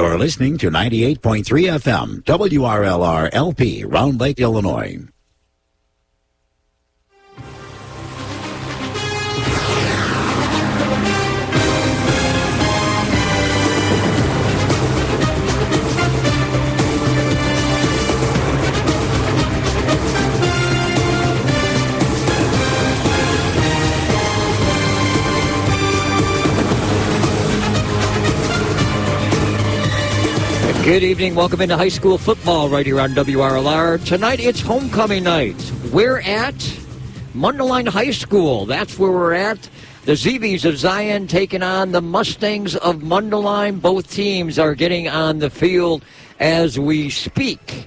You're listening to 98.3 FM, WRLR LP, Round Lake, Illinois. Good evening. Welcome into high school football right here on WRLR. Tonight it's homecoming night. We're at Mundelein High School. That's where we're at. The Zee Bees of Zion taking on the Mustangs of Mundelein. Both teams are getting on the field as we speak.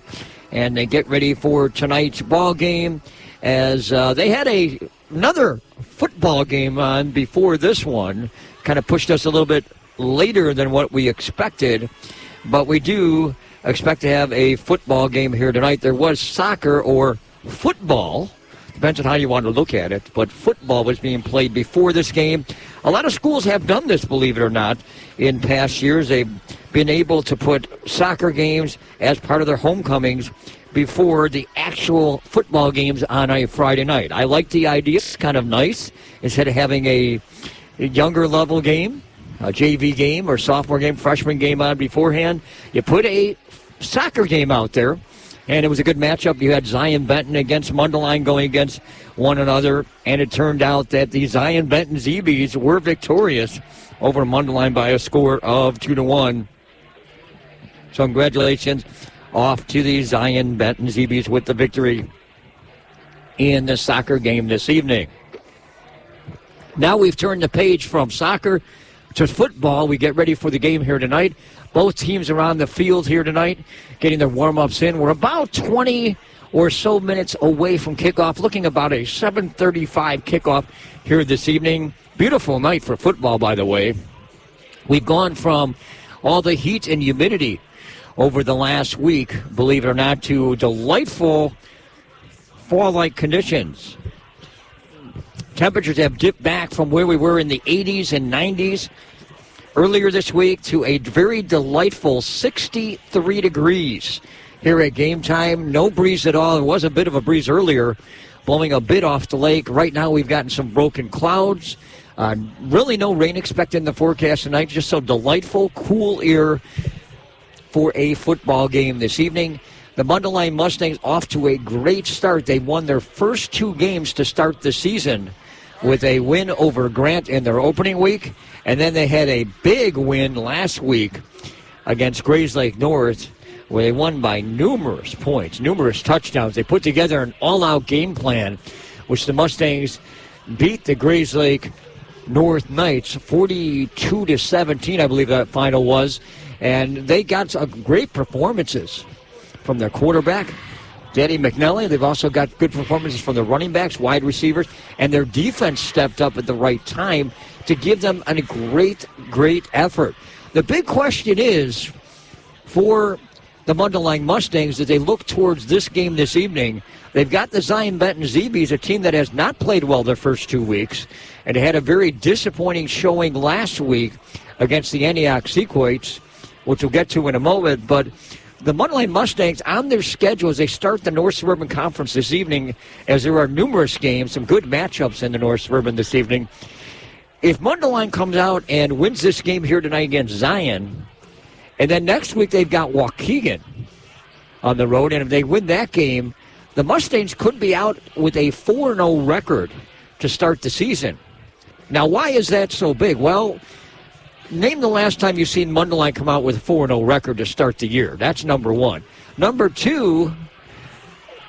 And they get ready for tonight's ball game as they had another football game on before this one. Kind of pushed us a little bit later than what we expected. But we do expect to have a football game here tonight. There was soccer or football, depends on how you want to look at it, but football was being played before this game. A lot of schools have done this, believe it or not, in past years. They've been able to put soccer games as part of their homecomings before the actual football games on a Friday night. I like the idea. It's kind of nice. Instead of having a younger level game, a JV game or sophomore game, freshman game on beforehand, you put a soccer game out there, and it was a good matchup. You had Zion Benton against Mundelein going against one another, and it turned out that the Zion Benton Zee Bees were victorious over Mundelein by a score of 2-1. So congratulations off to the Zion Benton Zee Bees with the victory in the soccer game this evening. Now we've turned the page from soccer to football. We get ready for the game here tonight. Both teams are on the field here tonight, getting their warm-ups in. We're about 20 or so minutes away from kickoff, looking about a 7:35 kickoff here this evening. Beautiful night for football, by the way. We've gone from all the heat and humidity over the last week, believe it or not, to delightful fall-like conditions. Temperatures have dipped back from where we were in the 80s and 90s earlier this week to a very delightful 63 degrees here at game time. No breeze at all. There was a bit of a breeze earlier, blowing a bit off the lake. Right now we've gotten some broken clouds. Really no rain expected in the forecast tonight. Just so delightful, cool air for a football game this evening. The Mundelein Mustangs off to a great start. They won their first two games to start the season with a win over Grant in their opening week. And then they had a big win last week against Grayslake North, where they won by numerous points, numerous touchdowns. They put together an all-out game plan, which the Mustangs beat the Grayslake North Knights 42-17, I believe that final was. And they got great performances from their quarterback, Danny McNally. They've also got good performances from the running backs, wide receivers, and their defense stepped up at the right time to give them a great, great effort. The big question is, for the Mundelein Mustangs, as they look towards this game this evening, they've got the Zion Benton Zee Bees, a team that has not played well their first 2 weeks, and they had a very disappointing showing last week against the Antioch Sequoias, which we'll get to in a moment, but the Mundelein Mustangs on their schedule as they start the North Suburban Conference this evening, as there are numerous games, some good matchups in the North Suburban this evening. If Mundelein comes out and wins this game here tonight against Zion, and then next week they've got Waukegan on the road, and if they win that game, the Mustangs could be out with a 4-0 record to start the season. Now, why is that so big? Well, name the last time you've seen Mundelein come out with a 4-0 record to start the year. That's number one. Number two,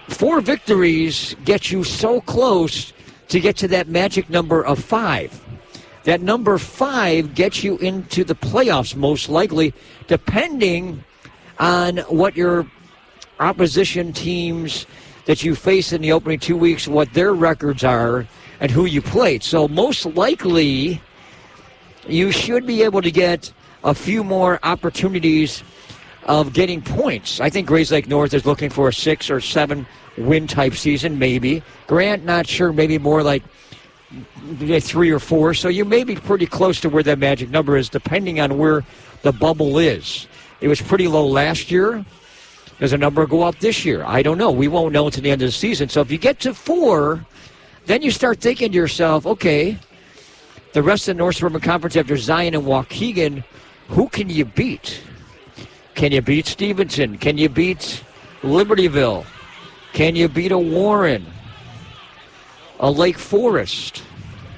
4 victories get you so close to get to that magic number of 5. That number 5 gets you into the playoffs most likely, depending on what your opposition teams that you face in the opening 2 weeks, what their records are, and who you played. So most likely, you should be able to get a few more opportunities of getting points. I think Grayslake North is looking for a 6 or 7 win type season, maybe. Grant, not sure, maybe more like 3 or 4. So you may be pretty close to where that magic number is, depending on where the bubble is It was pretty low last year. Does the number go up this year? I don't know. We won't know until the end of the season. So if you get to 4, then you start thinking to yourself, okay, the rest of the North Suburban Conference after Zion and Waukegan, who can you beat? Can you beat Stevenson? Can you beat Libertyville? Can you beat a Warren? A Lake Forest?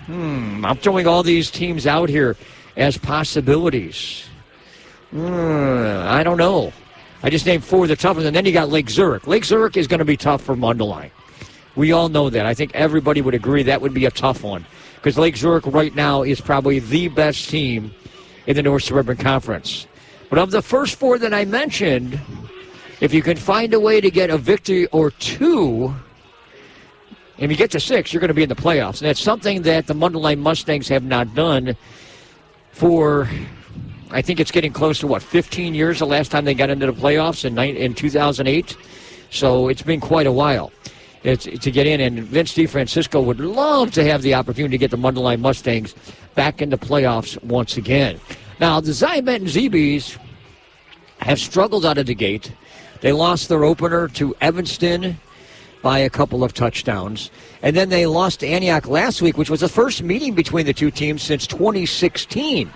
I'm throwing all these teams out here as possibilities. I don't know. I just named 4 of the toughest, and then you got Lake Zurich. Lake Zurich is going to be tough for Mundelein. We all know that. I think everybody would agree that would be a tough one because Lake Zurich right now is probably the best team in the North Suburban Conference. But of the first 4 that I mentioned, if you can find a way to get a victory or 2, if you get to 6, you're going to be in the playoffs. And that's something that the Mundelein Mustangs have not done for, I think it's getting close to, 15 years the last time they got into the playoffs in 2008. So it's been quite a while to get in. And Vince DeFrancisco would love to have the opportunity to get the Mundelein Mustangs back into playoffs once again. Now, the Zion Benton Zee Bees have struggled out of the gate. They lost their opener to Evanston by a couple of touchdowns. And then they lost to Antioch last week, which was the first meeting between the two teams since 2016.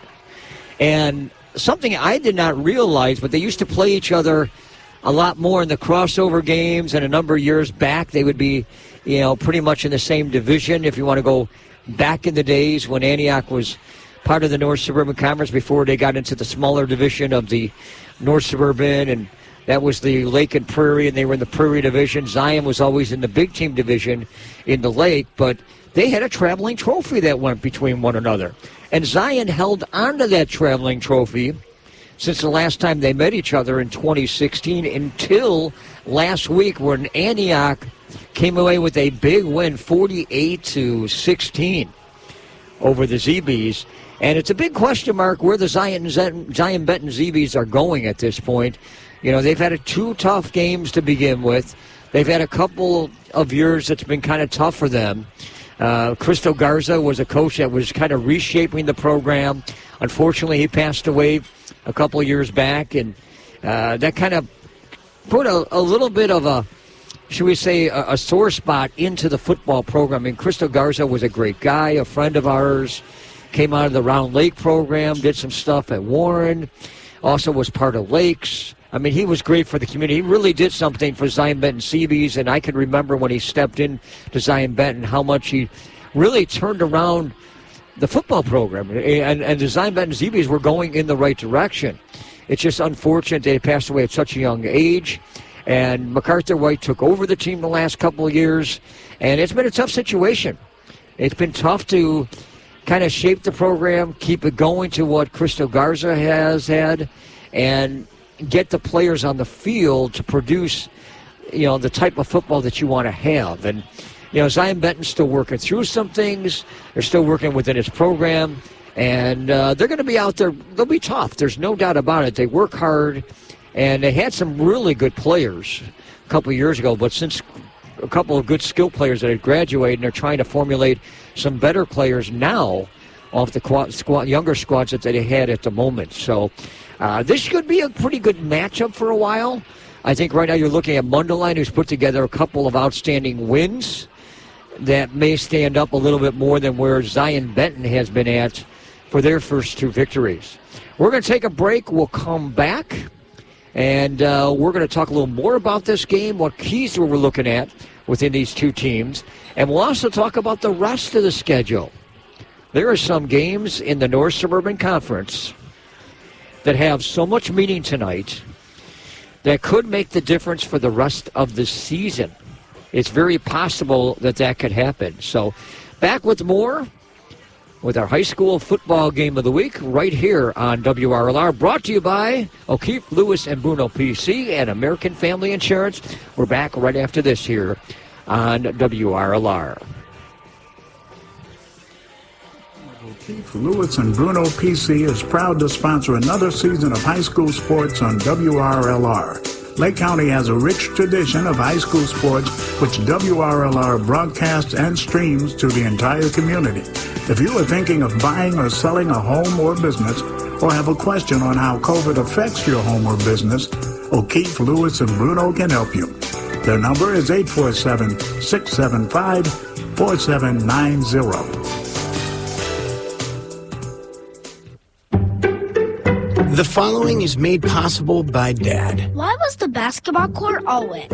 And something I did not realize, but they used to play each other a lot more in the crossover games, and a number of years back they would be, pretty much in the same division. If you want to go back in the days when Antioch was part of the North Suburban Conference before they got into the smaller division of the North Suburban, and that was the Lake and Prairie, and they were in the Prairie division. Zion was always in the big team division in the Lake, but they had a traveling trophy that went between one another. And Zion held onto that traveling trophy since the last time they met each other in 2016 until last week when Antioch came away with a big win, 48-16 over the Zee Bees. And it's a big question mark where the Zion Benton Zee Bees are going at this point. They've had 2 tough games to begin with. They've had a couple of years that's been kind of tough for them. Cristo Garza was a coach that was kind of reshaping the program. Unfortunately, he passed away a couple of years back, and that kind of put a little bit of a, should we say, a sore spot into the football program. And Cristo Garza was a great guy, a friend of ours, came out of the Round Lake program, did some stuff at Warren, also was part of Lakes. I mean, he was great for the community. He really did something for Zion Benton Zee Bees, and I can remember when he stepped in to Zion Benton how much he really turned around the football program. And the Zion Benton Zee Bees were going in the right direction. It's just unfortunate they passed away at such a young age, and MacArthur White took over the team the last couple of years, and it's been a tough situation. It's been tough to kind of shape the program, keep it going to what Cristo Garza has had, and get the players on the field to produce, the type of football that you want to have. And, Zion Benton's still working through some things. They're still working within its program. And they're going to be out there. They'll be tough. There's no doubt about it. They work hard. And they had some really good players a couple of years ago. But since a couple of good skill players that had graduated, and they're trying to formulate some better players now off the younger squads that they had at the moment. So this could be a pretty good matchup for a while. I think right now you're looking at Mundelein, who's put together a couple of outstanding wins that may stand up a little bit more than where Zion Benton has been at for their first 2 victories. We're going to take a break. We'll come back, and we're going to talk a little more about this game, what keys we're looking at within these 2 teams, and we'll also talk about the rest of the schedule. There are some games in the North Suburban Conference that have so much meaning tonight that could make the difference for the rest of the season. It's very possible that could happen. So back with more with our high school football game of the week right here on WRLR, brought to you by O'Keefe, Lewis, and Bruno PC and American Family Insurance. We're back right after this here on WRLR. O'Keefe, Lewis, and Bruno PC is proud to sponsor another season of high school sports on WRLR. Lake County has a rich tradition of high school sports, which WRLR broadcasts and streams to the entire community. If you are thinking of buying or selling a home or business, or have a question on how COVID affects your home or business, O'Keefe, Lewis, and Bruno can help you. Their number is 847-675-4790. The following is made possible by Dad. Why was the basketball court all wet?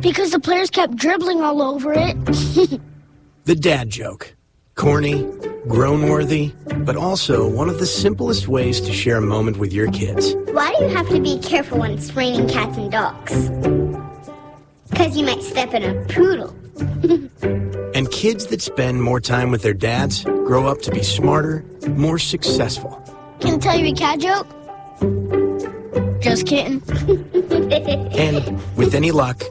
Because the players kept dribbling all over it. The dad joke. Corny, grown-worthy, but also one of the simplest ways to share a moment with your kids. Why do you have to be careful when it's raining cats and dogs? Because you might step in a poodle. And kids that spend more time with their dads grow up to be smarter, more successful. Can I tell you a cat joke? Just kidding. And, with any luck,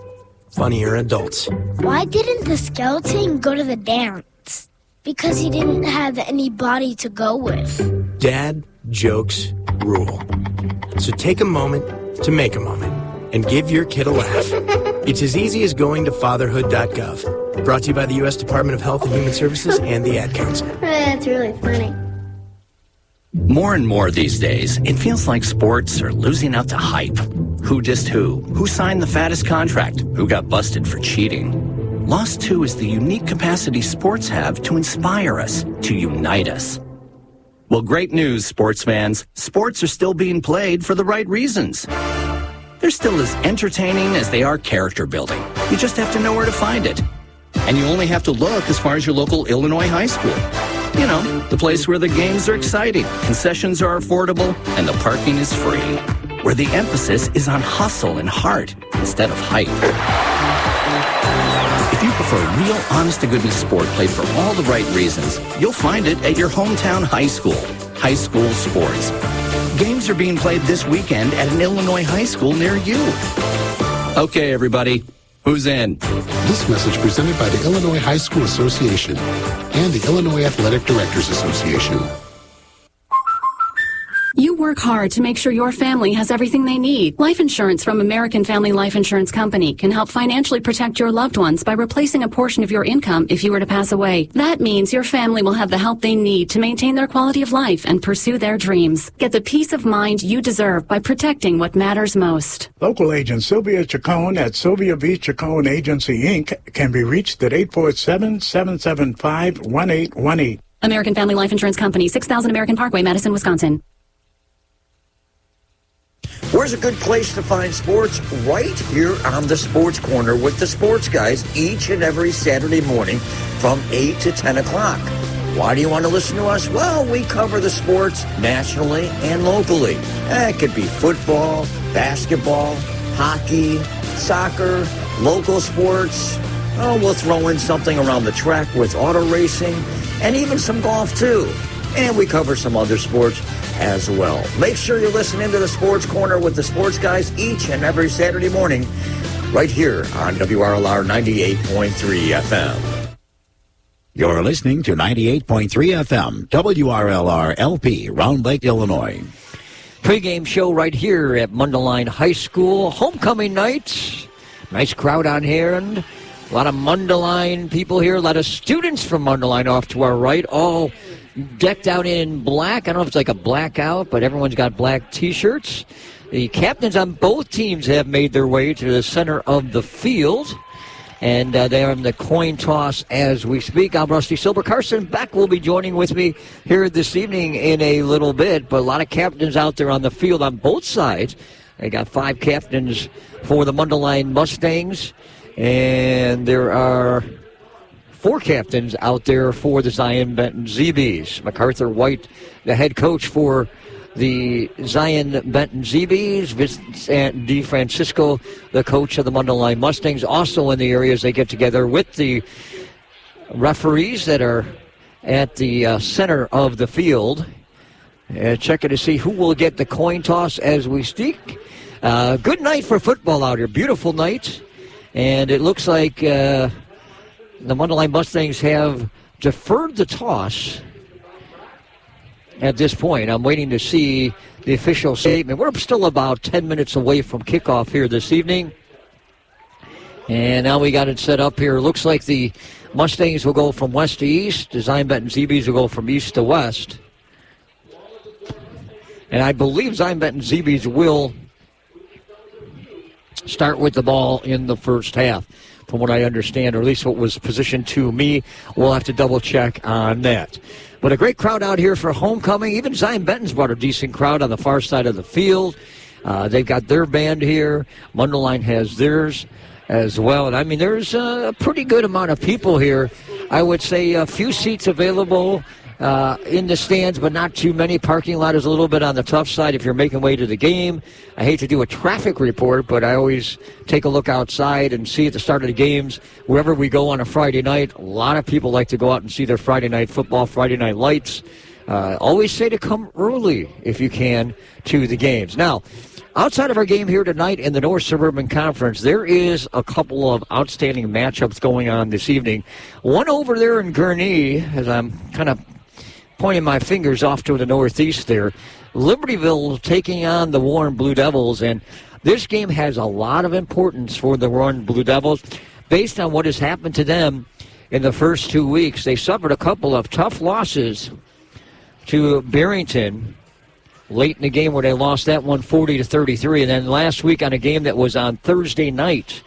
funnier adults. Why didn't the skeleton go to the dance? Because he didn't have anybody to go with. Dad jokes rule. So take a moment to make a moment and give your kid a laugh. It's as easy as going to fatherhood.gov. Brought to you by the U.S. Department of Health and Human Services and the Ad Council. That's really funny. More and more these days, it feels like sports are losing out to hype. Who dissed who? Who signed the fattest contract? Who got busted for cheating? Lost 2 is the unique capacity sports have to inspire us, to unite us. Well, great news, sports fans. Sports are still being played for the right reasons. They're still as entertaining as they are character building. You just have to know where to find it. And you only have to look as far as your local Illinois high school. You know, the place where the games are exciting, concessions are affordable, and the parking is free. Where the emphasis is on hustle and heart instead of hype. If you prefer real, honest-to-goodness sport played for all the right reasons, you'll find it at your hometown high school. High school sports. Games are being played this weekend at an Illinois high school near you. Okay, everybody, who's in? This message presented by the Illinois High School Association and the Illinois Athletic Directors Association. You work hard to make sure your family has everything they need. Life insurance from American Family Life Insurance Company can help financially protect your loved ones by replacing a portion of your income if you were to pass away. That means your family will have the help they need to maintain their quality of life and pursue their dreams. Get the peace of mind you deserve by protecting what matters most. Local agent Sylvia Chacon at Sylvia V. Chacon Agency, Inc. can be reached at 847-775-1818. American Family Life Insurance Company, 6000 American Parkway, Madison, Wisconsin. Where's a good place to find sports? Right here on the Sports Corner with the sports guys each and every Saturday morning from 8 to 10 o'clock. Why do you want to listen to us? Well, we cover the sports nationally and locally. It could be football, basketball, hockey, soccer, local sports. Oh, we'll throw in something around the track with auto racing and even some golf too. And we cover some other sports as well. Make sure you listen into the Sports Corner with the sports guys each and every Saturday morning right here on WRLR 98.3 FM. You're listening to 98.3 FM, WRLR LP, Round Lake, Illinois. Pre-game show right here at Mundelein High School. Homecoming night. Nice crowd on here and a lot of Mundelein people here. A lot of students from Mundelein off to our right, all decked out in black. I don't know if it's like a blackout, but everyone's got black T-shirts. The captains on both teams have made their way to the center of the field, and they are in the coin toss as we speak. I'm Rusty Silber. Carson Beck will be joining with me here this evening in a little bit, but a lot of captains out there on the field on both sides. They got 5 captains for the Mundelein Mustangs, and there are 4 captains out there for the Zion Benton Zee Bees. MacArthur White, the head coach for the Zion Benton Zee Bees. Vincent DeFrancisco, the coach of the Mundelein Mustangs, also in the area as they get together with the referees that are at the center of the field. Checking to see who will get the coin toss as we speak. Good night for football out here. Beautiful night. And it looks like the Mundelein Mustangs have deferred the toss at this point. I'm waiting to see the official statement. We're still about 10 minutes away from kickoff here this evening. And now we got it set up here. Looks like the Mustangs will go from west to east. The Zion Benton Zee Bees will go from east to west. And I believe Zion Benton Zee Bees will start with the ball in the first half, from what I understand, or at least what was positioned to me. We'll have to double-check on that. But a great crowd out here for homecoming. Even Zion Benton's brought a decent crowd on the far side of the field. They've got their band here. Mundelein has theirs as well. And, I mean, there's a pretty good amount of people here. I would say a few seats available in the stands, but not too many. Parking lot is a little bit on the tough side if you're making way to the game. I hate to do a traffic report, but I always take a look outside and see at the start of the games, wherever we go on a Friday night, a lot of people like to go out and see their Friday night football, Friday night lights. Always say to come early, if you can, to the games. Now, outside of our game here tonight in the North Suburban Conference, there is a couple of outstanding matchups going on this evening. One over there in Gurnee, as I'm kind of pointing my fingers off to the northeast there, Libertyville taking on the Warren Blue Devils, and this game has a lot of importance for the Warren Blue Devils based on what has happened to them in the first 2 weeks. They suffered a couple of tough losses to Barrington late in the game where they lost that one 40-33, and then last week on a game that was on Thursday night,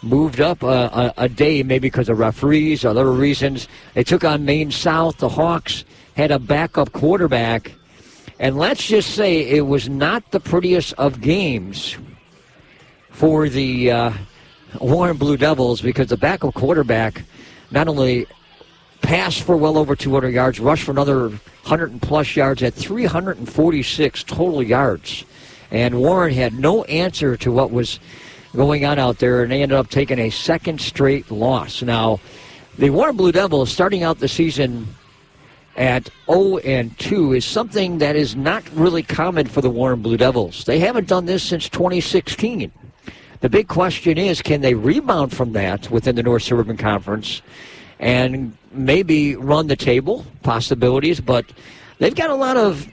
moved up a day maybe because of referees, other reasons. They took on Maine South. The Hawks had a backup quarterback, and let's just say it was not the prettiest of games for the Warren Blue Devils, because the backup quarterback not only passed for well over 200 yards, rushed for another 100-plus yards, at 346 total yards. And Warren had no answer to what was going on out there, and they ended up taking a second straight loss. Now, the Warren Blue Devils starting out the season at 0-2 is something that is not really common for the Warren Blue Devils. They haven't done this since 2016. The big question is, can they rebound from that within the North Suburban Conference and maybe run the table? Possibilities, but they've got a lot of,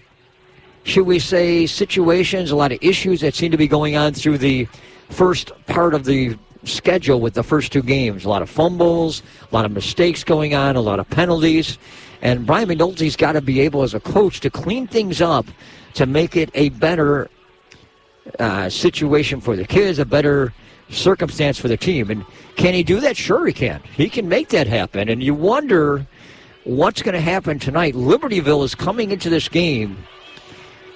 should we say, situations, a lot of issues that seem to be going on through the first part of the schedule with the first two games. A lot of fumbles, a lot of mistakes going on, a lot of penalties. And Brian McNulty's got to be able, as a coach, to clean things up to make it a better situation for the kids, a better circumstance for the team. And can he do that? Sure he can. He can make that happen. And you wonder what's going to happen tonight. Libertyville is coming into this game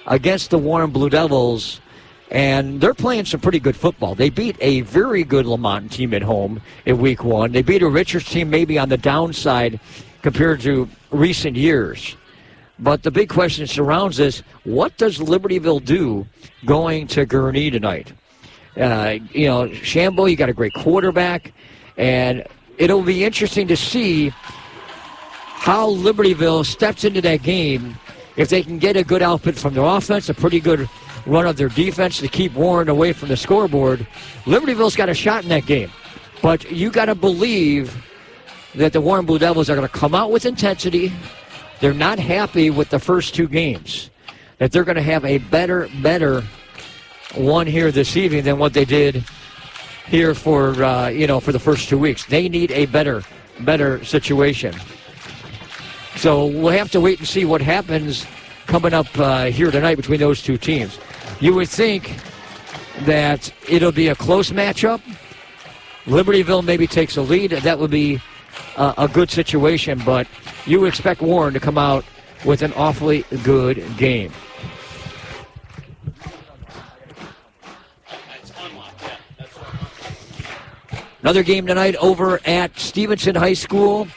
against the Warren Blue Devils, and they're playing some pretty good football. They beat a very good Lamont team at home in week one. They beat a Richards team maybe on the downside compared to recent years. But the big question surrounds this: what does Libertyville do going to Gurnee tonight? Shambo, you got a great quarterback, and it'll be interesting to see how Libertyville steps into that game. If they can get a good output from their offense, a pretty good run of their defense to keep Warren away from the scoreboard, Libertyville's got a shot in that game. But you got to believe that the Warren Blue Devils are going to come out with intensity. They're not happy with the first two games, that they're going to have a better one here this evening than what they did here for the first 2 weeks. They need a better situation. So we'll have to wait and see what happens coming up here tonight between those two teams. You would think that it'll be a close matchup. Libertyville maybe takes a lead. That would be a good situation, but you would expect Warren to come out with an awfully good game. Another game tonight over at Stevenson High School.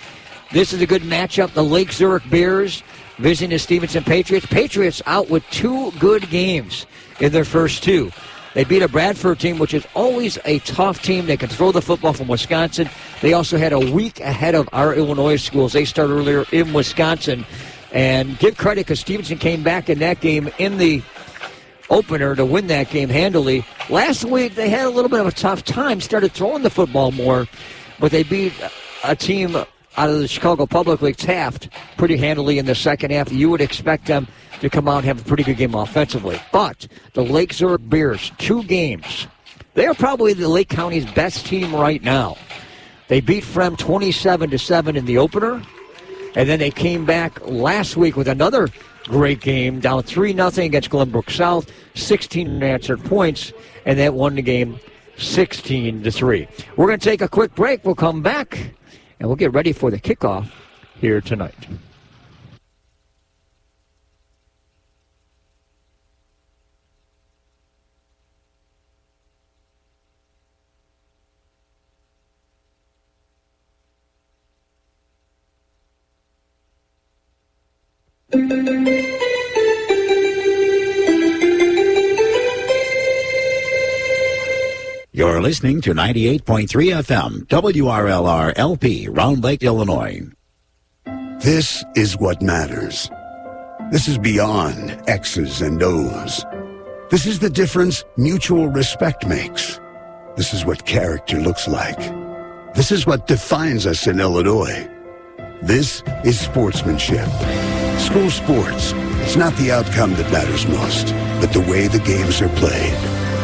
This is a good matchup. The Lake Zurich Bears visiting the Stevenson Patriots. Patriots out with two good games in their first two. They beat a Bradford team, which is always a tough team. They can throw the football from Wisconsin. They also had a week ahead of our Illinois schools. They started earlier in Wisconsin. And give credit, because Stevenson came back in that game in the opener to win that game handily. Last week, they had a little bit of a tough time, started throwing the football more, but they beat a team out of the Chicago Public League, Taft, pretty handily in the second half. You would expect them to come out and have a pretty good game offensively. But the Lake Zurich Bears, 2 games. They are probably the Lake County's best team right now. They beat Frem 27-7 in the opener, and then they came back last week with another great game. Down 3-0 against Glenbrook South, 16 unanswered points, and that won the game 16-3. We're going to take a quick break. We'll come back, and we'll get ready for the kickoff here tonight. You're listening to 98.3 FM, WRLR LP, Round Lake, Illinois. This is what matters. This is beyond X's and O's. This is the difference mutual respect makes. This is what character looks like. This is what defines us in Illinois. This is sportsmanship. School sports, it's not the outcome that matters most, but the way the games are played.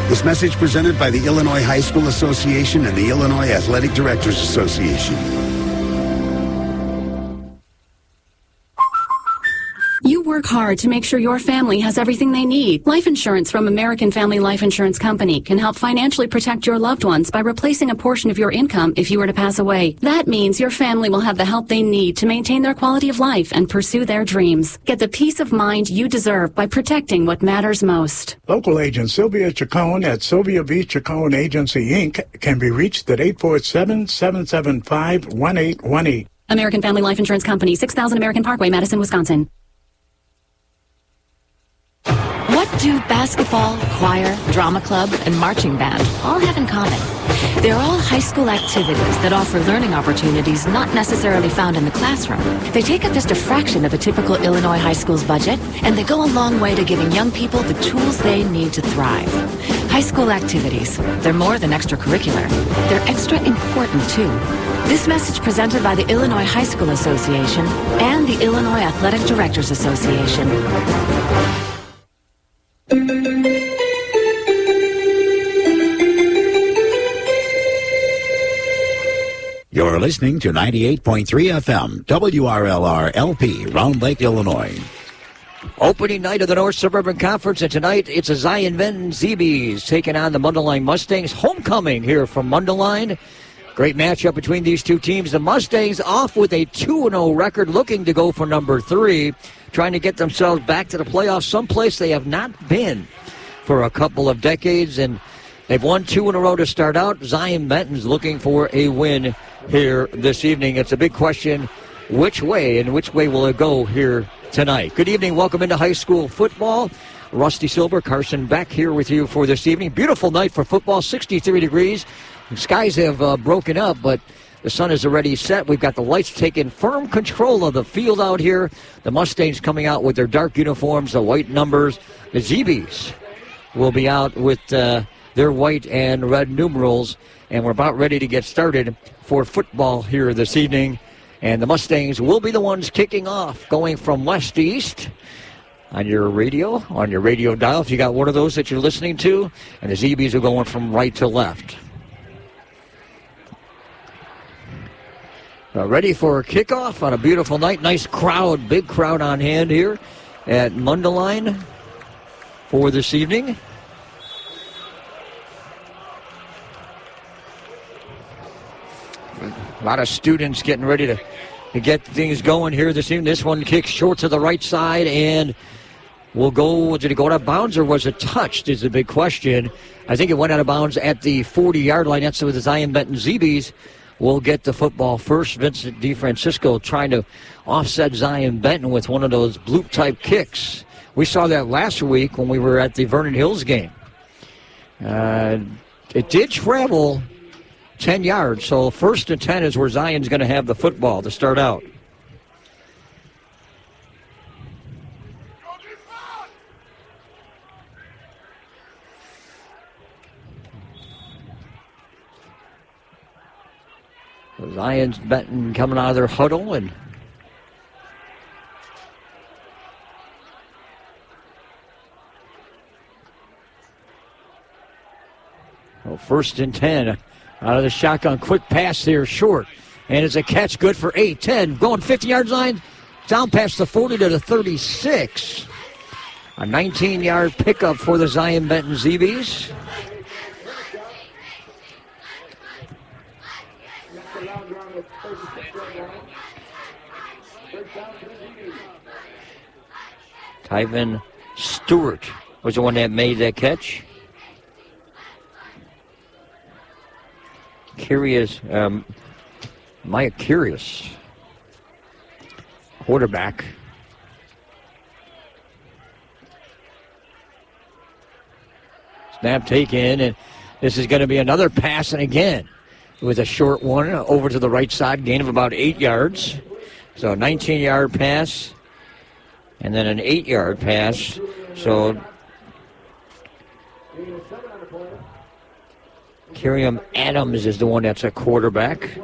This message presented by the Illinois High School Association and the Illinois Athletic Directors Association. You work hard to make sure your family has everything they need. Life insurance from American Family Life Insurance Company can help financially protect your loved ones by replacing a portion of your income if you were to pass away. That means your family will have the help they need to maintain their quality of life and pursue their dreams. Get the peace of mind you deserve by protecting what matters most. Local agent Sylvia Chacon at Sylvia V. Chacon Agency, Inc. can be reached at 847-775-1818. American Family Life Insurance Company, 6000 American Parkway, Madison, Wisconsin. What do basketball, choir, drama club, and marching band all have in common? They're all high school activities that offer learning opportunities not necessarily found in the classroom. They take up just a fraction of a typical Illinois high school's budget, and they go a long way to giving young people the tools they need to thrive. High school activities, they're more than extracurricular. They're extra important, too. This message presented by the Illinois High School Association and the Illinois Athletic Directors Association. You're listening to 98.3 FM, WRLR LP, Round Lake, Illinois. Opening night of the North Suburban Conference, and tonight it's a Zion Benton Zee Bees taking on the Mundelein Mustangs. Homecoming here from Mundelein. Great matchup between these two teams. The Mustangs off with a 2-0 record, looking to go for number 3, trying to get themselves back to the playoffs, someplace they have not been for a couple of decades, and they've won 2 in a row to start out. Zion Benton's looking for a win here this evening. It's a big question, which way will it go here tonight? Good evening, welcome into high school football. Rusty Silber, Carson Beck here with you for this evening. Beautiful night for football, 63 degrees. The skies have broken up, but the sun is already set. We've got the lights taking firm control of the field out here. The Mustangs coming out with their dark uniforms, the white numbers. The Zee Bees will be out with their white and red numerals, and we're about ready to get started for football here this evening. And the Mustangs will be the ones kicking off, going from west to east on your radio dial, if you got one of those that you're listening to, and the Zee Bees are going from right to left. Ready for a kickoff on a beautiful night. Nice crowd, big crowd on hand here at Mundelein for this evening. A lot of students getting ready to get things going here this evening. This one kicks short to the right side and will go. Did it go out of bounds or was it touched is the big question. I think it went out of bounds at the 40-yard line. That's with the Zion Benton Zee Bees will get the football first. Vincent DeFrancisco trying to offset Zion Benton with one of those bloop-type kicks. We saw that last week when we were at the Vernon Hills game. It did travel 10 yards, so 1st and 10 is where Zion's going to have the football to start out. So Zion's Benton coming out of their huddle, and well, 1st and 10 out of the shotgun. Quick pass here, short. And it's a catch good for 8. 10 going 50-yard line. Down past the 40 to the 36. A 19-yard pickup for the Zion Benton Zee Bees. Tyven Stewart was the one that made that catch. Maya Curious, quarterback. Snap taken, and this is going to be another pass, and again, with a short one over to the right side, gain of about 8 yards. So a 19-yard pass, and then an 8-yard pass. So Kiriam Adams is the one that's a quarterback.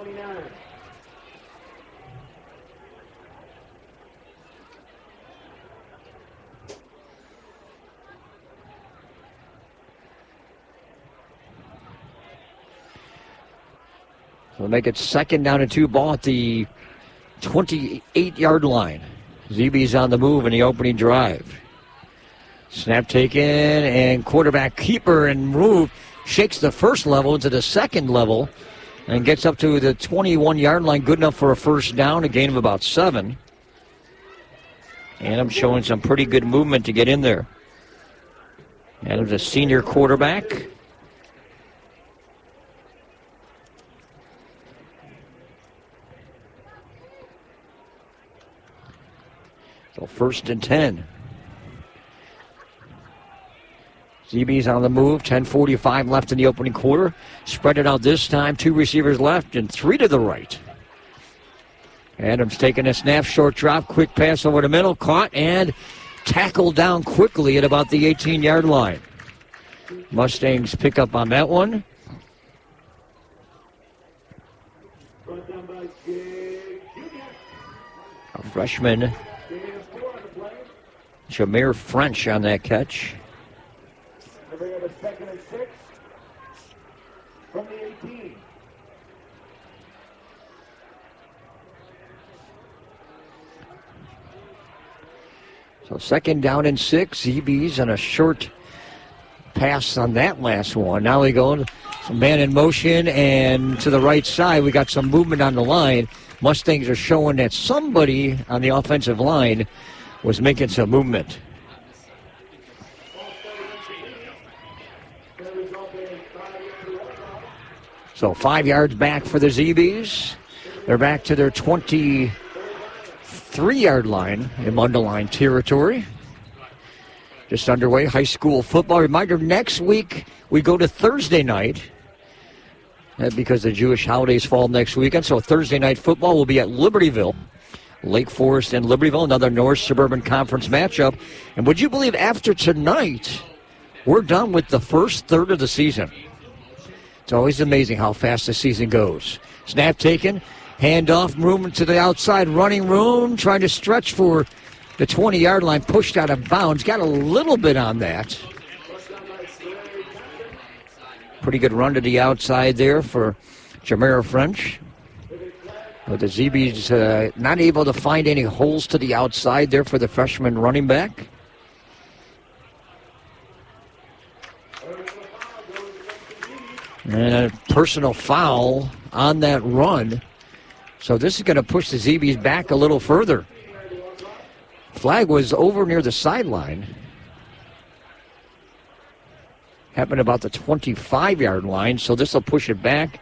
So make it 2nd down and 2, ball at the 28-yard line. Zee Bees on the move in the opening drive. Snap taken, and quarterback keeper and move. Shakes the first level into the second level and gets up to the 21-yard line, good enough for a first down, a gain of about 7. Adams showing some pretty good movement to get in there. Adams, a senior quarterback. So 1st and 10. Zee Bees on the move, 10:45 left in the opening quarter. Spread it out this time, 2 receivers left and 3 to the right. Adams taking a snap, short drop, quick pass over the middle, caught and tackled down quickly at about the 18-yard line. Mustangs pick up on that one. A freshman, Jameer French on that catch. Second and 6 from the 18. So 2nd down and 6. Zee Bees on a short pass on that last one. Now we go some man in motion, and to the right side we got some movement on the line. Mustangs are showing that somebody on the offensive line was making some movement. So 5 yards back for the Zee Bees. They're back to their 23-yard line in Mundelein territory. Just underway, high school football. Reminder, next week we go to Thursday night because the Jewish holidays fall next weekend. So Thursday night football will be at Libertyville. Lake Forest and Libertyville, another North Suburban Conference matchup. And would you believe after tonight, we're done with the first third of the season. It's always amazing how fast the season goes. Snap taken, handoff, movement to the outside, running room, trying to stretch for the 20-yard line, pushed out of bounds. Got a little bit on that. Pretty good run to the outside there for Jameer French. But the Zee Bees not able to find any holes to the outside there for the freshman running back. And a personal foul on that run. So this is going to push the Zee Bees back a little further. Flag was over near the sideline. Happened about the 25-yard line, so this will push it back.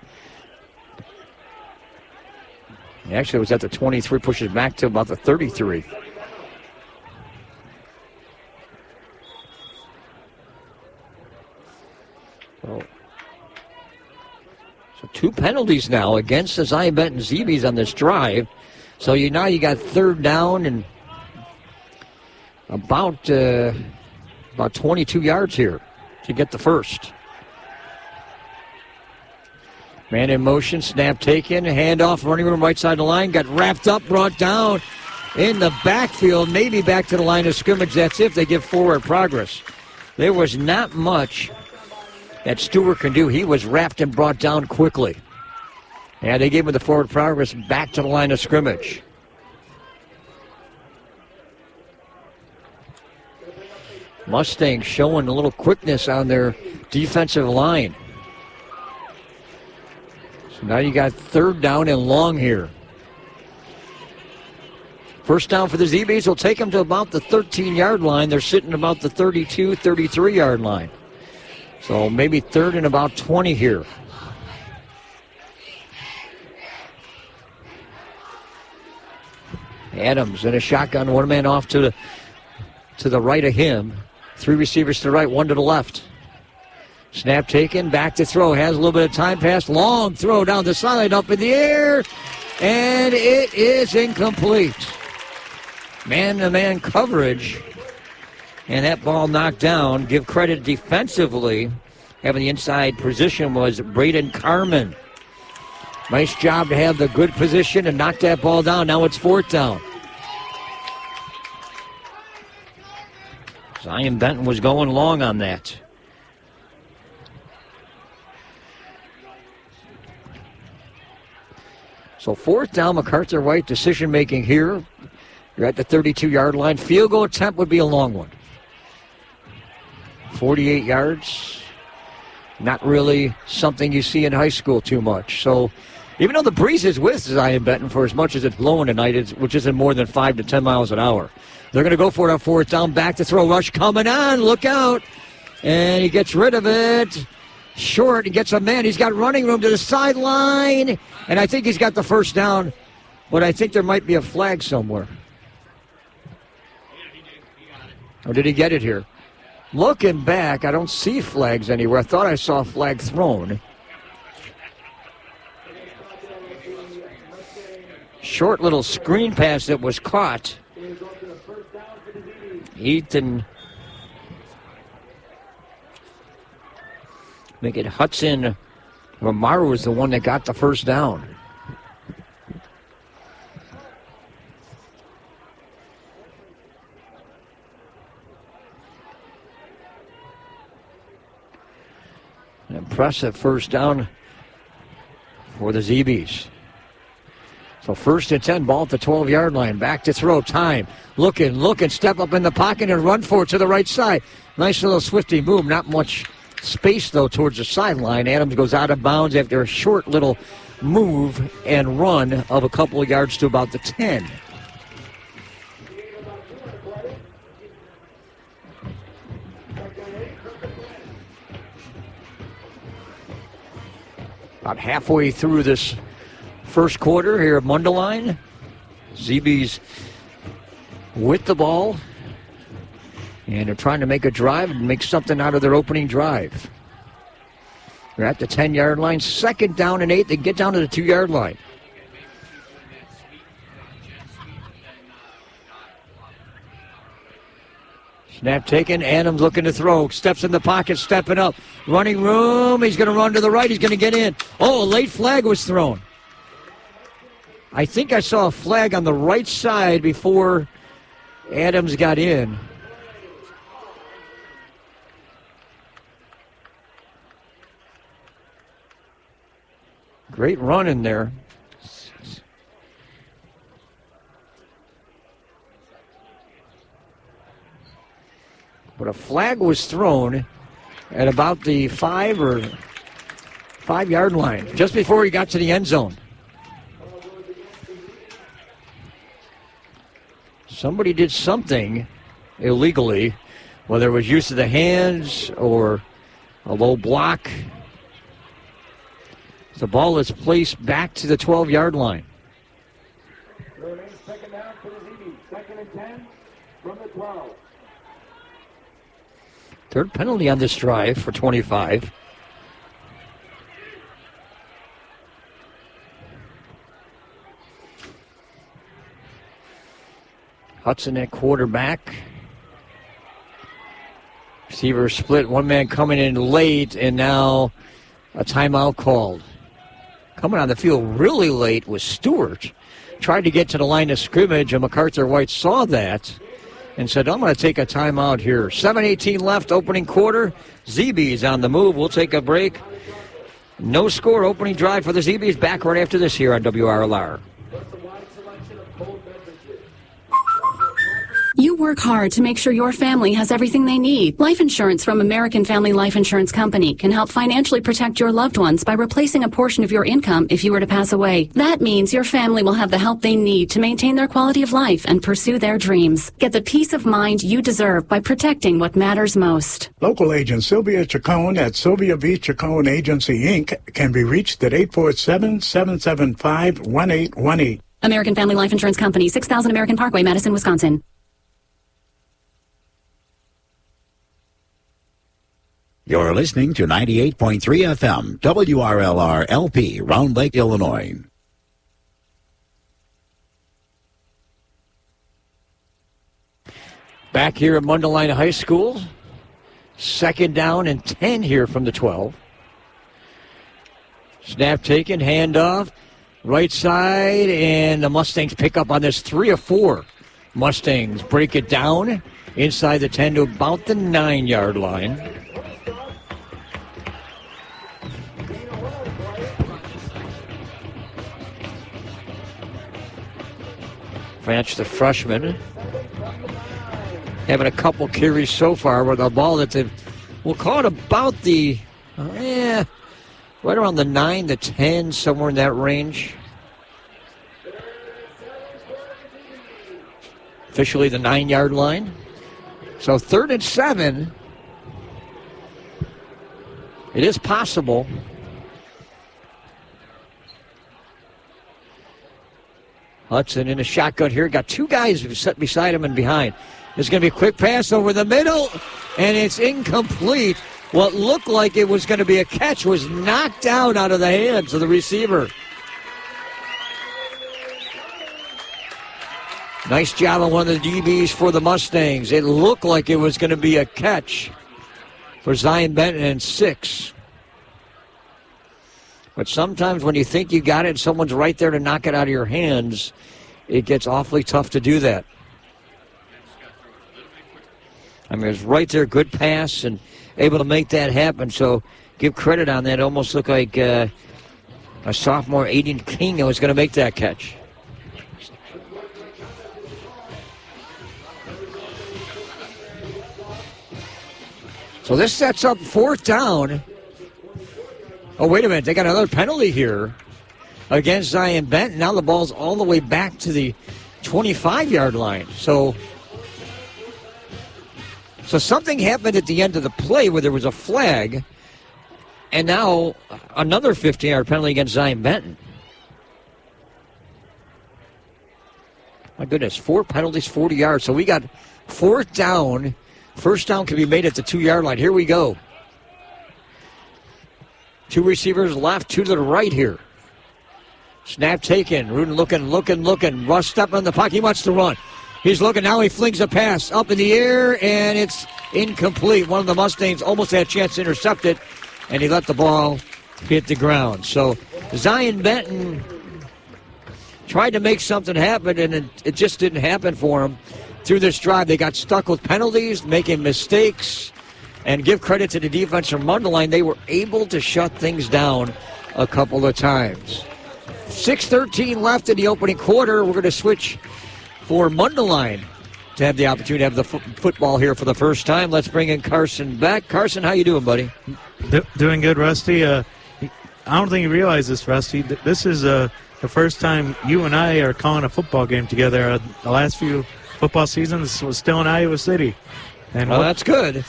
Actually, it was at the 23, pushes back to about the 33. So 2 penalties now against the Zion Benton Zee Bees on this drive. So now you got 3rd down and about 22 yards here to get the first. Man in motion, snap taken, handoff, running room right side of the line, got wrapped up, brought down in the backfield, maybe back to the line of scrimmage. That's if they give forward progress. There was not much that Stewart can do. He was wrapped and brought down quickly. And they gave him the forward progress back to the line of scrimmage. Mustangs showing a little quickness on their defensive line. So now you got 3rd down and long here. First down for the Zee Bees will take them to about the 13-yard line. They're sitting about the 32, 33-yard line. So maybe 3rd and about 20 here. Adams in a shotgun, one man off to the right of him. 3 receivers to the right, 1 to the left. Snap taken, back to throw. Has a little bit of time pass. Long throw down the sideline, up in the air. And it is incomplete. Man-to-man coverage. And that ball knocked down. Give credit defensively. Having the inside position was Braden Carmen. Nice job to have the good position and knock that ball down. Now it's 4th down. Zion Benton was going long on that. So 4th down, MacArthur White decision making here. You're at the 32-yard line. Field goal attempt would be a long one. 48 yards. Not really something you see in high school too much. So even though the breeze is with Zion Benton for as much as it's blowing tonight, which isn't more than 5 to 10 miles an hour, they're going to go for it on 4th down. Back to throw. Rush coming on. Look out. And he gets rid of it. Short. He gets a man. He's got running room to the sideline. And I think he's got the first down. But I think there might be a flag somewhere. Or did he get it here? Looking back, I don't see flags anywhere. I thought I saw a flag thrown. Short little screen pass that was caught. Ethan. Make it Hudson Romaro was the one that got the first down. An impressive first down for the Zee Bees. So 1st and 10, ball at the 12-yard line. Back to throw, time. Looking, step up in the pocket and run for it to the right side. Nice little swifty move, not much space, though, towards the sideline. Adams goes out of bounds after a short little move and run of a couple of yards to about the 10. About halfway through this first quarter here at Mundelein. Zee Bees with the ball. And they're trying to make a drive and make something out of their opening drive. They're at the 10-yard line. 2nd down and 8. They get down to the 2-yard line. Snap taken. Adams looking to throw. Steps in the pocket, stepping up. Running room. He's going to run to the right. He's going to get in. Oh, a late flag was thrown. I think I saw a flag on the right side before Adams got in. Great run in there. But a flag was thrown at about the 5-yard line, just before he got to the end zone. Somebody did something illegally, whether it was use of the hands or a low block. The ball is placed back to the 12-yard line. 2nd down for the Zee Bees. 2nd and 10 from the 12. 3rd penalty on this drive for 25. Hudson at quarterback. Receiver split. One man coming in late, and now a timeout called. Coming on the field really late was Stewart. Tried to get to the line of scrimmage, and MacArthur White saw that and said, I'm going to take a timeout here. 7:18 left, opening quarter. Zee Bees on the move. We'll take a break. No score, opening drive for the Zee Bees. Back right after this here on WRLR. You work hard to make sure your family has everything they need. Life insurance from American Family Life Insurance Company can help financially protect your loved ones by replacing a portion of your income if you were to pass away. That means your family will have the help they need to maintain their quality of life and pursue their dreams. Get the peace of mind you deserve by protecting what matters most. Local agent Sylvia Chacon at Sylvia V. Chacon Agency, Inc. can be reached at 847-775-1818. American Family Life Insurance Company, 6000 American Parkway, Madison, Wisconsin. You're listening to 98.3 FM, WRLR LP, Round Lake, Illinois. Back here at Mundelein High School. Second down and 10 here from the 12. Snap taken, handoff, right side, and the Mustangs pick up on this 3 of 4. Mustangs break it down inside the 10 to about the 9-yard line. Branch, the freshman, having a couple carries so far with a ball that we'll call it about the, right around the 9 to 10, somewhere in that range. Officially the 9-yard line. So 3rd and 7. It is possible. Hudson in a shotgun here. Got 2 guys set beside him and behind. There's going to be a quick pass over the middle, and it's incomplete. What looked like it was going to be a catch was knocked out of the hands of the receiver. Nice job on one of the DBs for the Mustangs. It looked like it was going to be a catch for Zion Benton and 6. But sometimes when you think you got it and someone's right there to knock it out of your hands, it gets awfully tough to do that. I mean, it was right there, good pass, and able to make that happen. So give credit on that. It almost looked like a sophomore, Aiden King, that was going to make that catch. So this sets up 4th down. Oh, wait a minute. They got another penalty here against Zion Benton. Now the ball's all the way back to the 25-yard line. So something happened at the end of the play where there was a flag, and now another 15-yard penalty against Zion Benton. My goodness, 4 penalties, 40 yards. So we got 4th down. First down can be made at the 2-yard line. Here we go. 2 receivers left, 2 to the right here. Snap taken. Rudin looking. Russ step in the pocket. He wants to run. He's looking. Now he flings a pass up in the air, and it's incomplete. One of the Mustangs almost had a chance to intercept it, and he let the ball hit the ground. So Zion Benton tried to make something happen, and it just didn't happen for him. Through this drive, they got stuck with penalties, making mistakes. And give credit to the defense from Mundelein. They were able to shut things down a couple of times. 6:13 left in the opening quarter. We're going to switch for Mundelein to have the opportunity to have the football here for the first time. Let's bring in Carson Beck. Carson, how you doing, buddy? Doing good, Rusty. I don't think you realize this, Rusty. This is the first time you and I are calling a football game together. The last few football seasons was still in Iowa City. And well, that's good.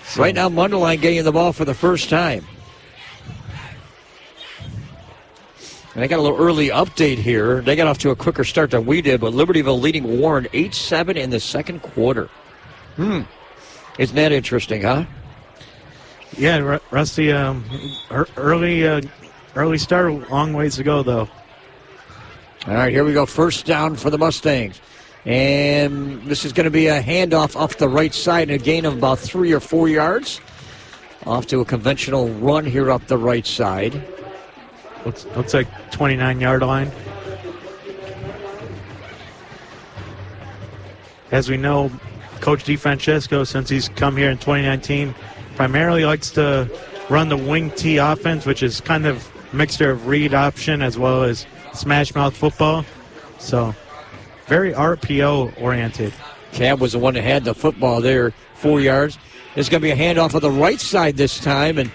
So. Right now, Mundelein getting the ball for the first time. And they got a little early update here. They got off to a quicker start than we did, but Libertyville leading Warren 8-7 in the second quarter. Isn't that interesting, huh? Yeah, Rusty, early start, a long ways to go, though. All right, here we go. First down for the Mustangs. And this is going to be a handoff off the right side and a gain of about 3 or 4 yards. Off to a conventional run here up the right side. Looks like 29-yard line. As we know, Coach DeFrancesco, since he's come here in 2019, primarily likes to run the wing T offense, which is kind of a mixture of read option as well as smash mouth football. So very RPO-oriented. Cab was the one that had the football there, 4 yards. There's going to be a handoff on the right side this time, and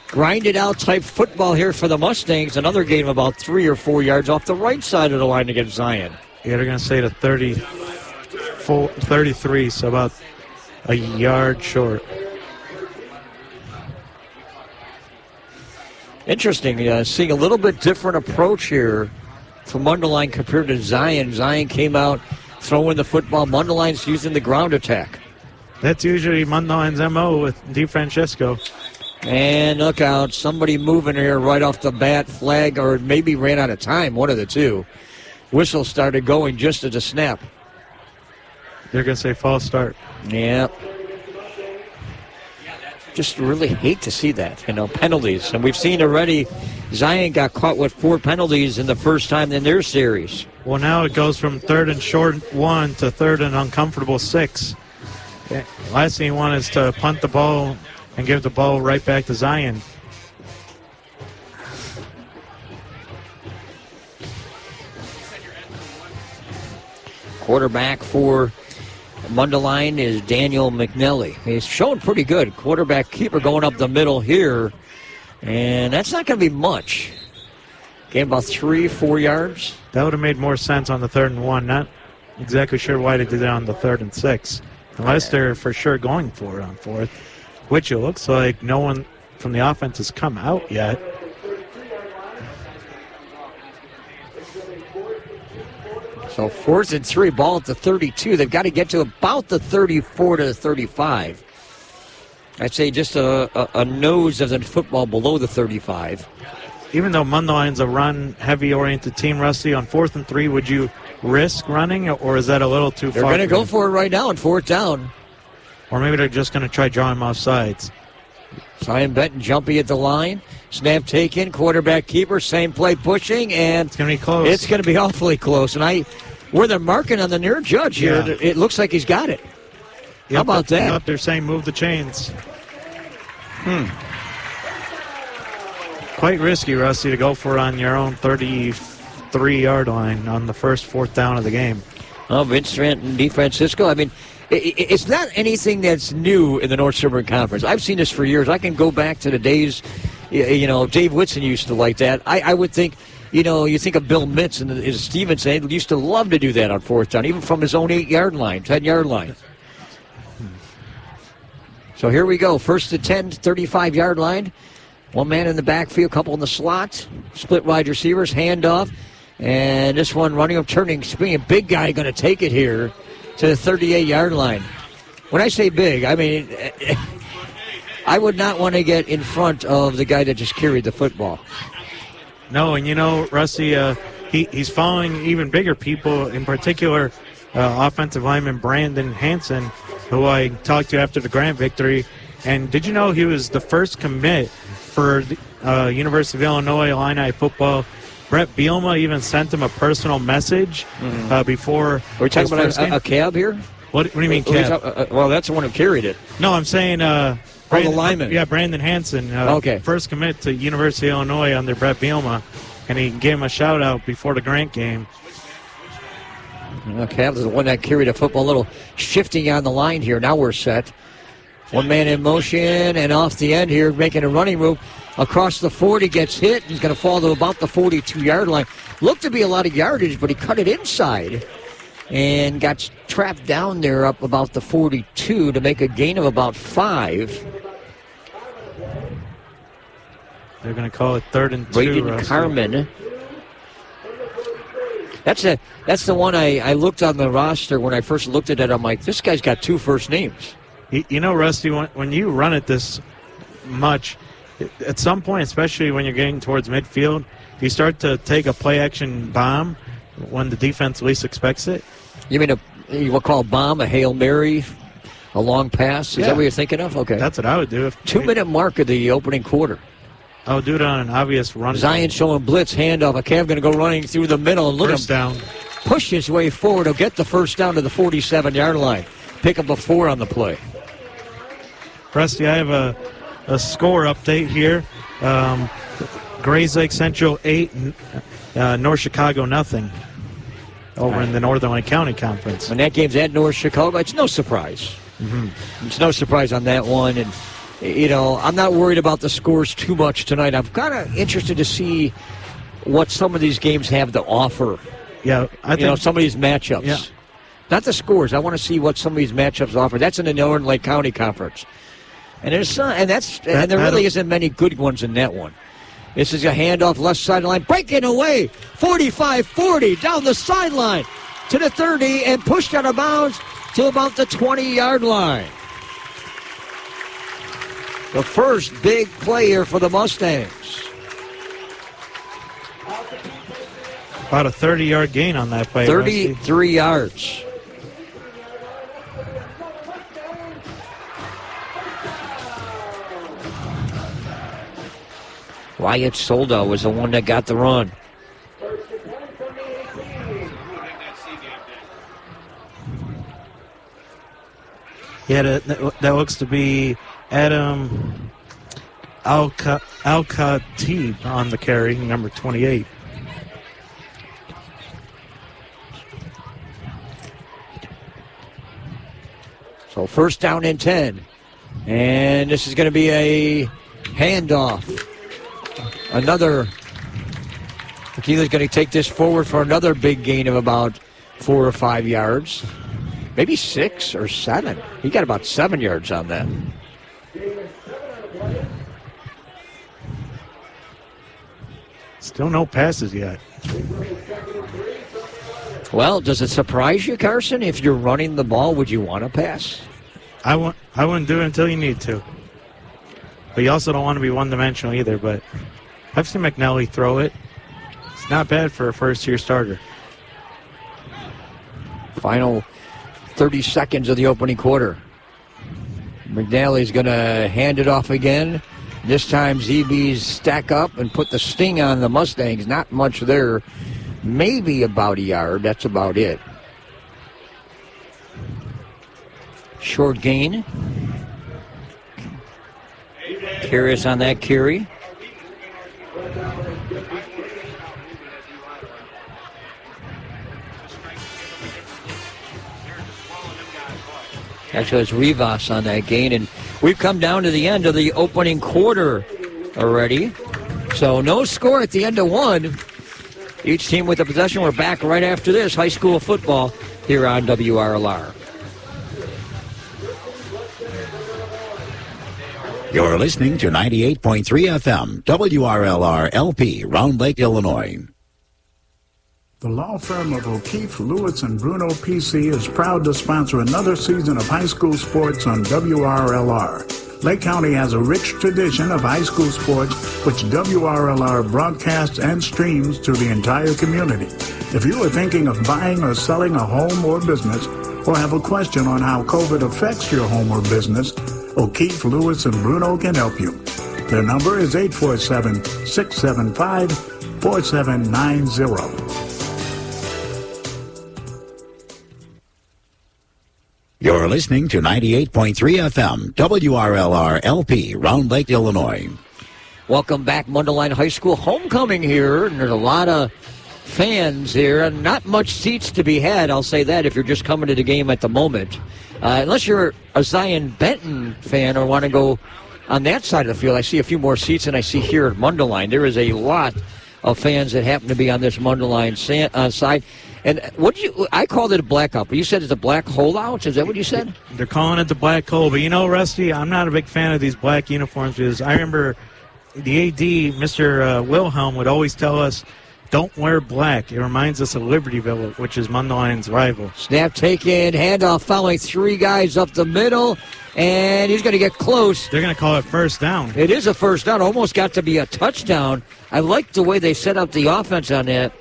grinded out type football here for the Mustangs. Another gain of about 3 or 4 yards off the right side of the line against Zion. Yeah, they're going to say to 33, so about a yard short. Interesting, seeing a little bit different approach here from Mundelein compared to Zion. Zion came out throwing the football. Mundelein's using the ground attack. That's usually Mundelein's MO with DeFrancisco. And look out, somebody moving here right off the bat, flag, or maybe ran out of time, one of the two. Whistle started going just at a snap. They're going to say false start. Yeah. Just really hate to see that, penalties. And we've seen already Zion got caught with 4 penalties in the first time in their series. Well, now it goes from 3rd and short 1 to 3rd and uncomfortable 6. Last thing you want is to punt the ball and give the ball right back to Zion. Quarterback for Mundelein is Daniel McNelly. He's showing pretty good. Quarterback keeper going up the middle here. And that's not going to be much. Gained about 3-4 yards. That would have made more sense on the 3rd and 1. Not exactly sure why they did that on the 3rd and 6. Unless they're for sure going for it on 4th. Which it looks like no one from the offense has come out yet. So 4th and 3, ball at the 32. They've got to get to about the 34 to the 35. I'd say just a nose of the football below the 35. Even though Mundelein's a run-heavy-oriented team, Rusty, on 4th and 3, would you risk running, or is that a little too far? They're going to go for it right now on 4th down. Or maybe they're just going to try drawing him off sides. Zion Benton jumpy at the line. Snap taken, quarterback keeper, same play pushing, and it's going to be close. It's going to be awfully close. And where they're marking on the near judge here, it looks like he's got it. How about that? Yep, they're saying move the chains. Quite risky, Rusty, to go for on your own 33-yard line on the first 4th down of the game. Oh, Vince Trent and DeFrancisco. I mean, it's not anything that's new in the North Suburban Conference. I've seen this for years. I can go back to the days, Dave Whitson used to like that. I would think, you think of Bill Mitz and as Stevenson used to love to do that on 4th down, even from his own 8-yard line, 10-yard line. So here we go. 1st to 10, 35-yard line. One man in the backfield, couple in the slot. Split wide receivers, handoff. And this one running up, turning, spinning. Big guy going to take it here to the 38-yard line. When I say big, I mean, I would not want to get in front of the guy that just carried the football. No, and Rusty, he's following even bigger people, in particular offensive lineman Brandon Hansen, who I talked to after the Grant victory. And did you know he was the first commit for the University of Illinois Illini football? Brett Bielema even sent him a personal message before. Are we talking about a cab here? What do you mean cab? Well, that's the one who carried it. No, I'm saying the lineman. Yeah, Brandon Hansen. Okay. First commit to University of Illinois under Brett Bielema, and he gave him a shout-out before the Grant game. Cavs is the one that carried a football, a little shifting on the line here. Now we're set. One man in motion, and off the end here, making a running move. Across the 40, gets hit. He's going to fall to about the 42-yard line. Looked to be a lot of yardage, but he cut it inside and got trapped down there up about the 42 to make a gain of about 5. They're going to call it 3rd and 2. Braden Carmen. That's the one I looked on the roster when I first looked at it. I'm like, this guy's got 2 first names. Rusty, when you run it this much, at some point, especially when you're getting towards midfield, you start to take a play-action bomb when the defense least expects it. You mean we'll call a bomb, a Hail Mary, a long pass? Is that what you're thinking of? Okay. That's what I would do. 2-minute mark of the opening quarter. I would do it on an obvious run. Zion showing blitz, handoff. A Cav going to go running through the middle and look first down. Push his way forward. He'll get the first down to the 47-yard line. Pick up a 4 on the play. Rusty, I have a score update here. Grays Lake Central 8, North Chicago nothing. over in the Northern Lake County Conference. When that game's at North Chicago, it's no surprise. It's no surprise on that one. And, you know, I'm not worried about the scores too much tonight. I'm kind of interested to see what some of these games have to offer. Yeah, I think some of these matchups. Yeah. Not the scores. I want to see what some of these matchups offer. That's in the Northern Lake County Conference. And there's and there really isn't many good ones in that one. This is a handoff left sideline, breaking away, 45-40 down the sideline to the 30 and pushed out of bounds to about the 20-yard line. The first big play here for the Mustangs. About a 30-yard gain on that play. 33 yards. Wyatt Soldo was the one that got the run. Yeah, that looks to be Adam Al-Khatib on the carry, number 28. So first down and 10. And this is going to be a handoff. Another, Tequila's going to take this forward for another big gain of about 4 or 5 yards. Maybe 6 or 7. He got about 7 yards on that. Still no passes yet. Well, does it surprise you, Carson? If you're running the ball, would you want to pass? I wouldn't do it until you need to. But you also don't want to be one-dimensional either. But I've seen McNally throw it. It's not bad for a first-year starter. Final 30 seconds of the opening quarter. McNally's going to hand it off again. This time Zee Bees stack up and put the sting on the Mustangs. Not much there. Maybe about a yard. That's about it. Short gain. Curious on that carry. Actually, it's Rivas on that gain. And we've come down to the end of the opening quarter already. So no score at the end of one. Each team with the possession. We're back right after this high school football here on WRLR. You're listening to 98.3 FM, WRLR LP, Round Lake, Illinois. The law firm of O'Keefe, Lewis, and Bruno PC is proud to sponsor another season of high school sports on WRLR. Lake County has a rich tradition of high school sports, which WRLR broadcasts and streams to the entire community. If you are thinking of buying or selling a home or business, or have a question on how COVID affects your home or business, O'Keefe, Lewis, and Bruno can help you. Their number is 847-675-4790. You're listening to 98.3 FM, WRLR LP, Round Lake, Illinois. Welcome back, Mundelein High School homecoming here, and there's a lot of fans here, and not much seats to be had, I'll say that, if you're just coming to the game at the moment. Unless you're a Zion Benton fan or want to go on that side of the field. I see a few more seats than I see here at Mundelein. There is a lot of fans that happen to be on this Mundelein side. And I called it a blackout, but you said it's a black holdout? Is that what you said? They're calling it the black hole. But, you know, Rusty, I'm not a big fan of these black uniforms because I remember the AD, Mr. Wilhelm, would always tell us, don't wear black. It reminds us of Libertyville, which is Mundelein's rival. Snap taken, handoff following 3 guys up the middle, and he's going to get close. They're going to call it first down. It is a first down. Almost got to be a touchdown. I like the way they set up the offense on that.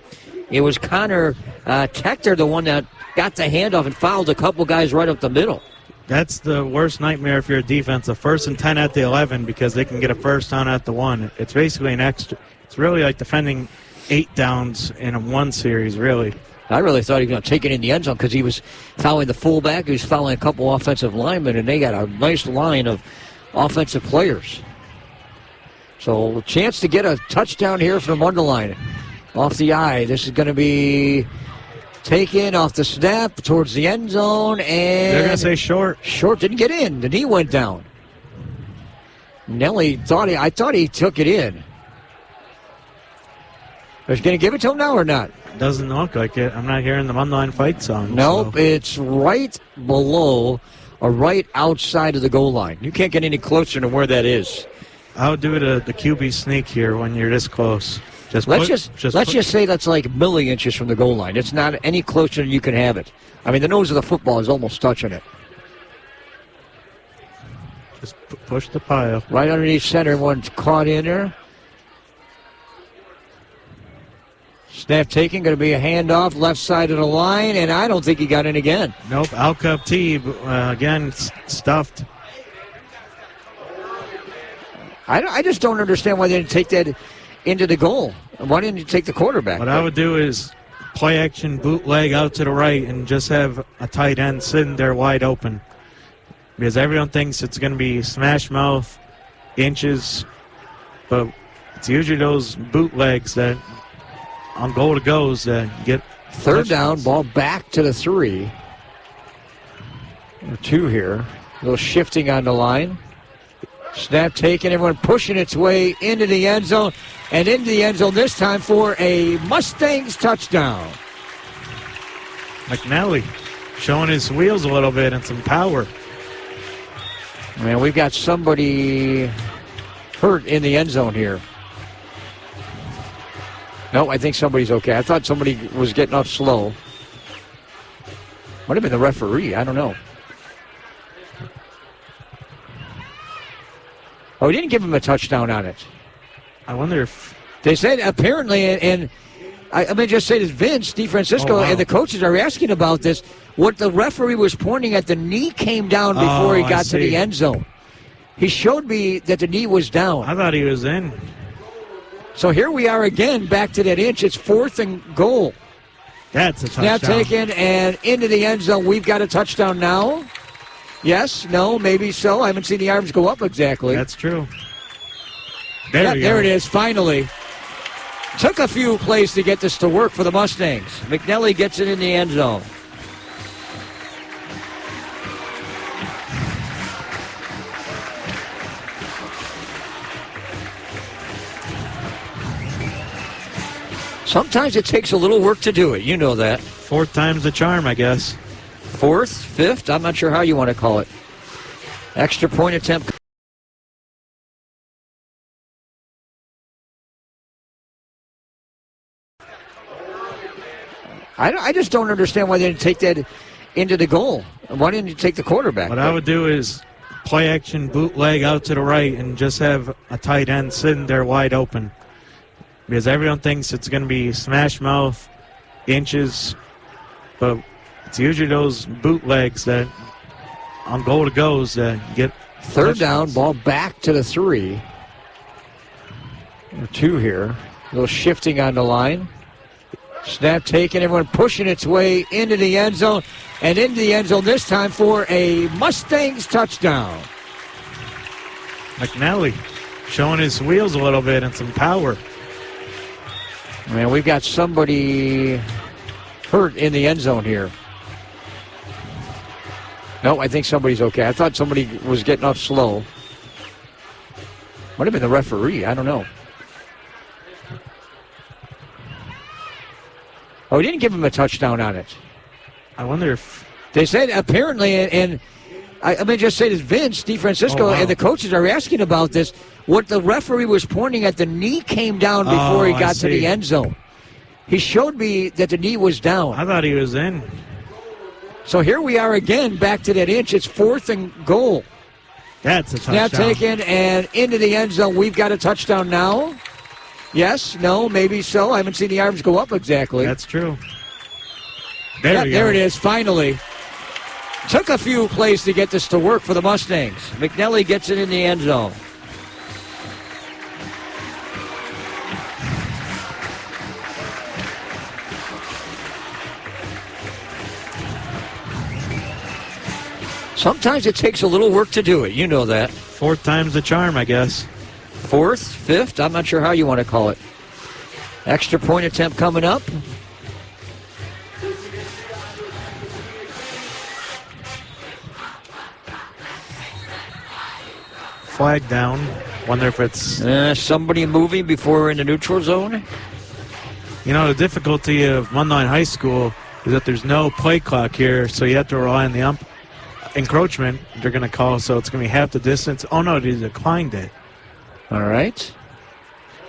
It was Connor Tector, the one that got the handoff and fouled a couple guys right up the middle. That's the worst nightmare if you're a defense. A 1st and 10 at the 11 because they can get a first down at the 1. It's basically an extra. It's really like defending 8 downs in a 1 series, really. I really thought he was going to take it in the end zone because he was fouling the fullback. He was fouling a couple offensive linemen, and they got a nice line of offensive players. So a chance to get a touchdown here from Mundelein. Off the eye. This is going to be taken off the snap towards the end zone, and they're going to say short. Short didn't get in. The knee went down. Nelly I thought he took it in. Are you going to give it to him now or not? Doesn't look like it. I'm not hearing the Mundelein fight song. Nope, it's right below or right outside of the goal line. You can't get any closer to where that is. I'll do the QB sneak here when you're this close. Let's just say that's like milliinches from the goal line. It's not any closer than you can have it. I mean, the nose of the football is almost touching it. Just push the pile. Right underneath center, one's caught in there. Snap taken, going to be a handoff left side of the line, and I don't think he got in again. Nope, Alcup T, again, stuffed. I just don't understand why they didn't take that into the goal. Why didn't you take the quarterback? What I would do is play action bootleg out to the right and just have a tight end sitting there wide open. Because everyone thinks it's going to be smash mouth, inches, but it's usually those bootlegs that on goal to goes that get third down, ball back to the 3. 2 here. A little shifting on the line. Snap taken, everyone pushing its way into the end zone, and into the end zone this time for a Mustangs touchdown. McNally showing his wheels a little bit and some power. Man, we've got somebody hurt in the end zone here. No, I think somebody's okay. I thought somebody was getting off slow. Might have been the referee. I don't know. Oh, he didn't give him a touchdown on it. I wonder if... They said apparently, and I mean, just say this, Vince DeFrancisco and the coaches are asking about this. What the referee was pointing at, the knee came down before he got to the end zone. He showed me that the knee was down. I thought he was in. So here we are again, back to that inch. It's 4th and goal. That's a touchdown. Now taken and into the end zone. We've got a touchdown now. Yes, no, maybe so. I haven't seen the arms go up exactly. That's true. There it is, finally. Took a few plays to get this to work for the Mustangs. McNally gets it in the end zone. Sometimes it takes a little work to do it. You know that. 4th time's the charm, I guess. 4th, 5th, I'm not sure how you want to call it. Extra point attempt. I just don't understand why they didn't take that into the goal. Why didn't you take the quarterback? What I would do is play action bootleg out to the right and just have a tight end sitting there wide open. Because everyone thinks it's going to be smash mouth, inches, but it's usually those bootlegs that on goal to goes that get third down, ball back to the 3. 2 here. A little shifting on the line. Snap taken, everyone pushing its way into the end zone, and into the end zone this time for a Mustangs touchdown. McNally showing his wheels a little bit and some power. Man, we've got somebody hurt in the end zone here. No, I think somebody's okay. I thought somebody was getting off slow. Might have been the referee. I don't know. Oh, he didn't give him a touchdown on it. I wonder if... They said apparently, and I mean, just say this, Vince DeFrancisco and the coaches are asking about this. What the referee was pointing at, the knee came down before he got to the end zone. He showed me that the knee was down. I thought he was in. So here we are again, back to that inch. It's 4th and goal. That's a touchdown. Now taken and into the end zone. We've got a touchdown now. Yes, no, maybe so. I haven't seen the arms go up exactly. That's true. There it is, finally. Took a few plays to get this to work for the Mustangs. McNally gets it in the end zone. Sometimes it takes a little work to do it. You know that. 4th time's the charm, I guess. 4th, 5th, I'm not sure how you want to call it. Extra point attempt coming up. Flag down. Wonder if it's... somebody moving before we're in the neutral zone? You know, the difficulty of Mundelein High School is that there's no play clock here, so you have to rely on the encroachment they're going to call, so it's going to be half the distance. Oh, no, they declined it. All right.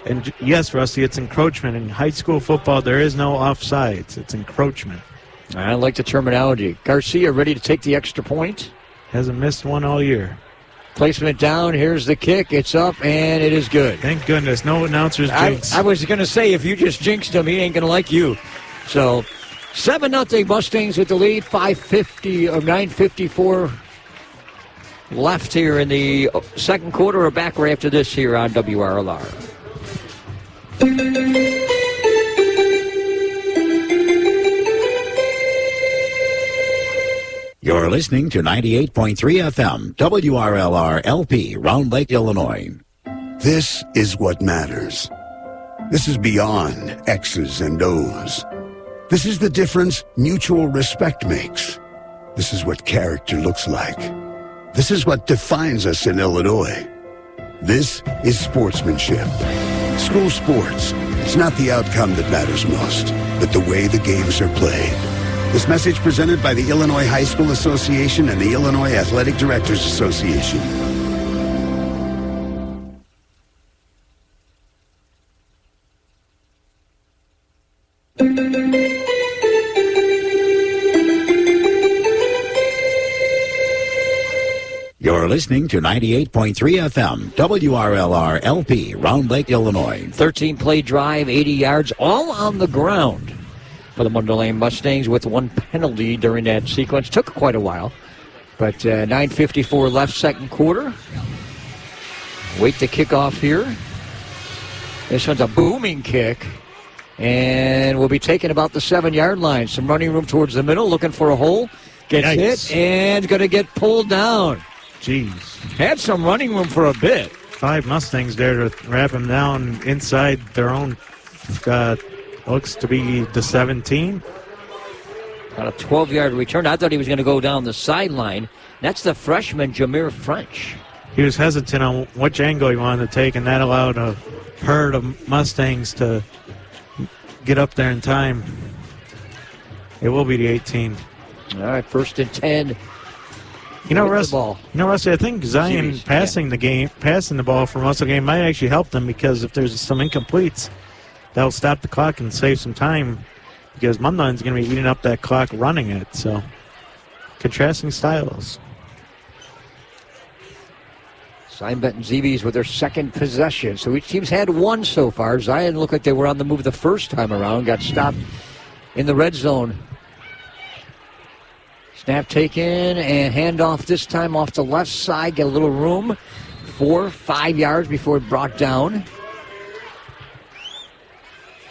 And yes, Rusty, it's encroachment. In high school football, there is no offsides. It's encroachment. I like the terminology. Garcia ready to take the extra point. Hasn't missed one all year. Placement down. Here's the kick. It's up, and it is good. Thank goodness. No announcers jinx. I was going to say, if you just jinxed him, he ain't going to like you. So, 7-0 Mustangs with the lead. 9:54 left here in the second quarter. We're back right after this here on WRLR. You're listening to 98.3 FM, WRLR LP, Round Lake, Illinois. This is what matters. This is beyond X's and O's. This is the difference mutual respect makes. This is what character looks like. This is what defines us in Illinois. This is sportsmanship. School sports, it's not the outcome that matters most, but the way the games are played. This message presented by the Illinois High School Association and the Illinois Athletic Directors Association. You're listening to 98.3 FM, WRLR LP, Round Lake, Illinois. 13-play drive, 80 yards, all on the ground for the Mundelein Mustangs with one penalty during that sequence. Took quite a while, but 9:54 left, second quarter. Wait the kickoff here. This one's a booming kick, and will be taken about the 7-yard line. Some running room towards the middle, looking for a hole. Gets hit, and going to get pulled down. Jeez. Had some running room for a bit. 5 Mustangs there to wrap him down inside their own, looks to be the 17. About a 12-yard return. I thought he was going to go down the sideline. That's the freshman, Jameer French. He was hesitant on which angle he wanted to take, and that allowed a herd of Mustangs to get up there in time. It will be the 18. All right, 1st and 10. You know, Rusty, I think Zion passing the ball for most of the game might actually help them, because if there's some incompletes, that'll stop the clock and save some time, because Mundelein's going to be eating up that clock running it. So, contrasting styles. Zion Benton Zee Bees with their second possession. So each team's had one so far. Zion looked like they were on the move the first time around. Got stopped in the red zone. Snap taken and handoff this time off the left side. Get a little room. 4-5 yards before brought down.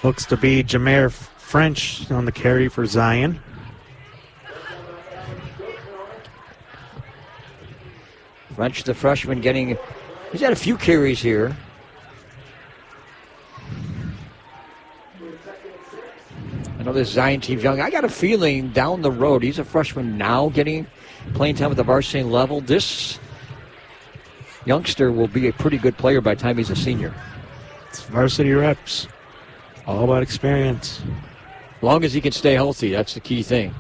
Looks to be Jameer French on the carry for Zion. French, the freshman, he's had a few carries here. I know this Zion team's young. I got a feeling down the road, he's a freshman now getting playing time at the varsity level. This youngster will be a pretty good player by the time he's a senior. It's varsity reps. All about experience. As long as he can stay healthy, that's the key thing.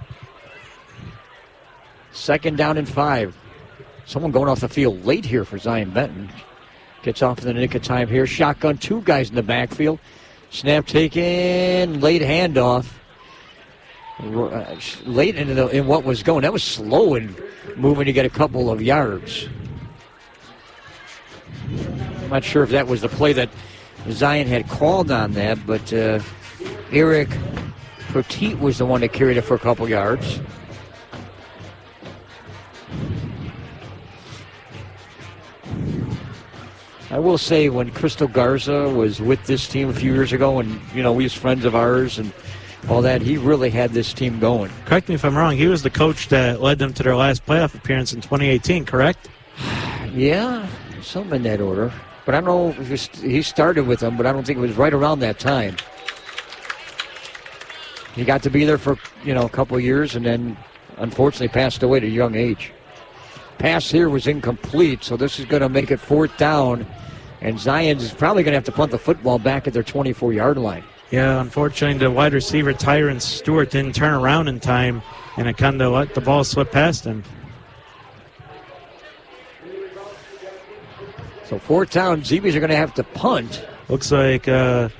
2nd down and 5. Someone going off the field late here for Zion Benton. Gets off in the nick of time here. Shotgun, 2 guys in the backfield. Snap taken, late handoff. Late in what was going. That was slow and moving to get a couple of yards. I'm not sure if that was the play that Zion had called on that, but Eric Petit was the one that carried it for a couple yards. I will say, when Crystal Garza was with this team a few years ago, and, we was friends of ours and all that, he really had this team going. Correct me if I'm wrong. He was the coach that led them to their last playoff appearance in 2018, correct? Yeah, something in that order. But I don't know if he started with them, but I don't think it was right around that time. He got to be there for, a couple of years and then unfortunately passed away at a young age. Pass here was incomplete, so this is going to make it 4th down. And Zion is probably going to have to punt the football back at their 24-yard line. Yeah, unfortunately, the wide receiver, Tyron Stewart, didn't turn around in time, and it kind of let the ball slip past him. So 4th down, Zee Bees are going to have to punt. Looks like Vinny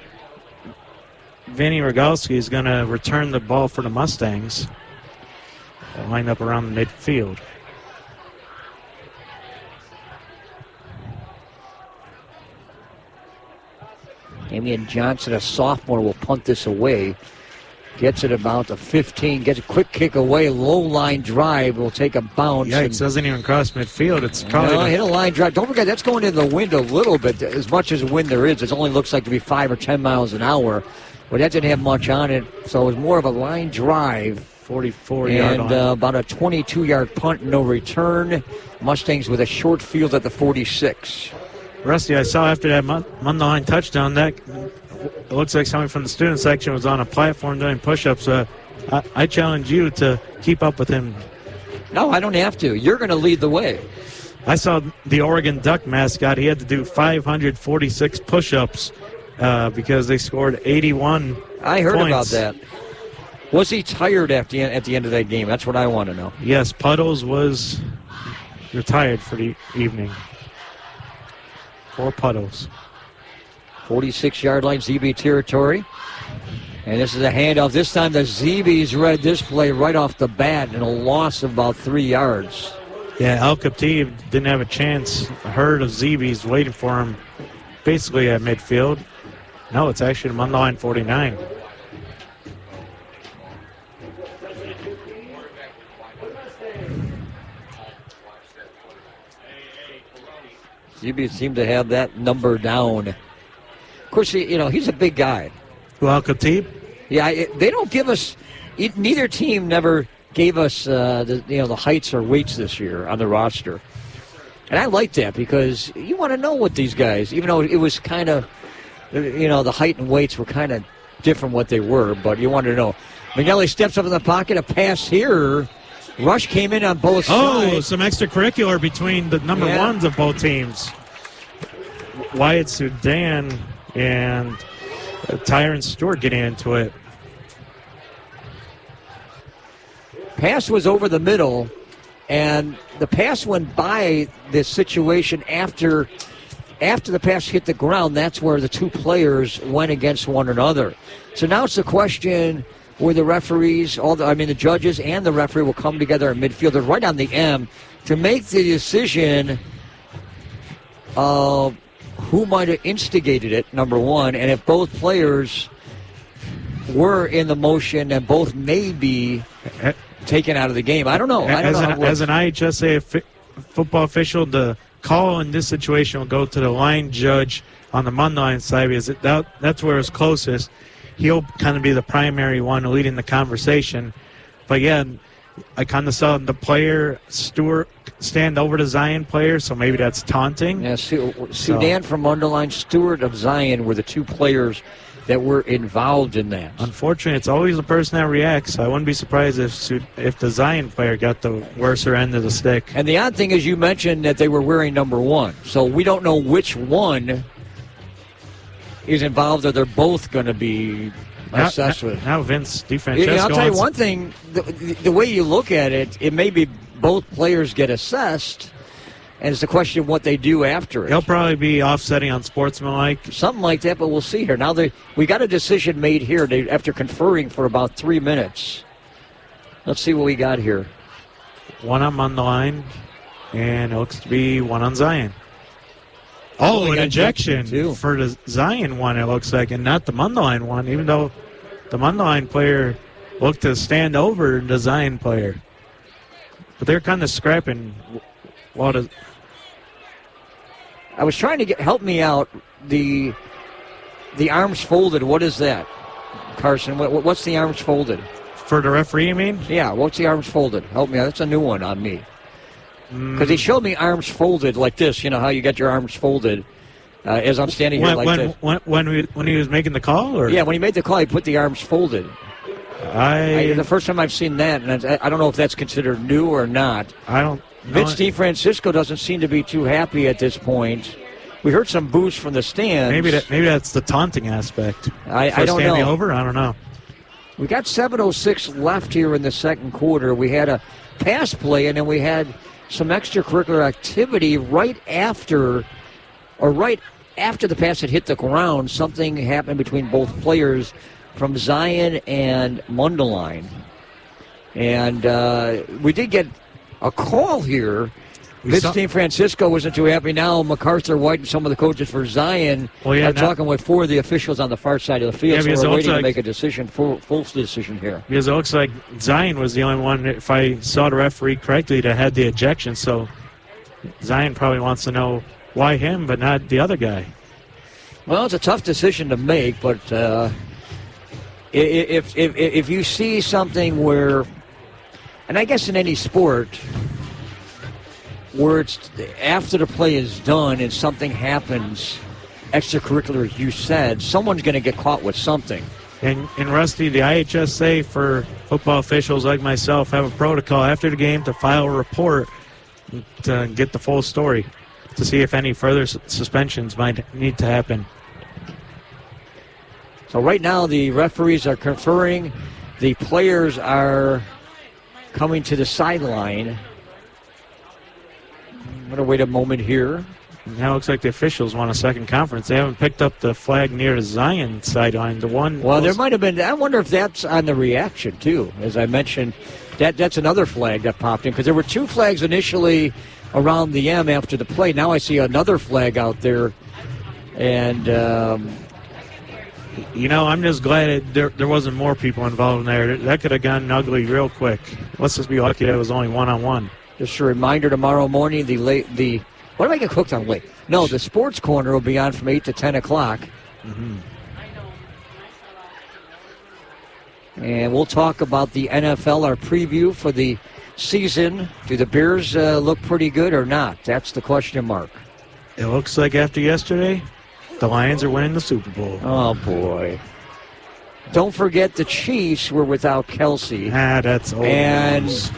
Rogalski is going to return the ball for the Mustangs. They'll line up around the midfield. Damian Johnson, a sophomore, will punt this away. Gets it about the 15. Gets a quick kick away. Low line drive. Will take a bounce. Yikes, doesn't even cross midfield. It's probably hit a line drive. Don't forget, that's going into the wind a little bit. As much as wind there is, it only looks like to be 5 or 10 miles an hour. But that didn't have much on it. So it was more of a line drive. 44-yard and about a 22-yard punt, no return. Mustangs with a short field at the 46. Rusty, I saw after that Mundelein touchdown that it looks like somebody from the student section was on a platform doing push-ups. I challenge you to keep up with him. No, I don't have to. You're going to lead the way. I saw the Oregon Duck mascot. He had to do 546 push-ups because they scored 81 I heard points. About that. Was he tired at the end of that game? That's what I want to know. Yes, Puddles was retired for the evening. 4 Puddles. 46-yard line, Zee Bee territory. And this is a handoff. This time the Zee Bees read this play right off the bat and a loss of about 3 yards. Yeah, Al Khatib didn't have a chance. A herd of Zee Bees waiting for him basically at midfield. No, it's actually Mundelein 49. Zee Bees seem to have that number down. Of course, he's a big guy. Who, Al Khatib? Yeah, they don't give us. Neither team never gave us the heights or weights this year on the roster, and I like that because you want to know what these guys. Even though it was kind of, the height and weights were kind of different what they were, but you wanted to know. McNally steps up in the pocket, a pass here. Rush came in on both sides. Oh, some extracurricular between the number ones of both teams. Wyatt Sudan and Tyron Stewart getting into it. Pass was over the middle, and the pass went by this situation after the pass hit the ground. That's where the two players went against one another. So now it's the question where the referees, the judges and the referee will come together in midfield. They're right on the M to make the decision of who might have instigated it, number one, and if both players were in the motion and both may be taken out of the game. I don't know. As an IHSA football official, the call in this situation will go to the line judge on the Mundelein side because that's where it's closest. He'll kind of be the primary one leading the conversation. But, yeah, I kind of saw the player, Stewart, stand over the Zion player, so maybe that's taunting. Yeah, Sudan from Mundelein, Stewart of Zion were the two players that were involved in that. Unfortunately, it's always the person that reacts. I wouldn't be surprised if the Zion player got the worser end of the stick. And the odd thing is you mentioned that they were wearing number 1, so we don't know which one is involved, or they're both going to be assessed with. Now Vince DeFrancesco. I'll tell you one thing, the way you look at it, it may be both players get assessed, and it's the question of what they do after it. He'll probably be offsetting on sportsmanlike. Something like that, but we'll see here. Now we got a decision made here after conferring for about 3 minutes. Let's see what we got here. One on Mundelein, and it looks to be one on Zion. Oh, an ejection for the Zion one, it looks like, and not the Mundelein one, even though the Mundelein player looked to stand over the Zion player. But they're kind of scrapping. I was trying to help me out. The arms folded, what is that, Carson? What's the arms folded? For the referee, you mean? Yeah, what's the arms folded? Help me out. That's a new one on me. Because he showed me arms folded like this. You know how you get your arms folded as I'm standing here like this. When he was making the call? Or? Yeah, when he made the call, he put the arms folded. The first time I've seen that, and I don't know if that's considered new or not. I don't know. Vince DeFrancisco doesn't seem to be too happy at this point. We heard some boos from the stands. Maybe that's the taunting aspect. I don't know. Over? I don't know. We got 7:06 left here in the second quarter. We had a pass play, and then we had some extracurricular activity right after the pass had hit the ground. Something happened between both players from Zion and Mundelein. And we did get a call here. Vince DeFrancisco wasn't too happy. Now MacArthur White and some of the coaches for Zion are talking with four of the officials on the far side of the field. So we're waiting to make a decision, full decision here. Because it looks like Zion was the only one, if I saw the referee correctly, that had the ejection. So Zion probably wants to know why him, but not the other guy. Well, it's a tough decision to make, but if you see something where, and I guess in any sport, where it's after the play is done and something happens extracurricular, as you said, someone's going to get caught with something. And Rusty, the IHSA for football officials like myself have a protocol after the game to file a report to get the full story to see if any further suspensions might need to happen. So right now the referees are conferring. The players are coming to the sideline. I'm going to wait a moment here. Now it looks like the officials want a second conference. They haven't picked up the flag near the Zion sideline. There might have been. I wonder if that's on the reaction, too. As I mentioned, that's another flag that popped in. Because there were two flags initially around the M after the play. Now I see another flag out there. And, I'm just glad there wasn't more people involved in there. That could have gotten ugly real quick. Let's just be lucky that it was only one-on-one. Just a reminder, tomorrow morning, what am I getting cooked on late? No, the Sports Corner will be on from 8 to 10 o'clock. Mm-hmm. And we'll talk about the NFL, our preview for the season. Do the Bears look pretty good or not? That's the question mark. It looks like after yesterday, the Lions are winning the Super Bowl. Oh, boy. Don't forget the Chiefs were without Kelsey. That's old news.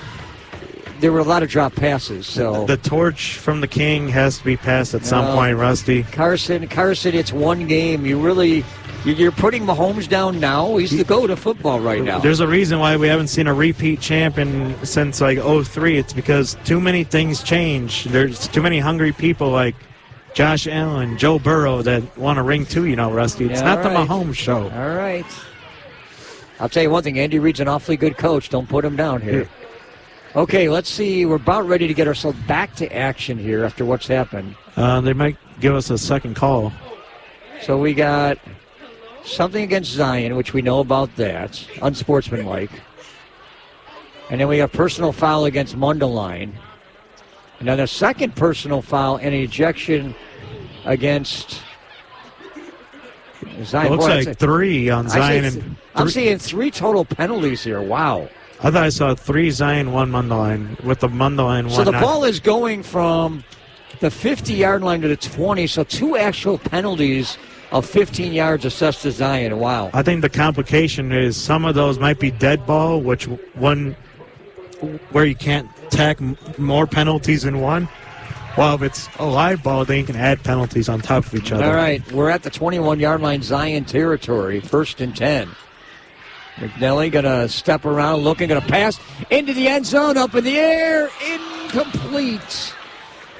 There were a lot of drop passes. So the torch from the king has to be passed at some point, Rusty. Carson, it's one game. You're putting Mahomes down now. He's the GOAT of football right now. There's a reason why we haven't seen a repeat champion since like 2003. It's because too many things change. There's too many hungry people like Josh Allen, Joe Burrow that want to ring too, Rusty. It's not the Mahomes show. All right. I'll tell you one thing. Andy Reid's an awfully good coach. Don't put him down here. Okay, let's see. We're about ready to get ourselves back to action here after what's happened. They might give us a second call. So we got something against Zion, which we know about that. Unsportsmanlike. And then we have personal foul against Mundelein. And then a second personal foul and an ejection against Zion. It looks like three on Zion. I'm seeing three total penalties here. Wow. I thought I saw 3 Zion, 1 Mundelein, with the Mundelein one. So the ball is going from the 50-yard line to the 20, so 2 actual penalties of 15 yards assessed to Zion. Wow. I think the complication is some of those might be dead ball, which one where you can't tack more penalties in one. Well, if it's a live ball, then you can add penalties on top of each other. All right, we're at the 21-yard line, Zion territory, 1st and 10. McNelly going to step around, going to pass into the end zone, up in the air, incomplete.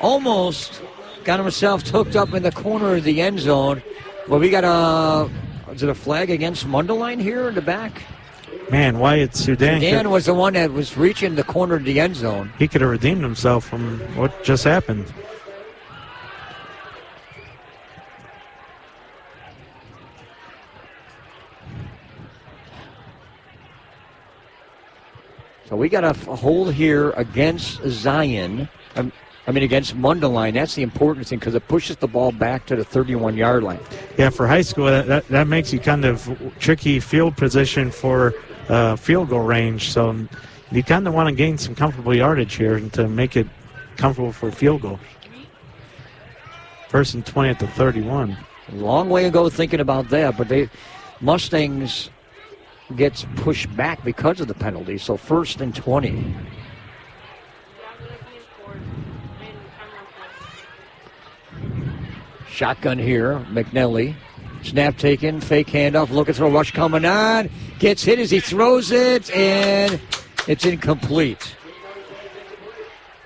Almost got himself hooked up in the corner of the end zone. Well, we got is it a flag against Mundelein here in the back? Man, Wyatt Sudan. Sudan was the one that was reaching the corner of the end zone. He could have redeemed himself from what just happened. So we got a hold here against Zion. Against Mundelein. That's the important thing because it pushes the ball back to the 31-yard line. Yeah, for high school, that makes you kind of tricky field position for field goal range. So you kind of want to gain some comfortable yardage here to make it comfortable for field goal. 1st and 20 at the 31. Long way to go thinking about that, but Mustangs gets pushed back because of the penalty. So 1st and 20. Shotgun here, McNelly. Snap taken, fake handoff, looking for a rush coming on. Gets hit as he throws it, and it's incomplete.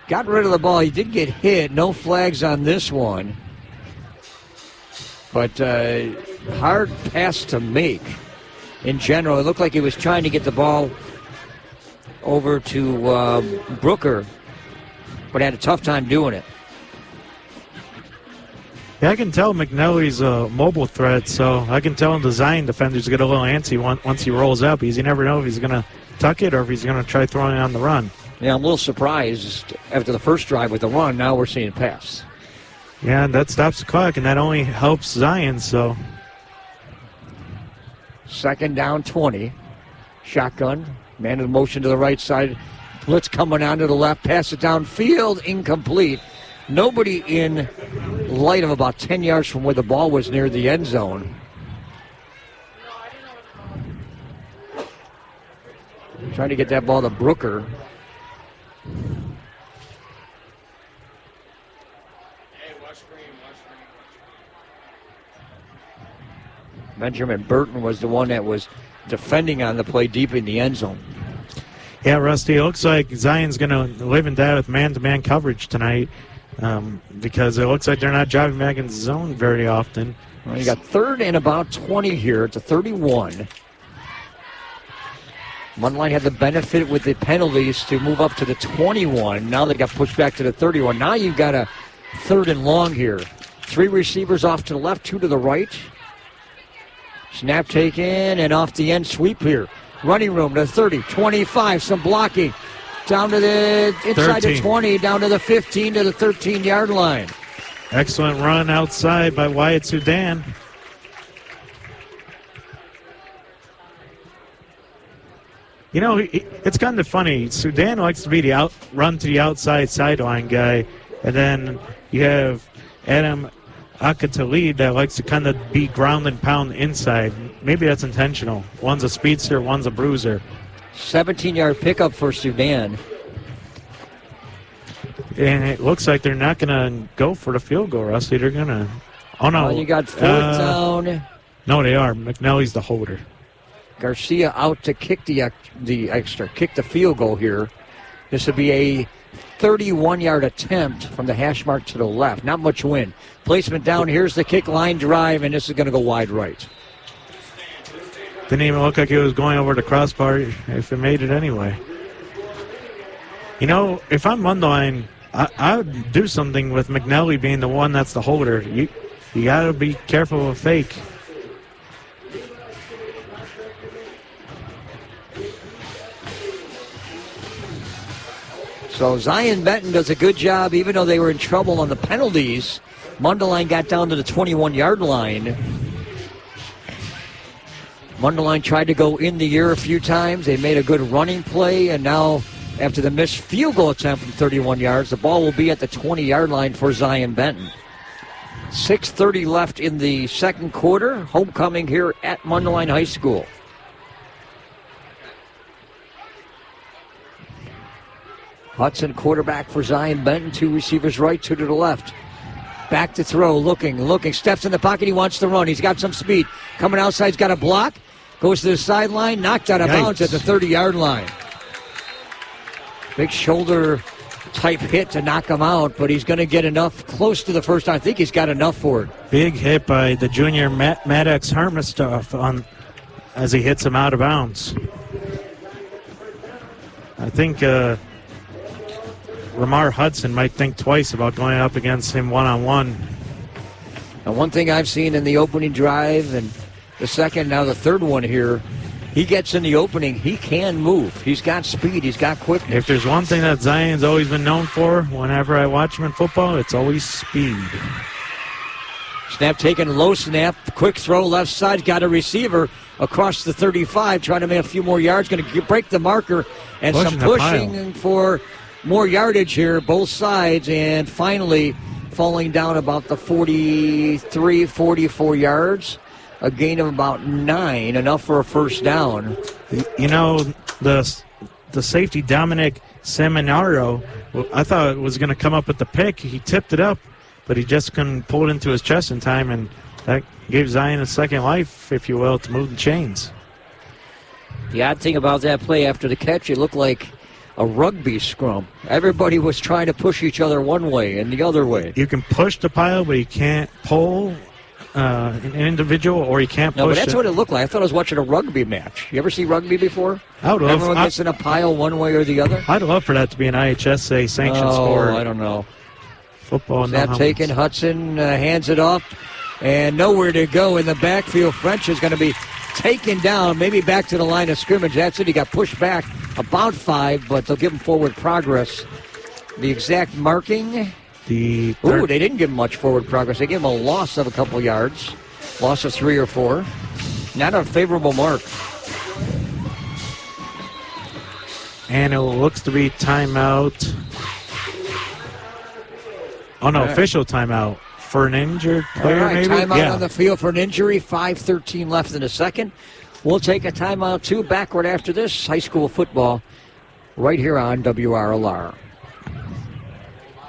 Got rid of the ball. He did get hit. No flags on this one. But hard pass to make. In general, it looked like he was trying to get the ball over to Brooker, but had a tough time doing it. Yeah, I can tell McNelly's a mobile threat, so I can tell the Zion defenders get a little antsy once he rolls up, because you never know if he's going to tuck it or if he's going to try throwing it on the run. Yeah, I'm a little surprised after the first drive with the run. Now we're seeing pass. Yeah, that stops the clock, and that only helps Zion, so. 2nd down, 20. Shotgun. Man in motion to the right side. Blitz coming on to the left. Pass it downfield. Incomplete. Nobody in light of about 10 yards from where the ball was near the end zone. Trying to get that ball to Brooker. Benjamin Burton was the one that was defending on the play deep in the end zone. Yeah, Rusty, it looks like Zion's going to live and die with man-to-man coverage tonight because it looks like they're not driving back in the zone very often. Well, you got 3rd and about 20 here at the 31. Mundelein had the benefit with the penalties to move up to the 21. Now they got pushed back to the 31. Now you've got a 3rd and long here. 3 receivers off to the left, 2 to the right. Snap taken and off the end sweep here. Running room to 30, 25, some blocking. Down to the inside 13. the 20, down to the 15, to the 13-yard line. Excellent run outside by Wyatt Sudan. You know, it's kind of funny. Sudan likes to be the run to the outside sideline guy, and then you have Adam Akatalid that likes to kind of be ground and pound inside. Maybe that's intentional. One's a speedster, one's a bruiser. 17-yard pickup for Sudan. And it looks like they're not going to go for the field goal, Rusty. They're going to... Oh, no. You got 4th down. No, they are. McNelly's the holder. Garcia out to kick kick the field goal here. This would be a 31-yard attempt from the hash mark to the left. Not much wind. Placement down. Here's the kick line drive, and this is going to go wide right. Didn't even look like it was going over the crossbar if it made it anyway. You know, if I'm Mundelein, I would do something with McNelly being the one that's the holder. You got to be careful of fake. So Zion Benton does a good job, even though they were in trouble on the penalties. Mundelein got down to the 21-yard line. Mundelein tried to go in the air a few times. They made a good running play, and now after the missed field goal attempt from 31 yards, the ball will be at the 20-yard line for Zion Benton. 6:30 left in the second quarter. Homecoming here at Mundelein High School. Hudson, quarterback for Zion Benton. 2 receivers right, 2 to the left. Back to throw, looking, steps in the pocket. He wants to run. He's got some speed. Coming outside, he's got a block. Goes to the sideline, knocked out of bounds at the 30-yard line. Big shoulder-type hit to knock him out, but he's going to get enough close to the first time. I think he's got enough for it. Big hit by the junior Maddox Hermistoff as he hits him out of bounds. I think Ramar Hudson might think twice about going up against him one-on-one. Now, one thing I've seen in the opening drive and the second, now the third one here, he gets in the opening, he can move. He's got speed, he's got quickness. If there's one thing that Zion's always been known for whenever I watch him in football, it's always speed. Snap taken, low snap, quick throw, left side, got a receiver across the 35, trying to make a few more yards, going to break the marker, and some pushing for more yardage here, both sides, and finally falling down about the 43, 44 yards. a gain of about 9, enough for a first down. You know, the safety Dominic Seminaro, I thought it was going to come up with the pick. He tipped it up, but he just couldn't pull it into his chest in time, and that gave Zion a second life, if you will, to move the chains. The odd thing about that play after the catch, it looked like a rugby scrum. Everybody was trying to push each other one way and the other way. You can push the pile, but you can't pull an individual, or you can't push. No, but that's what it looked like. I thought I was watching a rugby match. You ever see rugby before? I would love. Everyone gets in a pile one way or the other. I'd love for that to be an IHSA sanctioned sport. I don't know. Football. Snap taken. Hudson hands it off, and nowhere to go in the backfield. French is going to be taken down, maybe back to the line of scrimmage. That's it. He got pushed back about 5, but they'll give him forward progress. The exact marking. They didn't give him much forward progress. They gave him a loss of a couple yards. Loss of 3 or 4. Not a favorable mark. And it looks to be timeout. Oh, no, official timeout for an injured player, maybe? Timeout on the field for an injury. 5:13 left in the second. We'll take a timeout, too, backward after this. High school football right here on WRLR.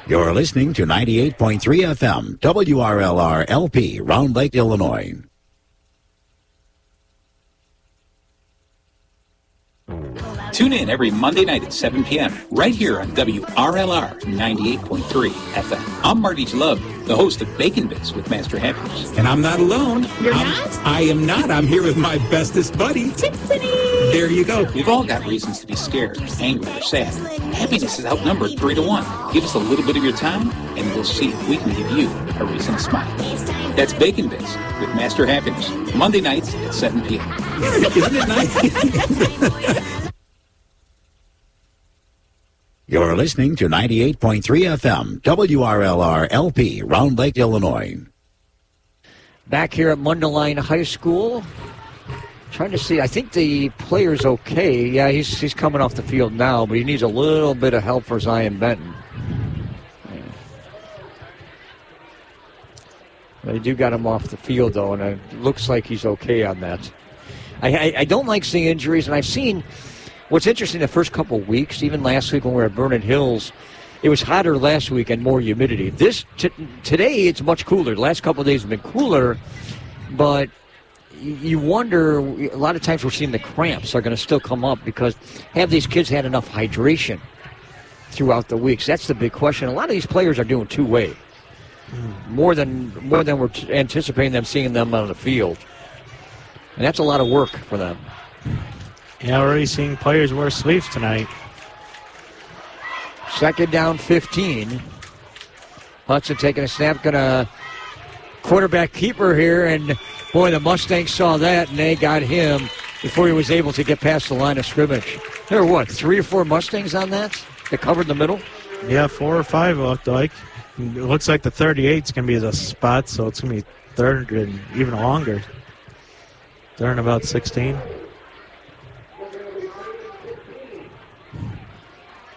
You're listening to 98.3 FM, WRLR LP, Round Lake, Illinois. Tune in every Monday night at 7 p.m. right here on WRLR 98.3 FM. I'm Marty Love, the host of Bacon Bits with Master Happiness. And I'm not alone. You're not? I am not. I'm here with my bestest buddy, Tiffany. There you go. We've all got reasons to be scared, angry, or sad. Happiness is outnumbered 3-1. Give us a little bit of your time, and we'll see if we can give you a reason to smile. That's Bacon Bits with Master Happiness, Monday nights at 7 p.m. Isn't it nice? You're listening to 98.3 FM, WRLR LP, Round Lake, Illinois. Back here at Mundelein High School. Trying to see, I think the player's okay. Yeah, he's coming off the field now, but he needs a little bit of help for Zion Benton. They do got him off the field, though, and it looks like he's okay on that. I don't like seeing injuries, and I've seen what's interesting the first couple of weeks, even last week when we were at Vernon Hills, it was hotter last week and more humidity. Today it's much cooler. The last couple of days have been cooler, but you wonder, a lot of times we're seeing the cramps are going to still come up because have these kids had enough hydration throughout the weeks? That's the big question. A lot of these players are doing two-way. More than we're anticipating them seeing them on the field. And that's a lot of work for them. Yeah, already seeing players wear sleeves tonight. Second down, 15. Hudson taking a snap, gonna quarterback keeper here, and boy, the Mustangs saw that, and they got him before he was able to get past the line of scrimmage. There were, 3 or 4 Mustangs on that covered the middle? Yeah, 4 or 5 it looked like. It looks like the 38's going to be the spot, so it's going to be third and even longer. They're in about 16.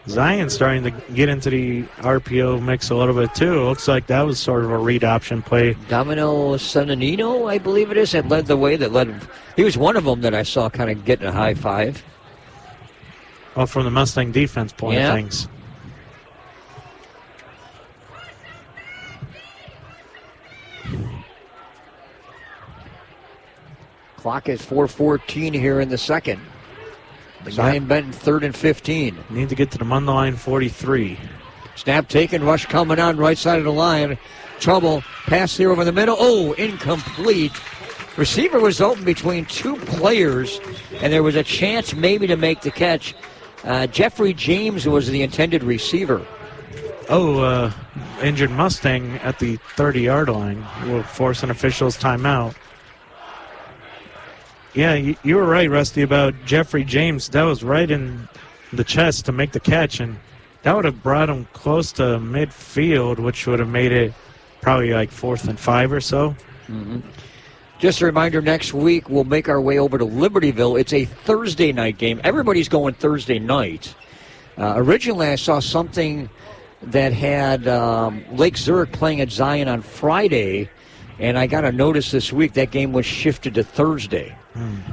Zion's starting to get into the RPO mix a little bit, too. It looks like that was sort of a read option play. Domino Sananino, I believe it is, that led the way. He was one of them that I saw kind of getting a high five. Oh, from the Mustang defense point of things. Clock is 4:14 here in the second. Zion Benton 3rd and 15. Need to get to the Mundelein 43. Snap taken, rush coming on right side of the line. Trouble, pass here over the middle. Oh, incomplete. Receiver was open between 2 players, and there was a chance maybe to make the catch. Jeffrey James was the intended receiver. Injured Mustang at the 30-yard line will force an official's timeout. Yeah, you were right, Rusty, about Jeffrey James. That was right in the chest to make the catch, and that would have brought him close to midfield, which would have made it probably like 4th and 5 or so. Mm-hmm. Just a reminder, next week we'll make our way over to Libertyville. It's a Thursday night game. Everybody's going Thursday night. Originally I saw something that had Lake Zurich playing at Zion on Friday, And I got a notice this week that game was shifted to Thursday.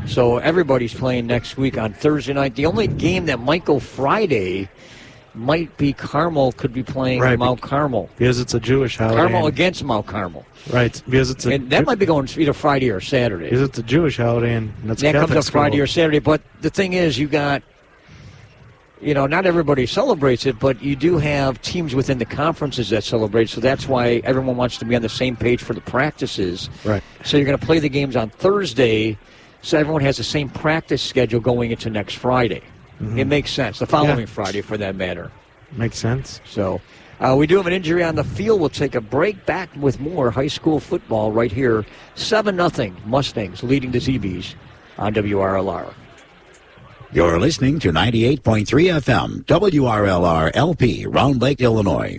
So everybody's playing next week on Thursday night. The only game that might go Friday might be Carmel could be playing Mount Carmel. Because it's a Jewish holiday. Carmel against Mount Carmel. Right. Because it's and that might be going either Friday or Saturday. Because it's a Jewish holiday and that's that Catholic comes up Friday school. or Saturday. But the thing is, you got, not everybody celebrates it, but you do have teams within the conferences that celebrate. So that's why everyone wants to be on the same page for the practices. Right. So you're going to play the games on Thursday, so everyone has the same practice schedule going into next Friday. It makes sense. The following Friday, for that matter. Makes sense. So we do have an injury on the field. We'll take a break. Back with more high school football right here. 7-0 Mustangs leading the Zee Bees on WRLR. You're listening to 98.3 FM, WRLR LP, Round Lake, Illinois.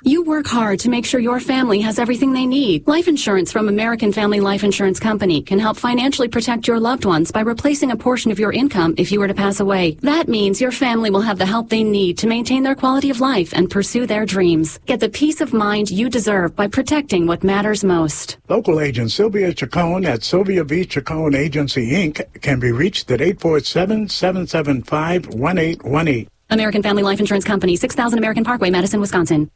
You work hard to make sure your family has everything they need. Life insurance from American Family Life Insurance Company can help financially protect your loved ones by replacing a portion of your income if you were to pass away. That means your family will have the help they need to maintain their quality of life and pursue their dreams. Get the peace of mind you deserve by protecting what matters most. Local agent Sylvia Chacon at Sylvia V. Chacon Agency, Inc. can be reached at 847-775-1818. American Family Life Insurance Company, 6000 American Parkway, Madison, Wisconsin.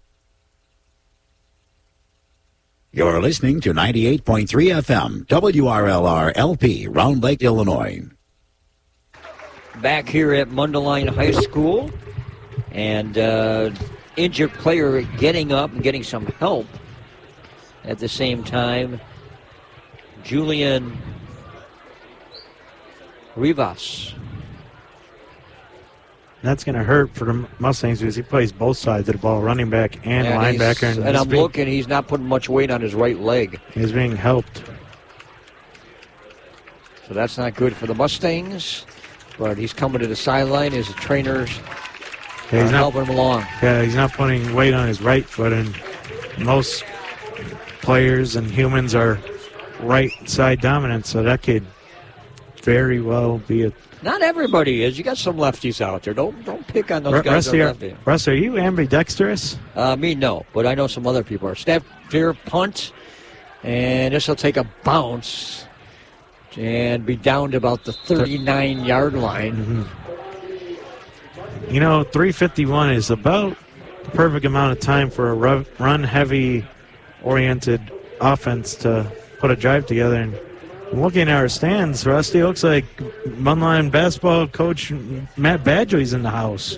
You're listening to 98.3 FM, WRLR LP, Round Lake, Illinois. Back here at Mundelein High School, and injured player getting up and getting some help. At the same time, Julian Rivas. That's going to hurt for the Mustangs because he plays both sides of the ball, running back and linebacker. And I'm looking, he's not putting much weight on his right leg. He's being helped. So that's not good for the Mustangs. But he's coming to the sideline. His trainers are helping him along. Yeah, he's not putting weight on his right foot. And most players and humans are right side dominant. So that could very well be a... Not everybody is. You got some lefties out there. Don't pick on those guys that are lefty. Russ, are you ambidextrous? Me, no. But I know some other people are. Snap, veer, punt. And this will take a bounce and be down to about the 39-yard line. 3:51 is about the perfect amount of time for a run-heavy oriented offense to put a drive together. And looking at our stands, Rusty, it looks like Mundelein basketball coach Matt Badgley's in the house.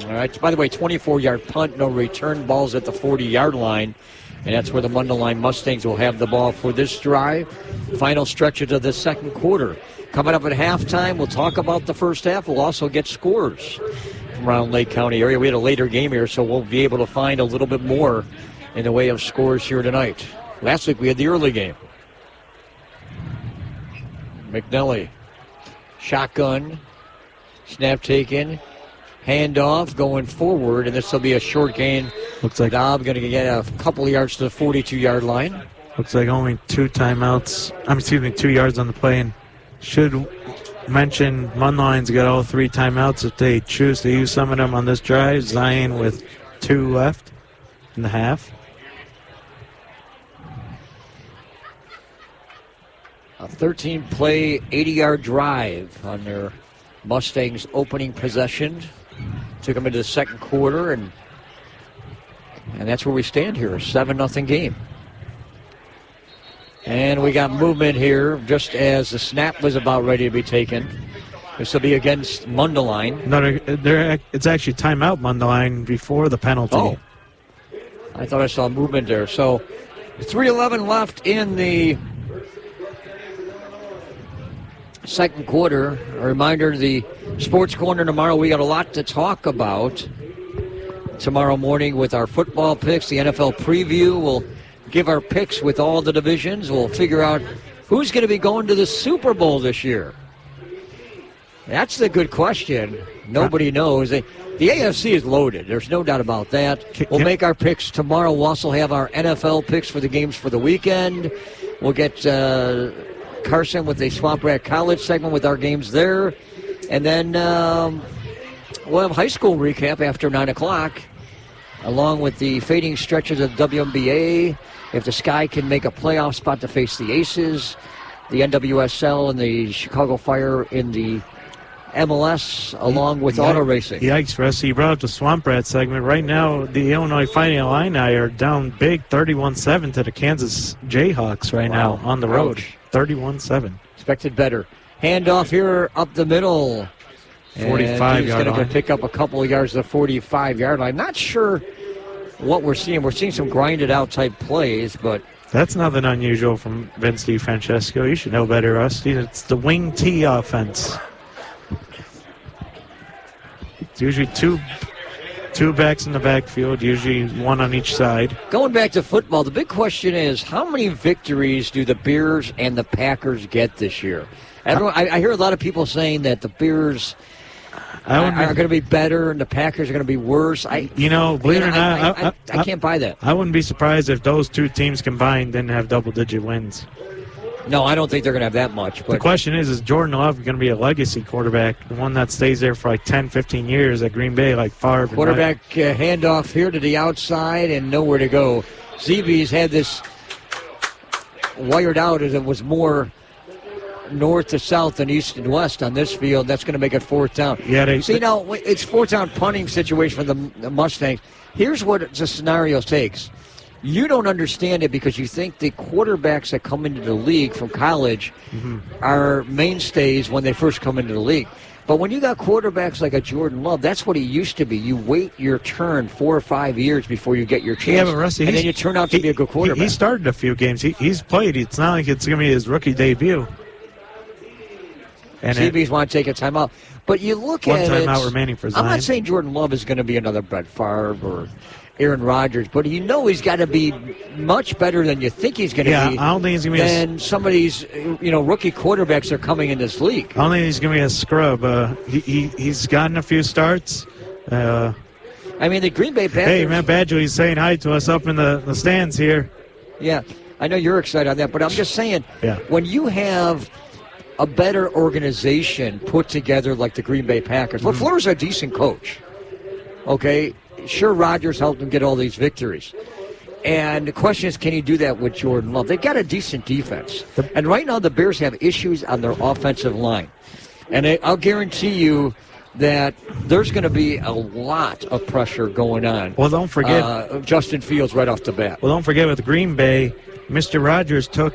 All right. By the way, 24-yard punt, no return. Ball's at the 40-yard line, and that's where the Mundelein Mustangs will have the ball for this drive. Final stretches of the second quarter. Coming up at halftime, we'll talk about the first half. We'll also get scores from around Lake County area. We had a later game here, so we'll be able to find a little bit more in the way of scores here tonight. Last week we had the early game. McNelly, shotgun, snap taken, handoff, going forward, and this will be a short gain. Looks like Dobb going to get a couple of yards to the 42-yard line. Looks like only 2 yards on the play, and should mention Mundelein's got all 3 timeouts if they choose to use some of them on this drive. Zion with 2 left in the half. A 13-play, 80-yard drive on their Mustangs opening possession. Took them into the second quarter, and that's where we stand here, a 7-0 game. And we got movement here just as the snap was about ready to be taken. This will be against Mundelein. No, it's actually timeout Mundelein before the penalty. Oh, I thought I saw movement there. So 3:11 left in the second quarter. A reminder, the Sports Corner tomorrow, we got a lot to talk about tomorrow morning with our football picks, the NFL preview. We'll give our picks with all the divisions. We'll figure out who's going to be going to the Super Bowl this year. That's the good question. Nobody knows. The AFC is loaded. There's no doubt about that. We'll make our picks tomorrow. We'll also have our NFL picks for the games for the weekend. We'll get Carson with a Swamp Rat College segment with our games there. And then we'll have high school recap after 9 o'clock along with the fading stretches of the WNBA. If the Sky can make a playoff spot to face the Aces, the NWSL and the Chicago Fire in the MLS, along with auto racing. Yikes, Rusty. You brought up the Swamp Rat segment. Right now, the Illinois Fighting Illini are down big 31-7 to the Kansas Jayhawks right now on the road. 31-7. Expected better. Handoff here up the middle. 45-yard line. He's going to line. pick up a couple of yards at the 45-yard line. Not sure what we're seeing. We're seeing some grinded-out type plays, but... That's nothing unusual from Vince DiFrancesco. You should know better, Rusty. It's the wing T offense. It's usually two backs in the backfield, usually one on each side. Going back to football, the big question is, how many victories do the Bears and the Packers get this year? I hear a lot of people saying that the Bears are going to be better and the Packers are going to be worse. Believe it or not, I can't buy that. I wouldn't be surprised if those two teams combined didn't have double-digit wins. No, I don't think they're going to have that much. But the question is Jordan Love going to be a legacy quarterback, the one that stays there for like 10, 15 years at Green Bay like Favre? Quarterback handoff here to the outside and nowhere to go. Zee Bees had this wired out as it was more north to south than east and west on this field. That's going to make it fourth down. Yeah, now it's fourth down punting situation for the Mustangs. Here's what the scenario takes. You don't understand it because you think the quarterbacks that come into the league from college are mainstays when they first come into the league. But when you got quarterbacks like a Jordan Love, that's what he used to be. You wait your turn 4 or 5 years before you get your chance. Yeah, but Rusty, and then you turn out to be a good quarterback. He started a few games. He's played. It's not like it's going to be his rookie debut. And CBs want to take a timeout. But you look at it. One timeout remaining for Zion. I'm not saying Jordan Love is going to be another Brett Favre or Aaron Rodgers, but he's got to be much better than you think he's going to be. I don't think he's going to be than some of these, rookie quarterbacks are coming in this league. I don't think he's going to be a scrub. He's gotten a few starts. The Green Bay Packers. Hey, Matt Badgley's saying hi to us up in the stands here. Yeah, I know you're excited on that, but I'm just saying, when you have a better organization put together like the Green Bay Packers, LaFleur's a decent coach, okay? Sure, Rodgers helped him get all these victories. And the question is, can you do that with Jordan Love? They've got a decent defense. And right now the Bears have issues on their offensive line. And I'll guarantee you that there's going to be a lot of pressure going on. Well, don't forget Justin Fields right off the bat. Well, don't forget with Green Bay, Mr. Rodgers took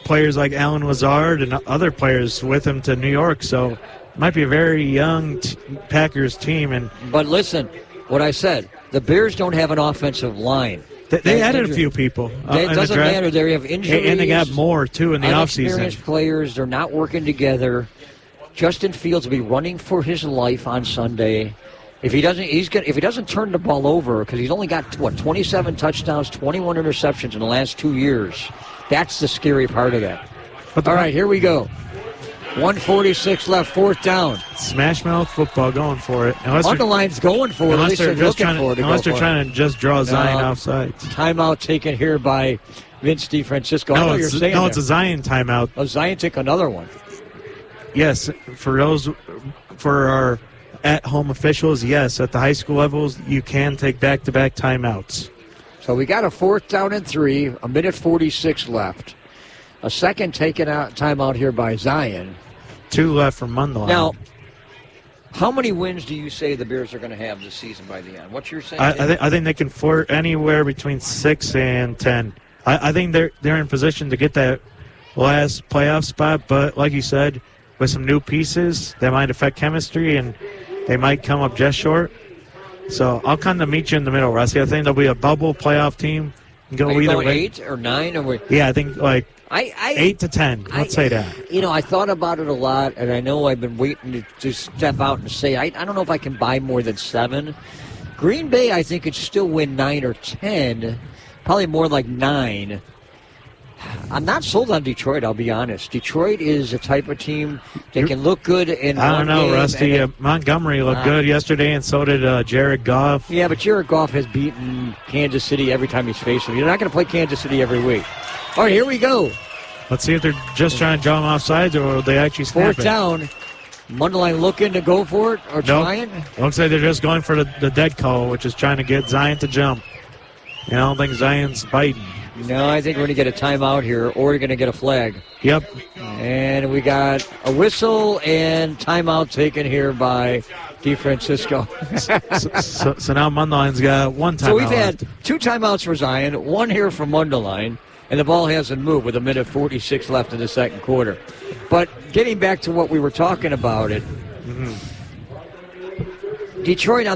players like Alan Lazard and other players with him to New York. So it might be a very young Packers team. But listen, what I said, the Bears don't have an offensive line. They added a few people. It doesn't matter. They have injuries. And they got more, too, in the offseason. Inexperienced players. They're not working together. Justin Fields will be running for his life on Sunday. If he doesn't turn the ball over, because he's only got, 27 touchdowns, 21 interceptions in the last 2 years. That's the scary part of that. All right, here we go. 1:46 left, fourth down. Smash mouth football going for it. Mundeleine's going for it. Unless they're trying to just draw Zion offside. Timeout taken here by Vince DiFrancesco. No, it's a Zion timeout. Oh, Zion took another one. Yes, for our at-home officials, yes. At the high school levels, you can take back-to-back timeouts. So we got a fourth down and 3, 1:46 left. A second timeout here by Zion. 2 left from Mundelein. Now, how many wins do you say the Bears are going to have this season by the end? What's your saying? I think they can flirt anywhere between 6 and 10. I think they're in position to get that last playoff spot, but like you said, with some new pieces, that might affect chemistry, and they might come up just short. So I'll kind of meet you in the middle, Rusty. I think there'll be a bubble playoff team. Are you going 8 or 9? Yeah, I think 8 to 10. Let's say that. I thought about it a lot, and I know I've been waiting to step out and say, I don't know if I can buy more than 7. Green Bay, I think, could still win 9 or 10. Probably more like 9. I'm not sold on Detroit, I'll be honest. Detroit is a type of team that can look good in I don't know, game, Rusty. Montgomery looked good yesterday, and so did Jared Goff. Yeah, but Jared Goff has beaten Kansas City every time he's faced them. You're not going to play Kansas City every week. All right, here we go. Let's see if they're just trying to draw them off sides or will they actually snap Fourth down. Mundelein looking to go for it or trying? Looks like they're just going for the dead call, which is trying to get Zion to jump. I don't think Zion's biting. No, I think we're going to get a timeout here, or you're going to get a flag. Yep. And we got a whistle and timeout taken here by DeFrancisco. so now Mundelein's got one timeout. So we've had 2 timeouts for Zion, 1 here for Mundelein, and the ball hasn't moved with 1:46 left in the second quarter. But getting back to what we were talking about Detroit,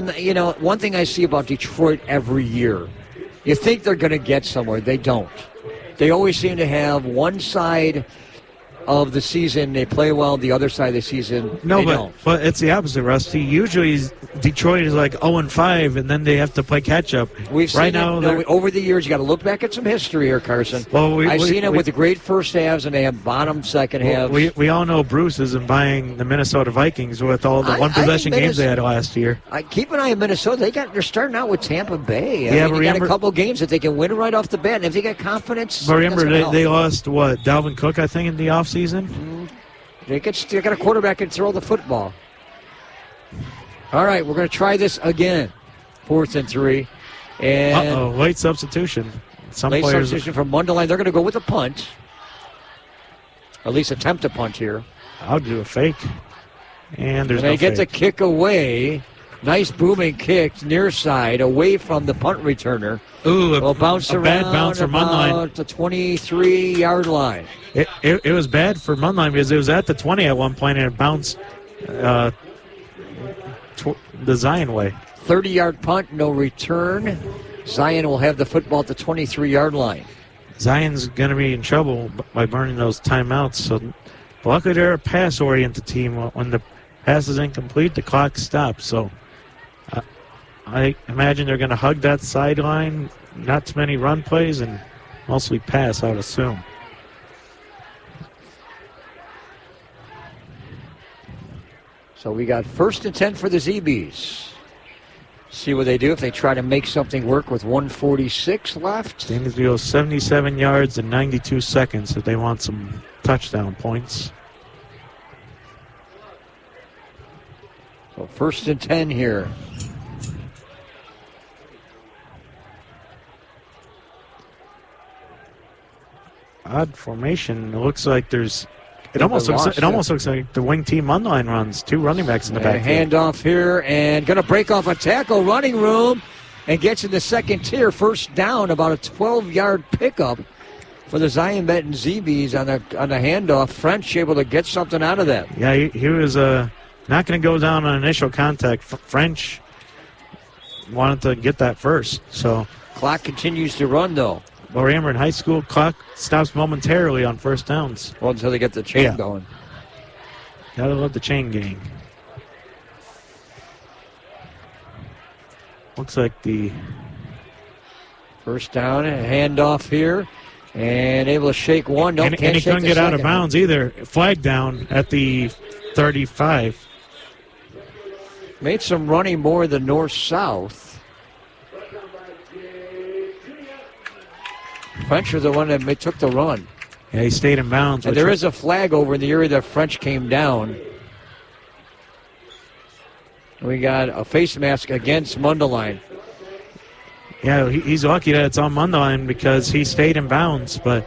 one thing I see about Detroit every year, you think they're going to get somewhere. They don't. They always seem to have one side of the season they play well, the other side of the season they don't. But it's the opposite, Rusty. Usually Detroit is like 0-5, and then they have to play catch-up. We've seen over the years. You got to look back at some history here, Carson. Well, I've seen it with the great first halves, and they have bottom second halves. We all know Bruce isn't buying the Minnesota Vikings with all the one-possession games they had last year. Keep an eye on Minnesota. They're starting out with Tampa Bay. They got a couple games that they can win right off the bat, and if they get confidence. But remember, they lost Dalvin Cook, I think, in the offseason. They got a quarterback that can throw the football. All right, we're going to try this again. 4th and 3. And late substitution. Substitution from Mundelein. They're going to go with a punt. At least attempt a punt here. I'll do a fake. And there's they get the kick away. Nice booming kick near side away from the punt returner. Ooh, a bad bounce for Mundelein. About the 23-yard line. It was bad for Mundelein because it was at the 20 at one point and it bounced the Zion way. 30-yard punt, no return. Zion will have the football at the 23-yard line. Zion's going to be in trouble by burning those timeouts. So luckily they're a pass-oriented team. When the pass is incomplete, the clock stops. So I imagine they're going to hug that sideline, not too many run plays, and mostly pass, I would assume. So we got 1st and 10 for the Zee Bees. See what they do if they try to make something work with 1:46 left. They need to go 77 yards in 92 seconds if they want some touchdown points. So 1st and 10 here. Odd formation. It looks like there's... It almost looks like the wing team Mundelein runs. 2 running backs in the back. Handoff here and going to break off a tackle, running room, and gets in the second tier. 1st down, about a 12-yard pickup for the Zion Benton Zee Bees on the handoff. French able to get something out of that. Yeah, he was not going to go down on initial contact. French wanted to get that first. So clock continues to run though. Well, remember, in high school, clock stops momentarily on 1st downs. Well, until they get the chain going. Gotta love the chain gang. Looks like the 1st down, handoff here, and able to shake one. And he couldn't get out of bounds either. Flag down at the 35. Made some running more than north-south. French was the one that took the run. Yeah, he stayed in bounds. And there is a flag over in the area that French came down. We got a face mask against Mundelein. Yeah, he's lucky that it's on Mundelein because he stayed in bounds. But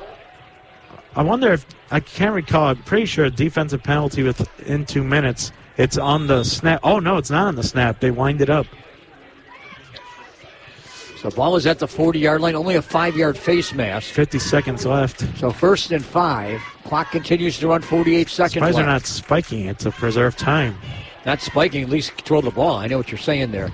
I wonder if, I can't recall, I'm pretty sure a defensive penalty within 2 minutes. It's on the snap. Oh, no, it's not on the snap. They wind it up. So ball is at the 40-yard line, only a 5-yard face mask. 50 seconds left. So 1st and 5. Clock continues to run, 48 seconds left. They're not spiking it to preserve time. Not spiking, at least control the ball. I know what you're saying there.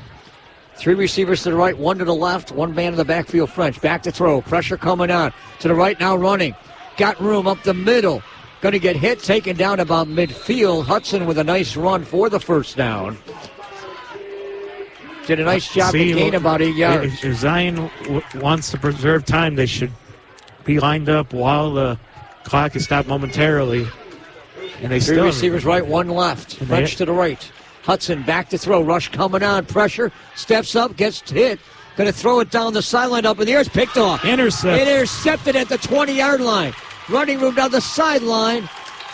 3 receivers to the right, 1 to the left, 1 man in the backfield. French back to throw. Pressure coming on. To the right now running. Got room up the middle. Going to get hit, taken down about midfield. Hudson with a nice run for the 1st down. Did a nice job to gain about 8 yards. If Zion wants to preserve time, they should be lined up while the clock is stopped momentarily. And they 3 receivers right, 1 left. French to the right. Hudson back to throw. Rush coming on. Pressure. Steps up. Gets hit. Going to throw it down the sideline up in the air. It's picked off. Intercepted at the 20-yard line. Running room down the sideline.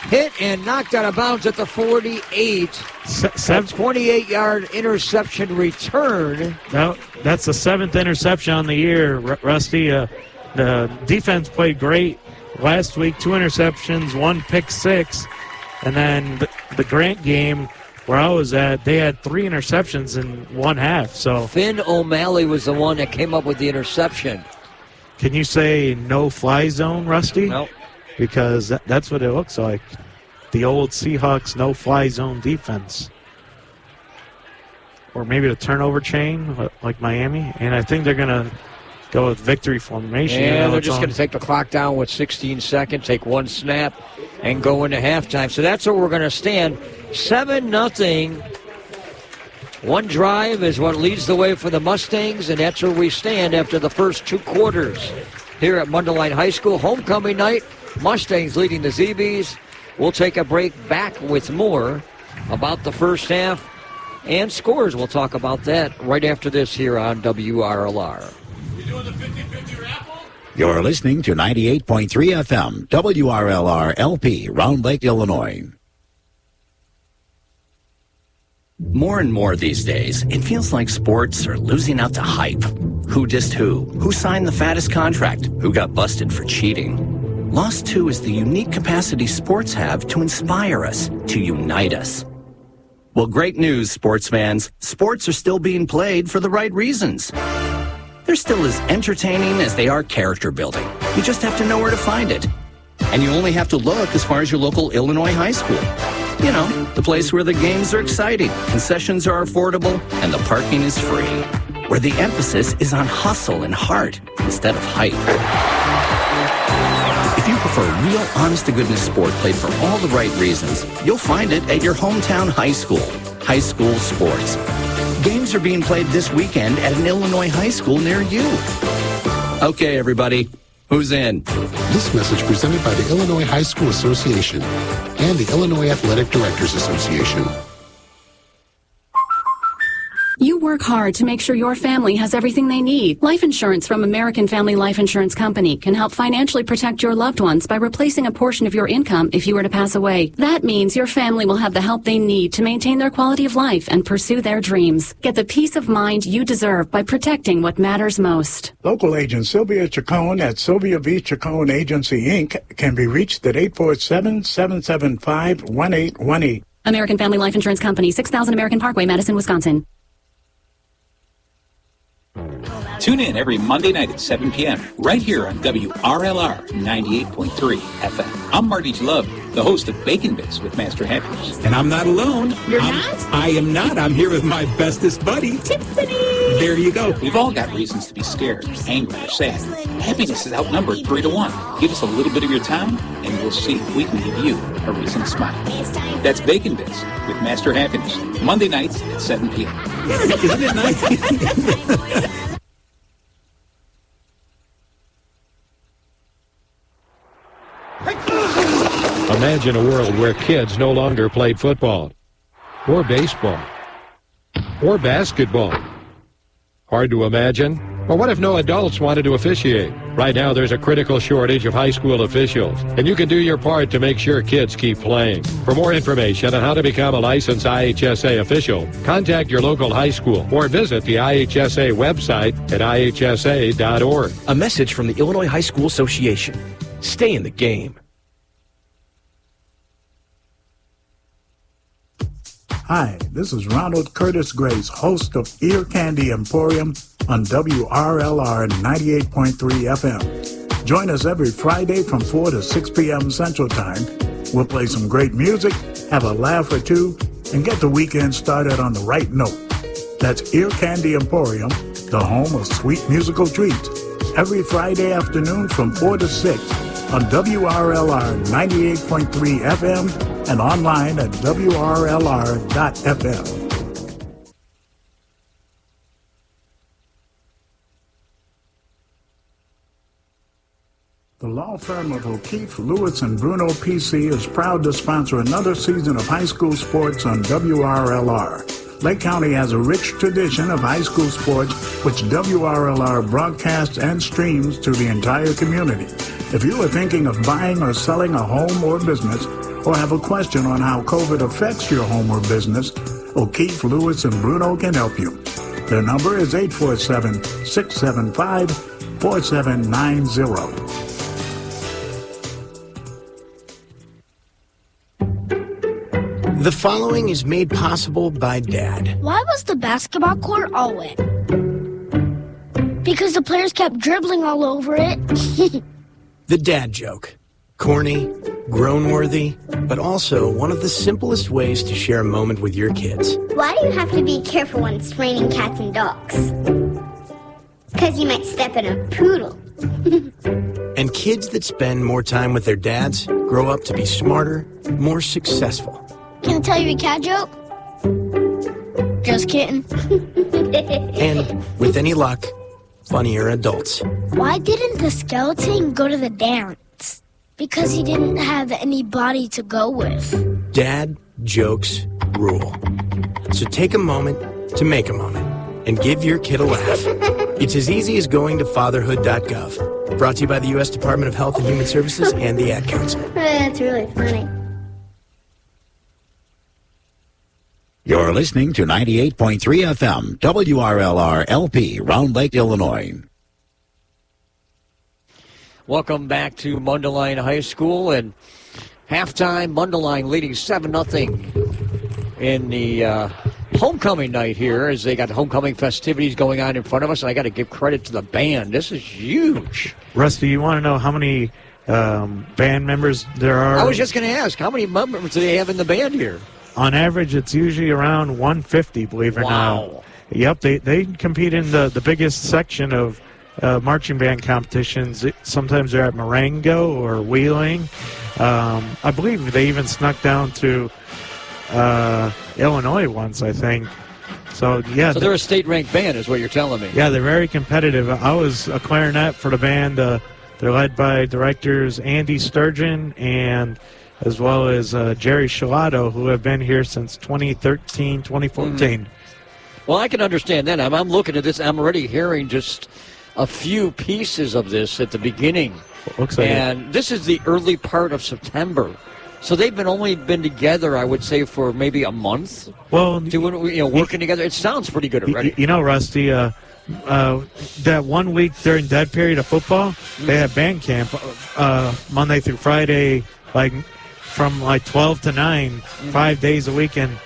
hit and knocked out of bounds at the 48. 28-yard interception return. That's the 7th interception on the year, Rusty. The defense played great last week. 2 interceptions, 1 pick six. And then the Grant game where I was at, they had 3 interceptions in one half. So Finn O'Malley was the one that came up with the interception. Can you say no-fly zone, Rusty? Nope. Because that's what it looks like. The old Seahawks no-fly zone defense. Or maybe the turnover chain, like Miami. And I think they're going to go with victory formation. Yeah, they're just going to take the clock down with 16 seconds, take 1 snap, and go into halftime. So that's where we're going to stand. 7-0. One drive is what leads the way for the Mustangs, and that's where we stand after the first 2 quarters here at Mundelein High School. Homecoming night, Mustangs leading the Zee Bees. We'll take a break, back with more about the first half and scores. We'll talk about that right after this here on WRLR. You're listening to 98.3 FM, WRLR LP, Round Lake, Illinois. More and more these days, it feels like sports are losing out to hype. Who dissed who? Who signed the fattest contract? Who got busted for cheating? Lost 2 is the unique capacity sports have to inspire us, to unite us. Well, great news, sports fans. Sports are still being played for the right reasons. They're still as entertaining as they are character building. You just have to know where to find it. And you only have to look as far as your local Illinois high school. You know, the place where the games are exciting, concessions are affordable, and the parking is free. Where the emphasis is on hustle and heart instead of hype. If you prefer real, honest-to-goodness sport played for all the right reasons, you'll find it at your hometown high school. High school sports. Games are being played this weekend at an Illinois high school near you. Okay, everybody, who's in? This message presented by the Illinois High School Association and the Illinois Athletic Directors Association. You work hard to make sure your family has everything they need. Life insurance from American Family Life Insurance Company can help financially protect your loved ones by replacing a portion of your income if you were to pass away. That means your family will have the help they need to maintain their quality of life and pursue their dreams. Get the peace of mind you deserve by protecting what matters most. Local agent Sylvia Chacon at Sylvia V. Chacon Agency, Inc. can be reached at 847-775-1818. American Family Life Insurance Company, 6000 American Parkway, Madison, Wisconsin. Tune in every Monday night at 7 p.m. right here on WRLR 98.3 FM. I'm Marty Love, the host of Bacon Bits with Master Happiness. And I'm not alone. You're not? I am not. I'm here with my bestest buddy, Tiffany. There you go. We've all got reasons to be scared, angry, or sad. Happiness is outnumbered 3-1. Give us a little bit of your time, and we'll see if we can give you a reason to smile. That's Bacon Bits with Master Happiness, Monday nights at 7 p.m. Isn't it nice? Imagine a world where kids no longer played football, or baseball, or basketball. Hard to imagine? Or what if no adults wanted to officiate? Right now, there's a critical shortage of high school officials, and you can do your part to make sure kids keep playing. For more information on how to become a licensed IHSA official, contact your local high school or visit the IHSA website at ihsa.org. A message from the Illinois High School Association. Stay in the game. Hi, this is Ronald Curtis Grace, host of Ear Candy Emporium on WRLR 98.3 FM. Join us every Friday from 4 to 6 p.m. Central Time. We'll play some great music, have a laugh or two, and get the weekend started on the right note. That's Ear Candy Emporium, the home of sweet musical treats. Every Friday afternoon from 4 to 6 on WRLR 98.3 FM and online at WRLR.FM. The law firm of O'Keefe, Lewis, and Bruno PC is proud to sponsor another season of high school sports on WRLR. Lake County has a rich tradition of high school sports, which WRLR broadcasts and streams to the entire community. If you are thinking of buying or selling a home or business, or have a question on how COVID affects your home or business, O'Keefe, Lewis, and Bruno can help you. Their number is 847-675-4790. The following is made possible by Dad. Why was the basketball court all wet? Because the players kept dribbling all over it. The dad joke. Corny, groan-worthy, but also one of the simplest ways to share a moment with your kids. Why do you have to be careful when it's raining cats and dogs? Because you might step in a poodle. And kids that spend more time with their dads grow up to be smarter, more successful. Can I tell you a cat joke? Just kidding. And, with any luck, funnier adults. Why didn't the skeleton go to the dance? Because he didn't have any body to go with. Dad jokes rule. So take a moment to make a moment and give your kid a laugh. It's as easy as going to fatherhood.gov. Brought to you by the U.S. Department of Health and Human Services and the Ad Council. That's really funny. You're listening to 98.3 FM, WRLR LP, Round Lake, Illinois. Welcome back to Mundelein High School, and halftime, Mundelein leading 7-0 in the homecoming night here as they got homecoming festivities going on in front of us, and I got to give credit to the band. This is huge. Rusty, you want to know how many band members there are? I was just going to ask, how many members do they have in the band here? On average, it's usually around 150, believe it or not. Yep, they compete in the biggest section of marching band competitions. Sometimes they're at Marengo or Wheeling. I believe they even snuck down to Illinois once, I think. So, yeah. So they're a state-ranked band is what you're telling me. Yeah, they're very competitive. I was a clarinet for the band. They're led by directors Andy Sturgeon and as well as Jerry Shutout, who have been here since 2013, 2014. Well, I can understand that. I'm looking at this. I'm already hearing just a few pieces of this at the beginning. Looks like and this is the early part of September. So they've only been together, I would say, for maybe a month. Well, working together. It sounds pretty good already. You know, Rusty, that 1 week during dead period of football, they had band camp Monday through Friday, from 12 to 9, 5 days a week. And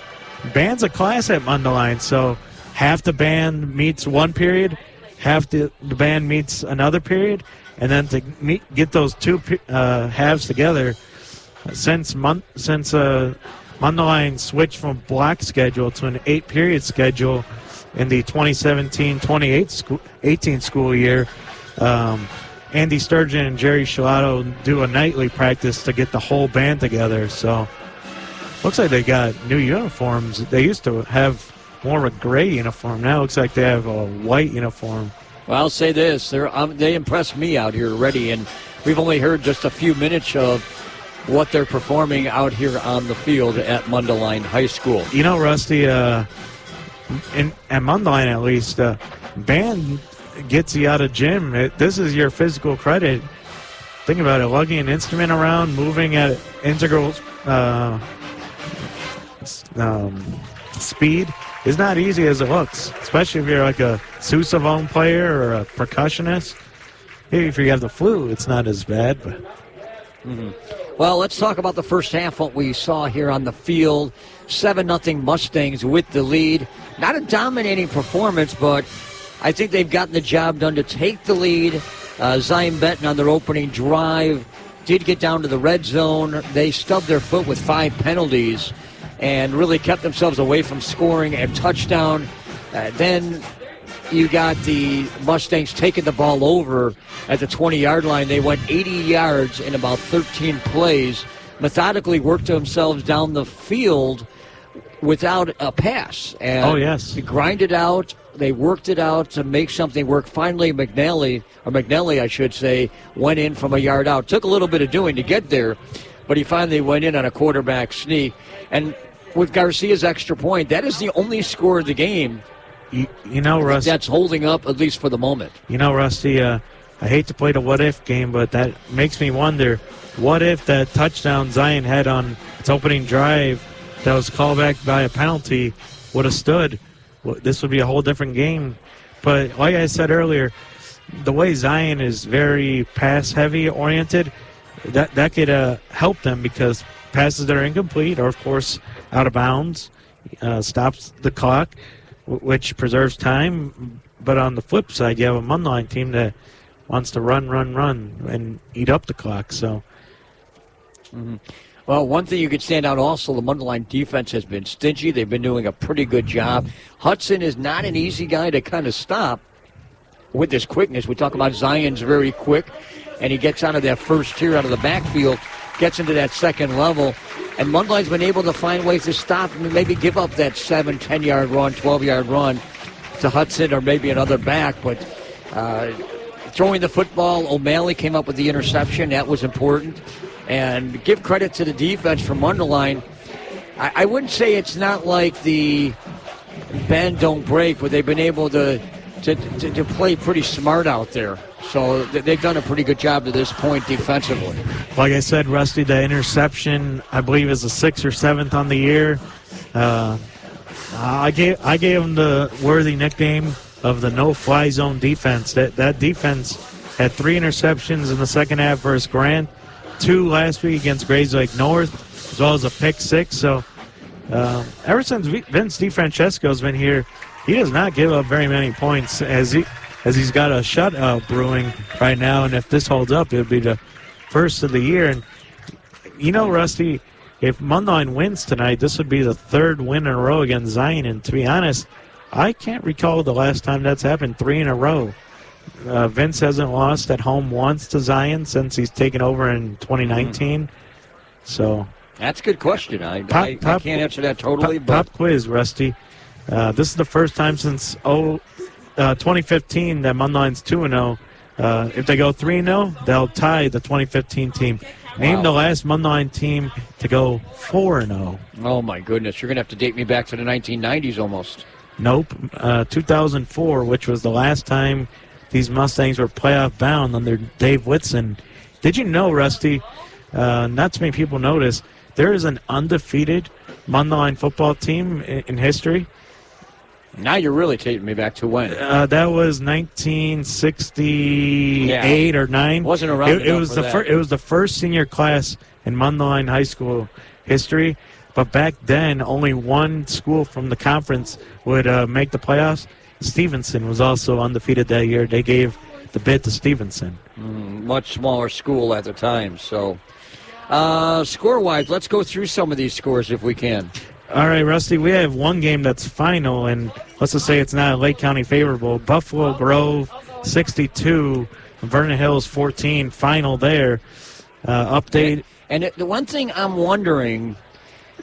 band's a class at Mundelein, so half the band meets one period, half the band meets another period, and then to get those two halves together, since Mundelein switched from block schedule to an 8-period schedule in the 2017-2018 school year, Andy Sturgeon and Jerry Shutout do a nightly practice to get the whole band together. So looks like they got new uniforms. They used to have more of a gray uniform. Now it looks like they have a white uniform. Well, I'll say this. They impressed me out here already, and we've only heard just a few minutes of what they're performing out here on the field at Mundelein High School. You know, Rusty, at Mundelein at least, band gets you out of gym. This is your physical credit. Think about it, lugging an instrument around, moving at integral speed is not easy as it looks, especially if you're like a sousaphone player or a percussionist. Maybe if you have the flu, it's not as bad. But Well, let's talk about the first half, what we saw here on the field. 7-0 Mustangs with the lead. Not a dominating performance, but I think they've gotten the job done to take the lead. Zion Benton on their opening drive did get down to the red zone. They stubbed their foot with 5 penalties and really kept themselves away from scoring a touchdown. Then you got the Mustangs taking the ball over at the 20-yard line. They went 80 yards in about 13 plays, methodically worked themselves down the field without a pass. And they grinded out. They worked it out to make something work. Finally, McNally, I should say, went in from a yard out. Took a little bit of doing to get there, but he finally went in on a quarterback sneak. And with Garcia's extra point, that is the only score of the game. You know, Rusty, that's holding up, at least for the moment. You know, Rusty, I hate to play the what-if game, but that makes me wonder, what if that touchdown Zion had on its opening drive that was called back by a penalty would have stood? Well, this would be a whole different game. But like I said earlier, the way Zion is very pass-heavy oriented, that could help them, because passes that are incomplete or, of course, out of bounds stops the clock, which preserves time. But on the flip side, you have a Mundelein team that wants to run, and eat up the clock. So, Well, one thing you could stand out also, the Mundelein defense has been stingy. They've been doing a pretty good job. Hudson is not an easy guy to kind of stop with his quickness. We talk about Zion's very quick, and he gets out of that first tier, out of the backfield, gets into that second level. And Mundelein's been able to find ways to stop and maybe give up that 7, 10-yard run, 12-yard run to Hudson or maybe another back. But throwing the football, O'Malley came up with the interception. That was important. And give credit to the defense for Mundelein. I wouldn't say it's not like the bend, don't break, but they've been able to play pretty smart out there. So they've done a pretty good job to this point defensively. Like I said, Rusty, the interception, I believe, is the 6th or 7th on the year. I gave them the worthy nickname of the no-fly zone defense. That defense had 3 interceptions in the second half versus Grant, 2 last week against Grays Lake North, as well as a pick 6. So ever since Vince DiFrancesco's been here, he does not give up very many points, as he's got a shutout brewing right now. And if this holds up, it'll be the first of the year. And you know, Rusty, if Mundelein wins tonight, this would be the 3rd win in a row against Zion. And to be honest, I can't recall the last time that's happened, 3 in a row. Vince hasn't lost at home once to Zion since he's taken over in 2019. So that's a good question. I can't answer that totally. Pop quiz, Rusty. This is the first time since 2015 that Mundelein's 2-0. If they go 3-0, they'll tie the 2015 team. Name the last Mundelein team to go 4-0. Oh, my goodness. You're going to have to date me back to the 1990s almost. Nope. 2004, which was the last time these Mustangs were playoff bound under Dave Whitson. Did you know, Rusty, not too many people notice, there is an undefeated Mundelein football team in history? Now you're really taking me back to when? That was 1968 or 9. Wasn't around. It was the first senior class in Mundelein high school history. But back then, only one school from the conference would make the playoffs. Stevenson was also undefeated that year. They gave the bid to Stevenson. Much smaller school at the time. So, score-wise, let's go through some of these scores if we can. All right, Rusty, we have one game that's final, and let's just say it's not a Lake County favorable. Buffalo Grove 62, Vernon Hills 14, final there. Update. And the one thing I'm wondering,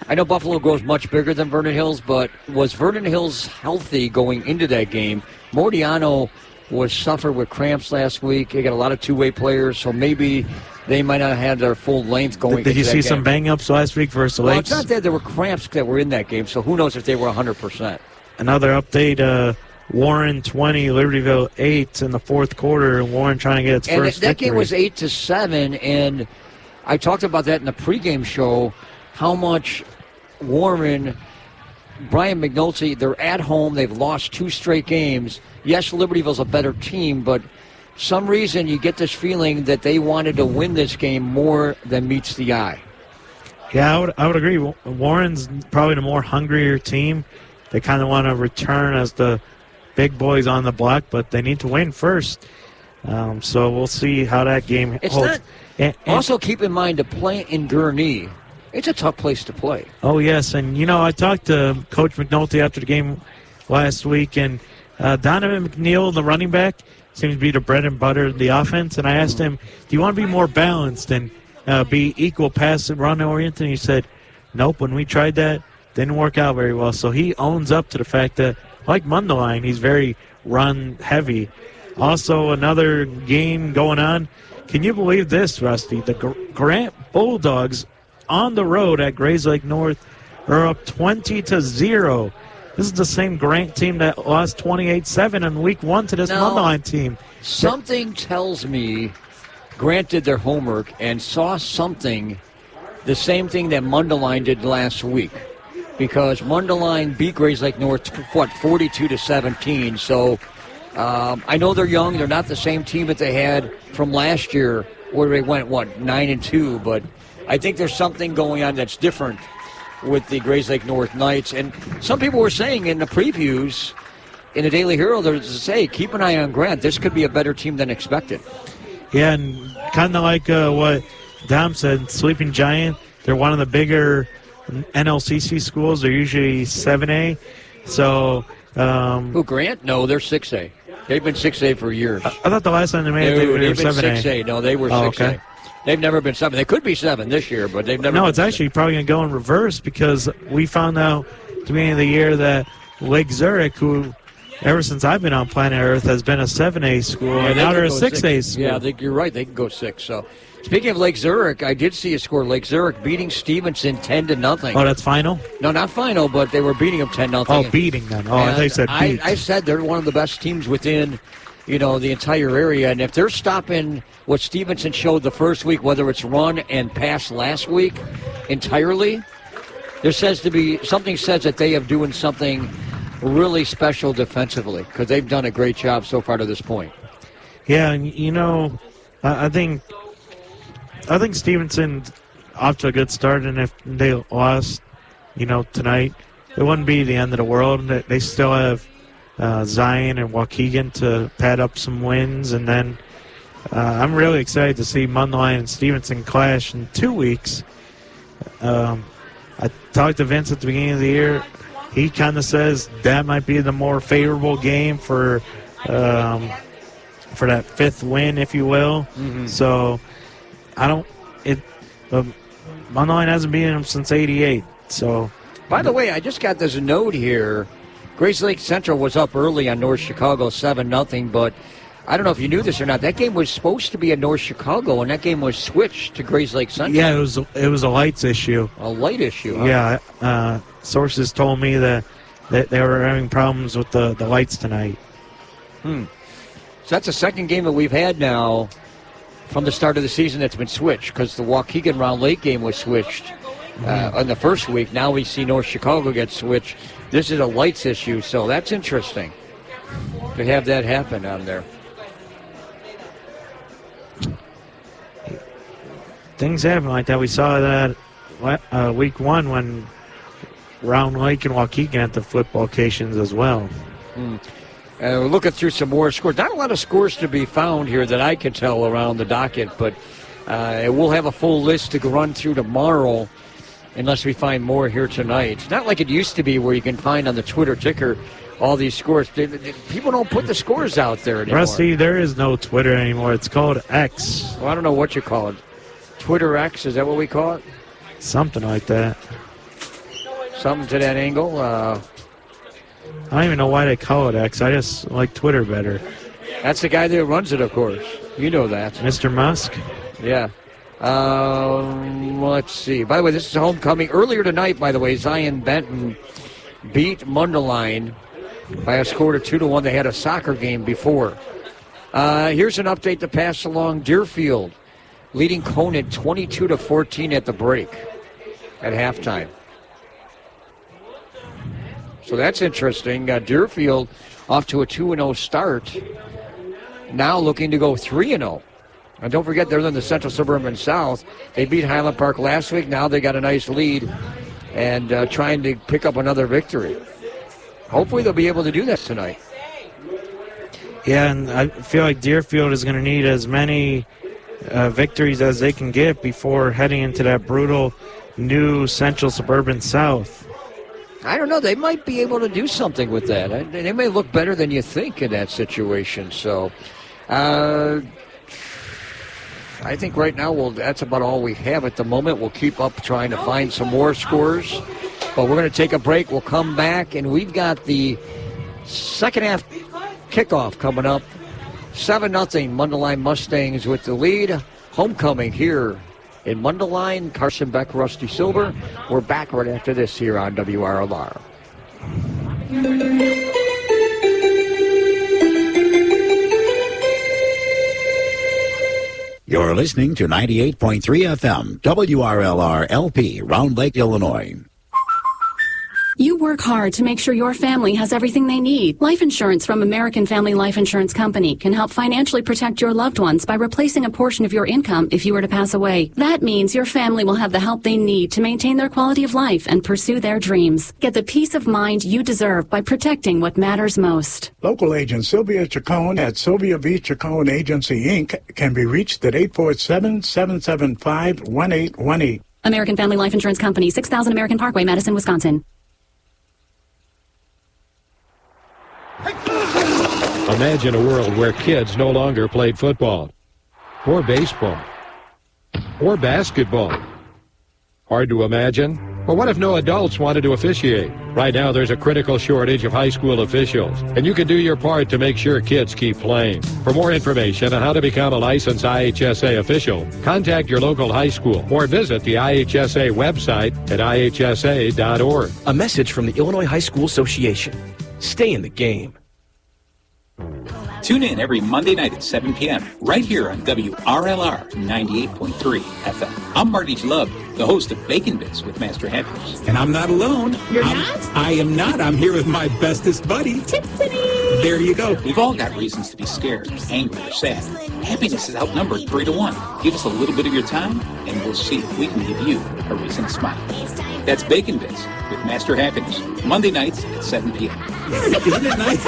I know Buffalo Grove's much bigger than Vernon Hills, but was Vernon Hills healthy going into that game? Mordiano was suffered with cramps last week. They got a lot of two-way players, so maybe they might not have had their full length going. Did you see some bang-ups last week versus the Lakes? Well, it's not that there were cramps that were in that game, so who knows if they were 100%. Another update, Warren 20, Libertyville 8 in the fourth quarter. Warren trying to get its first that victory. Game was 8-7, and I talked about that in the pregame show, how much Warren, Brian McNulty, they're at home. They've lost 2 straight games. Yes, Libertyville's a better team, but some reason you get this feeling that they wanted to win this game more than meets the eye. Yeah, I would agree. Warren's probably the more hungrier team. They kind of want to return as the big boys on the block, but they need to win first. So we'll see how that game holds. Also, keep in mind to play in Gurnee. It's a tough place to play. Oh, yes. And, you know, I talked to Coach McNulty after the game last week, and Donovan McNeil, the running back, seems to be the bread and butter of the offense. And I asked him, do you want to be more balanced and be equal pass and run oriented? And he said, nope, when we tried that, didn't work out very well. So he owns up to the fact that, like Mundelein, he's very run heavy. Also, another game going on. Can you believe this, Rusty? The Grant Bulldogs on the road at Grays Lake North are up 20-0. This is the same Grant team that lost 28-7 in week 1 to this Mundelein team. Something tells me Grant did their homework and saw something, the same thing that Mundelein did last week. Because Mundelein beat Grayslake North, 42-17. So I know they're young. They're not the same team that they had from last year where they went, 9-2. But I think there's something going on that's different with the Grayslake North Knights. And some people were saying in the previews in the Daily Herald, to say, keep an eye on Grant. This could be a better team than expected. Yeah, and kind of like what Dom said, Sleeping Giant, they're one of the bigger NLCC schools. They're usually 7A. So, who, Grant? No, they're 6A. They've been 6A for years. I thought the last time they made it, they were 7A. 6A. No, they were 6A. Okay. They've never been 7. They could be 7 this year, but they've never. No, it's actually probably going to go in reverse because we found out at the beginning of the year that Lake Zurich, who ever since I've been on planet Earth has been a 7A school, and now they're a 6A school. Yeah, I think you're right. They can go 6. So, speaking of Lake Zurich, I did see a score. Lake Zurich beating Stevenson 10-0. Oh, that's final? No, not final, but they were beating them 10-0. Oh, beating them. Oh, I thought you said beat. I said they're one of the best teams within, the entire area. And if they're stopping what Stevenson showed the first week, whether it's run and pass last week entirely, there says to be something says that they have doing something really special defensively because they've done a great job so far to this point. Yeah, and I think Stevenson's off to a good start, and if they lost, tonight, it wouldn't be the end of the world. They still have Zion and Waukegan to pad up some wins, and then I'm really excited to see Mundelein and Stevenson clash in 2 weeks. I talked to Vince at the beginning of the year. He kind of says that might be the more favorable game for that 5th win, if you will. Mm-hmm. So Mundelein hasn't beaten him since '88. So, by the way, I just got this note here. Grayslake Central was up early on North Chicago 7-0, but I don't know if you knew this or not. That game was supposed to be in North Chicago, and that game was switched to Grayslake Central. Yeah, it was a lights issue. A light issue, huh? Yeah, sources told me that they were having problems with the lights tonight. So that's the second game that we've had now from the start of the season that's been switched because the Waukegan Round Lake game was switched on the first week. Now we see North Chicago get switched. This is a lights issue, so that's interesting to have that happen on there. Things happen like that. We saw that week 1 when Round Lake and Waukegan at the flip locations as well. We're looking through some more scores. Not a lot of scores to be found here that I can tell around the docket, but we'll have a full list to run through tomorrow unless we find more here tonight. It's not like it used to be where you can find on the Twitter ticker all these scores. People don't put the scores out there anymore. Rusty, there is no Twitter anymore. It's called X. Well, I don't know what you call it. Twitter X, is that what we call it? Something like that. Something to that angle. I don't even know why they call it X. I just like Twitter better. That's the guy that runs it, of course. You know that. Mr. Musk? Yeah. Let's see. By the way, this is homecoming. Earlier tonight, by the way, Zion Benton beat Mundelein by a score of 2-1. They had a soccer game before. Here's an update to pass along. Deerfield leading Conant 22-14 at the break at halftime. So that's interesting. Deerfield off to a 2-0 start. Now looking to go 3-0. And don't forget, they're in the Central Suburban South. They beat Highland Park last week. Now they got a nice lead and trying to pick up another victory. Hopefully they'll be able to do that tonight. Yeah, and I feel like Deerfield is going to need as many victories as they can get before heading into that brutal new Central Suburban South. I don't know. They might be able to do something with that. They may look better than you think in that situation. So I think right now that's about all we have at the moment. We'll keep up trying to find some more scores. But we're going to take a break. We'll come back, and we've got the second half kickoff coming up. 7-0 Mundelein Mustangs with the lead. Homecoming here in Mundelein. Carson Beck, Rusty Silber. We're back right after this here on WRLR. You're listening to 98.3 FM, WRLR LP, Round Lake, Illinois. You work hard to make sure your family has everything they need. Life insurance from American Family Life Insurance Company can help financially protect your loved ones by replacing a portion of your income if you were to pass away. That means your family will have the help they need to maintain their quality of life and pursue their dreams. Get the peace of mind you deserve by protecting what matters most. Local agent Sylvia Chacon at Sylvia V. Chacon Agency, Inc. can be reached at 847-775-1818. American Family Life Insurance Company, 6000 American Parkway, Madison, Wisconsin. Imagine a world where kids no longer played football, or baseball, or basketball. Hard to imagine? But what if no adults wanted to officiate? Right now, there's a critical shortage of high school officials, and you can do your part to make sure kids keep playing. For more information on how to become a licensed IHSA official, contact your local high school or visit the IHSA website at ihsa.org. A message from the Illinois High School Association. Stay in the game. Tune in every Monday night at 7 p.m. right here on WRLR 98.3 FM. I'm Marty Love, the host of Bacon Bits with Master Happiness. And I'm not alone. You're not? I am not. I'm here with my bestest buddy, Tiffany. There you go. We've all got reasons to be scared, angry, or sad. Happiness is outnumbered 3 to 1. Give us a little bit of your time, and we'll see if we can give you a reason to smile. That's Bacon Bits with Master Happiness, Monday nights at 7 p.m. Isn't it nice?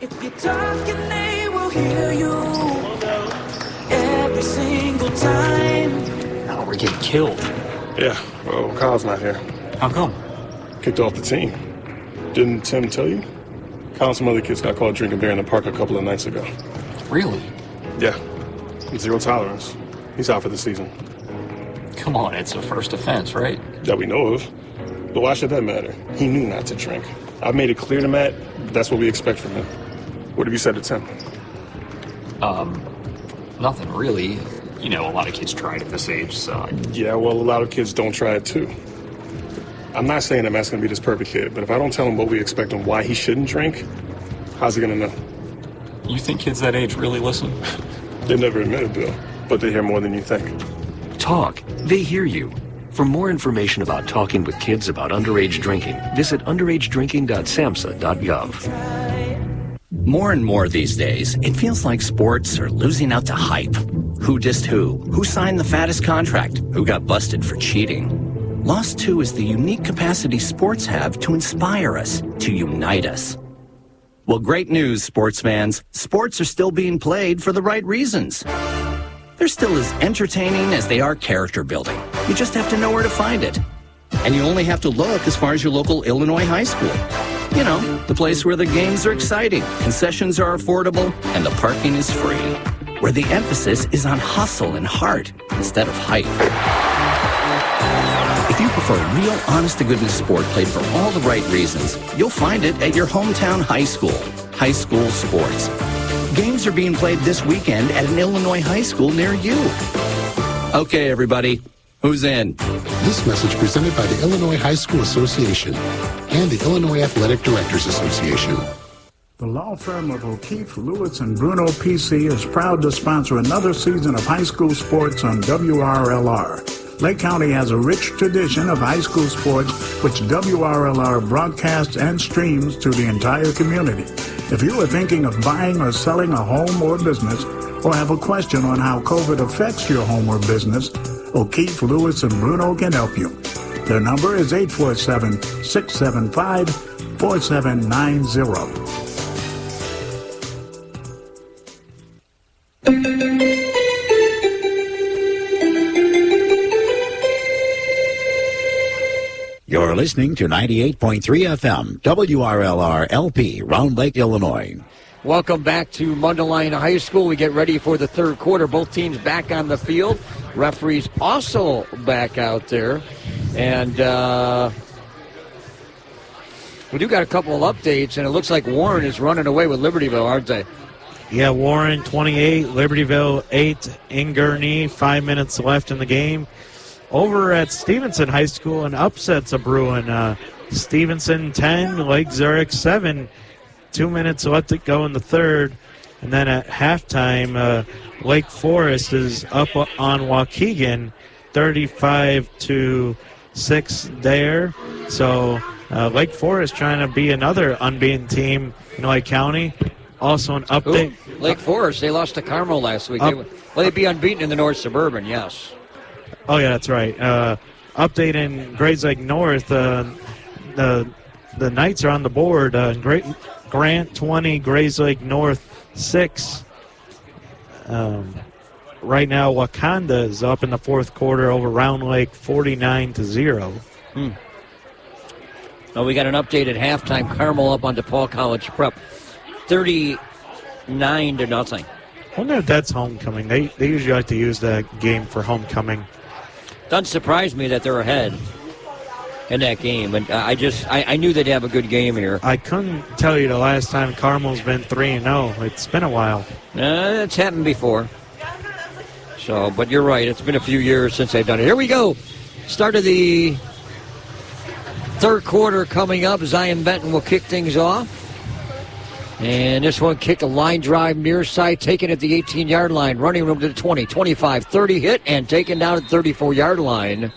If you're talking, they will hear you every single time. Now we're getting killed. Yeah, well, Kyle's not here. How come? Kicked off the team. Didn't Tim tell you? Kyle and some other kids got caught drinking beer in the park a couple of nights ago. Really? Yeah. 0 tolerance. He's out for the season. Come on, it's a first offense, right? That we know of. But why should that matter? He knew not to drink. I've made it clear to Matt that's what we expect from him. What have you said to Tim? Nothing really. You know, a lot of kids try it at this age, so... Yeah, well, a lot of kids don't try it too. I'm not saying that Matt's going to be this perfect kid, but if I don't tell him what we expect and why he shouldn't drink, how's he going to know? You think kids that age really listen? They never admit it, Bill, but they hear more than you think. Talk. They hear you. For more information about talking with kids about underage drinking, visit underagedrinking.samhsa.gov. More and more these days, it feels like sports are losing out to hype. Who dissed who? Who signed the fattest contract? Who got busted for cheating? Lost 2 is the unique capacity sports have to inspire us, to unite us. Well, great news, sports fans. Sports are still being played for the right reasons. They're still as entertaining as they are character building. You just have to know where to find it. And you only have to look as far as your local Illinois high school. You know, the place where the games are exciting, concessions are affordable, and the parking is free. Where the emphasis is on hustle and heart instead of hype. If you prefer real, honest-to-goodness sport played for all the right reasons, you'll find it at your hometown high school. High school sports. Games are being played this weekend at an Illinois high school near you. Okay, everybody, who's in? This message presented by the Illinois High School Association and the Illinois Athletic Directors Association. The law firm of O'Keefe, Lewis, and Bruno PC is proud to sponsor another season of high school sports on WRLR. Lake County has a rich tradition of high school sports, which WRLR broadcasts and streams to the entire community. If you are thinking of buying or selling a home or business, or have a question on how COVID affects your home or business, O'Keefe, Lewis, and Bruno can help you. Their number is 847-675-4790. You're listening to 98.3 FM, WRLR LP, Round Lake, Illinois. Welcome back to Mundelein High School. We get ready for the third quarter. Both teams back on the field. Referees also back out there. And we do got a couple of updates, and it looks like Warren is running away with Libertyville, aren't they? Yeah, Warren 28, Libertyville 8, Ingurney, 5 minutes left in the game. Over at Stevenson High School, an upset's a brewing. Stevenson 10, Lake Zurich 7, 2 minutes left to go in the third. And then at halftime, Lake Forest is up on Waukegan, 35-6 there. So Lake Forest trying to be another unbeaten team in Lake County. Also an update. Ooh, Lake Forest, they lost to Carmel last week. They'd be unbeaten in the North Suburban, yes. Oh, yeah, that's right. Update in Grades Lake North. The Knights are on the board. Grant 20, Grades Lake North 6. Right now, Wakanda is up in the fourth quarter over Round Lake 49-0. Well, we got an update at halftime. Carmel up on DePaul College Prep, 39-0. I wonder if that's homecoming. They usually like to use that game for homecoming. Doesn't surprise me that they're ahead in that game, and I knew they'd have a good game here. I couldn't tell you the last time Carmel's been 3-0. It's been a while. It's happened before. So, but you're right. It's been a few years since they've done it. Here we go. Start of the third quarter coming up. Zion Benton will kick things off. And this one kicked a line drive near side, taken at the 18-yard line. Running room to the 20, 25, 30 hit, and taken down at the 34-yard line.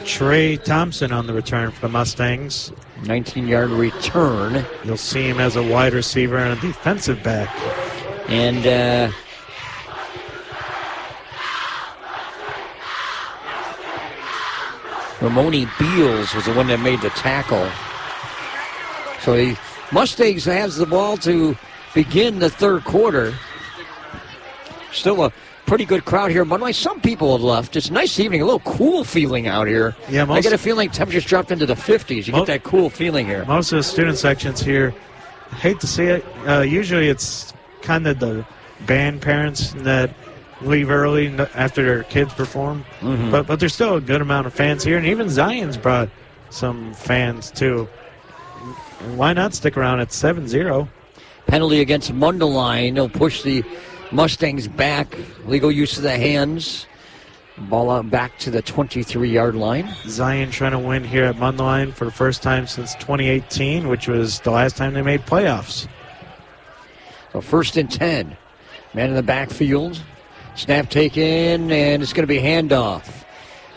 Trey Thompson on the return for the Mustangs. 19-yard return. You'll see him as a wide receiver and a defensive back. And Ramoni Beals was the one that made the tackle. So the Mustangs has the ball to begin the third quarter. Still a pretty good crowd here. But some people have left. It's a nice evening, a little cool feeling out here. Yeah, I get a feeling like temperatures dropped into the 50s. You get that cool feeling here. Most of the student sections here, I hate to see it. Usually it's kind of the band parents that leave early after their kids perform. Mm-hmm. But there's still a good amount of fans here. And even Zion's brought some fans, too. Why not stick around at 7-0? Penalty against Mundelein. They'll push the Mustangs back. Legal use of the hands. Ball out back to the 23-yard line. Zion trying to win here at Mundelein for the first time since 2018, which was the last time they made playoffs. So 1st and 10. Man in the backfield. Snap taken, and it's going to be handoff.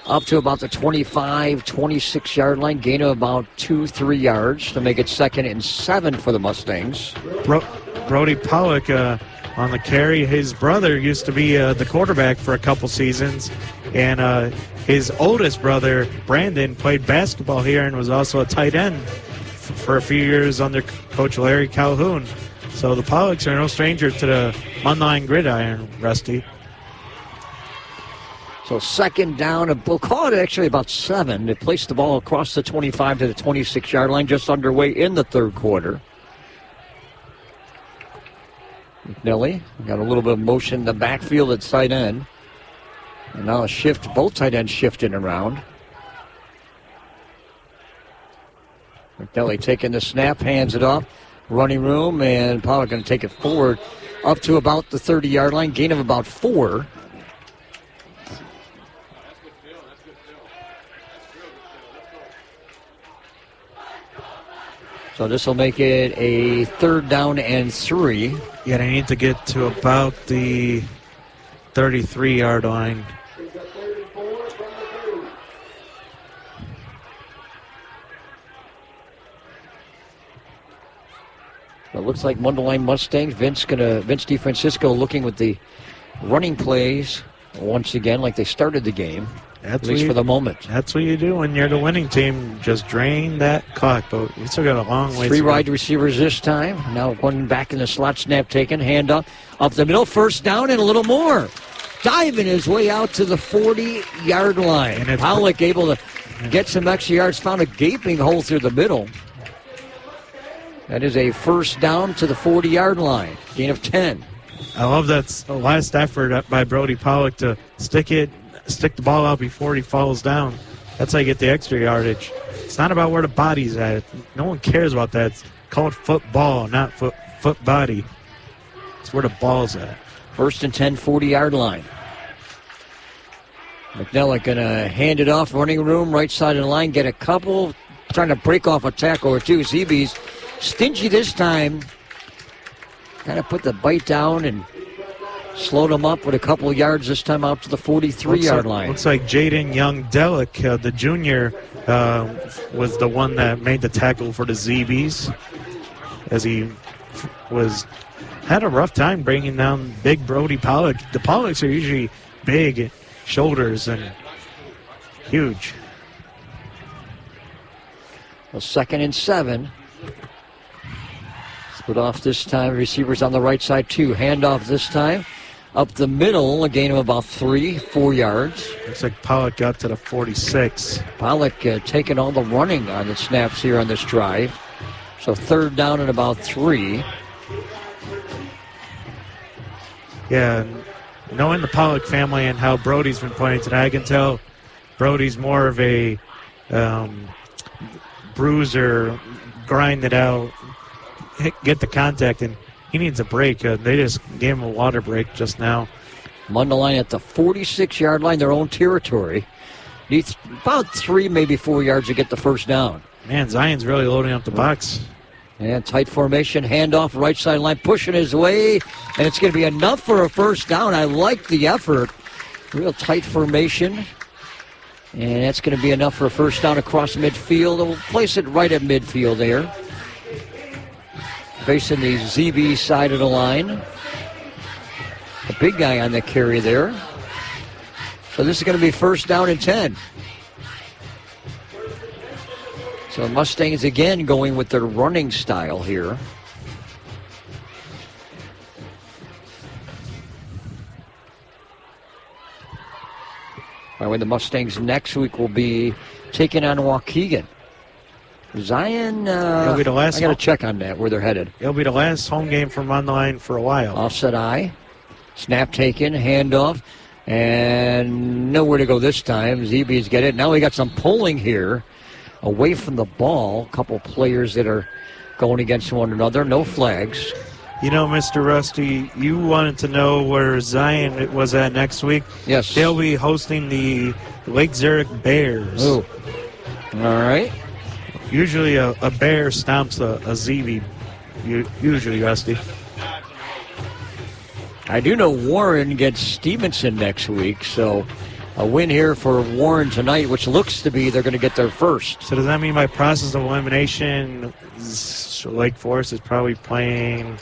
Up to about the 25, 26-yard line. Gain of about 2-3 yards to make it 2nd and 7 for the Mustangs. Brody Pollock on the carry. His brother used to be the quarterback for a couple seasons. And his oldest brother, Brandon, played basketball here and was also a tight end for a few years under Coach Larry Calhoun. So the Pollocks are no stranger to the Mundelein gridiron, Rusty. So 2nd down, we'll call it actually about 7. They placed the ball across the 25 to the 26-yard line, just underway in the third quarter. McNelly got a little bit of motion in the backfield at tight end. And now a shift, both tight ends shifting around. McNelly taking the snap, hands it off. Running room, and Pollock going to take it forward up to about the 30-yard line. Gain of about 4. So this will make it a 3rd down and 3. Yeah, they need to get to about the 33-yard line. It looks like Mundelein Mustangs. Vince DeFrancisco looking with the running plays once again, like they started the game. At least for the moment. That's what you do when you're the winning team. Just drain that clock. But we still got a long way to go. 3 wide receivers this time. Now one back in the slot, snap taken, hand up the middle, 1st down and a little more. Diving his way out to the 40-yard line. And Pollock able to get some extra yards, found a gaping hole through the middle. That is a 1st down to the 40-yard line. Gain of 10. I love that last effort by Brody Pollock to stick the ball out before he falls down. That's how you get the extra yardage. It's not about where the body's at. No one cares about that. It's called football, not foot body. That's where the ball's at. 1st and 10, 40-yard line. McNellick going to hand it off, running room, right side of the line, get a couple, trying to break off a tackle or two. Zee Bees stingy this time. Kind of put the bite down and slowed him up with a couple of yards this time out to the 43-yard line. Looks like Jaden Young-Delic, the junior, was the one that made the tackle for the Zee Bees, as he had a rough time bringing down big Brody Pollock. The Pollocks are usually big shoulders and huge. Well, 2nd and 7. Split off this time. Receivers on the right side, 2. Handoff this time. Up the middle, a gain of about 3-4 yards. Looks like Pollock got to the 46. Pollock taking all the running on the snaps here on this drive. So 3rd down and about 3. Yeah, knowing the Pollock family and how Brody's been playing today, I can tell Brody's more of a bruiser, grind it out, get the contact, and he needs a break. They just gave him a water break just now. Mundelein at the 46-yard line, their own territory. Needs about 3, maybe 4 yards to get the first down. Man, Zion's really loading up the box. And tight formation, handoff, right side line, pushing his way, and it's going to be enough for a first down. I like the effort. Real tight formation. And that's going to be enough for a first down across midfield. We'll place it right at midfield there. Facing the Zee Bees side of the line. A big guy on the carry there. So this is going to be 1st down and 10. So Mustangs again going with their running style here. By the way, the Mustangs next week will be taking on Waukegan. Zion, It'll be the last I got to check on that, where they're headed. It'll be the last home game for Mundelein for a while. Offset eye. Snap taken, handoff, and nowhere to go this time. Zee Bees get it. Now we got some pulling here away from the ball. A couple players that are going against one another. No flags. You know, Mr. Rusty, you wanted to know where Zion was at next week. Yes. They'll be hosting the Lake Zurich Bears. Oh. All right. Usually a bear stomps a Zee Bee. Usually, Rusty. I do know Warren gets Stevenson next week, so a win here for Warren tonight, which looks to be they're going to get their first. So does that mean by process of elimination, Lake Forest is probably playing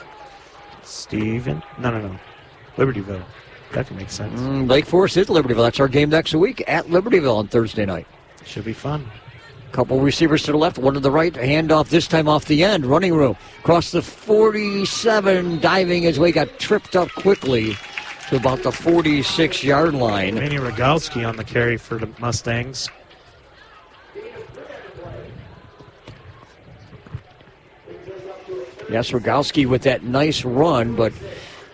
Steven? No. Libertyville. That can make sense. Lake Forest is Libertyville. That's our game next week at Libertyville on Thursday night. Should be fun. Couple receivers to the left, one to the right. Handoff this time off the end. Running room. Across the 47, diving his way. Got tripped up quickly to about the 46-yard line. Manny Rogalski on the carry for the Mustangs. Yes, Rogalski with that nice run, but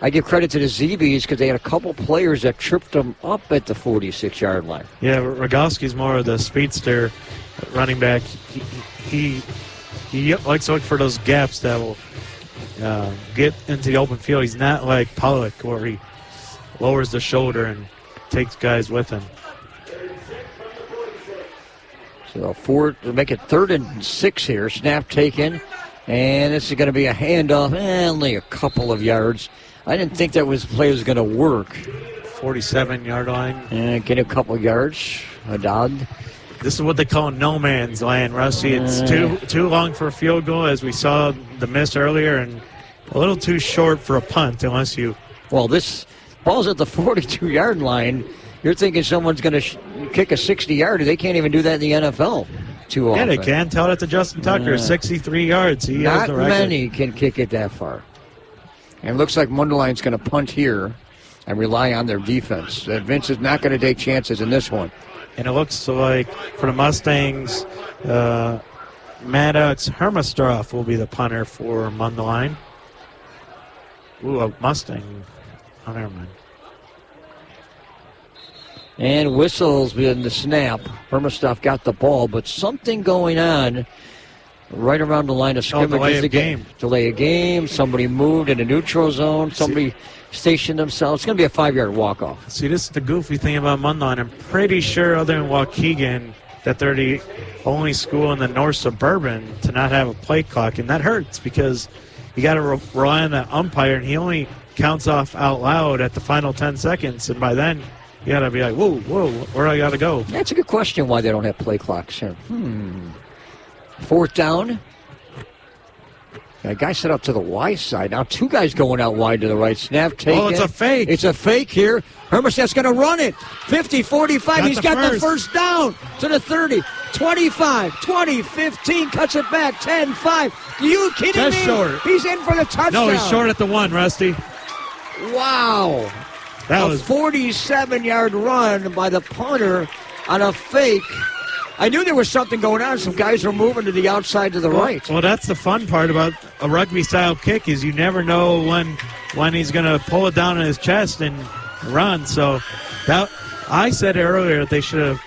I give credit to the Zee Bees because they had a couple players that tripped them up at the 46-yard line. Yeah, Rogalski's more of the speedster running back. He likes to look for those gaps that will get into the open field. He's not like Pollock where he lowers the shoulder and takes guys with him. So to make it 3rd and 6 here. Snap taken. And this is going to be a handoff. Only a couple of yards. I didn't think that play was going to work. 47-yard line. And get a couple of yards. Haddad. This is what they call no man's land, Rusty. It's too long for a field goal, as we saw the miss earlier, and a little too short for a punt unless you... Well, this ball's at the 42-yard line. You're thinking someone's going to kick a 60-yarder. They can't even do that in the NFL too often. Yeah, they can. Tell it to Justin Tucker. 63 yards. He has the record. Not many can kick it that far. And it looks like Mundelein's going to punt here and rely on their defense. Vince is not going to take chances in this one. And it looks like for the Mustangs, Maddox Hermastroff will be the punter for Mundelein. Ooh, a Mustang. Oh, never mind. And whistles in the snap. Hermastroff got the ball, but something going on right around the line of scrimmage. Delay of game. Delay a game. Somebody moved in a neutral zone. Somebody stationed themselves. It's going to be a 5-yard walk-off. See, this is the goofy thing about Mundelein. I'm pretty sure, other than Waukegan, that they're the only school in the North Suburban to not have a play clock, and that hurts because you got to rely on that umpire, and he only counts off out loud at the final 10 seconds, and by then you got to be like, whoa, where do I got to go? That's a good question why they don't have play clocks here. 4th down. A guy set up to the Y side. Now 2 guys going out wide to the right. Snap taken. Oh, it's a fake. It's a fake here. Hermannstadt's going to run it. 50, 45. He's got the first down to the 30. 25, 20, 15. Cuts it back. 10, 5. Are you kidding me? Short. He's in for the touchdown. No, he's short at the 1, Rusty. Wow. That was 47-yard run by the punter on a fake. I knew there was something going on. Some guys were moving to the outside to the right. Well, that's the fun part about a rugby-style kick is you never know when he's going to pull it down in his chest and run. So that I said earlier that they should have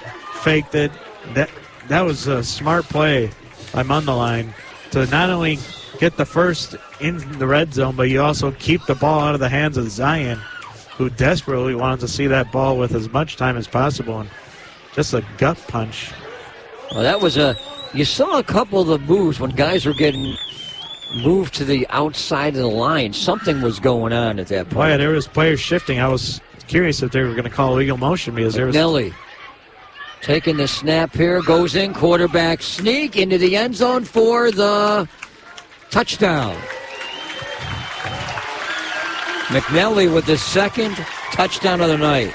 faked it. That was a smart play by Mundelein to not only get the first in the red zone, but you also keep the ball out of the hands of Zion, who desperately wanted to see that ball with as much time as possible. And just a gut punch. Well, that was you saw a couple of the moves when guys were getting moved to the outside of the line. Something was going on at that point. Oh, yeah, there was players shifting. I was curious if they were going to call illegal motion because there was... Nelly taking the snap here, goes in, quarterback sneak into the end zone for the touchdown. McNally with the second touchdown of the night.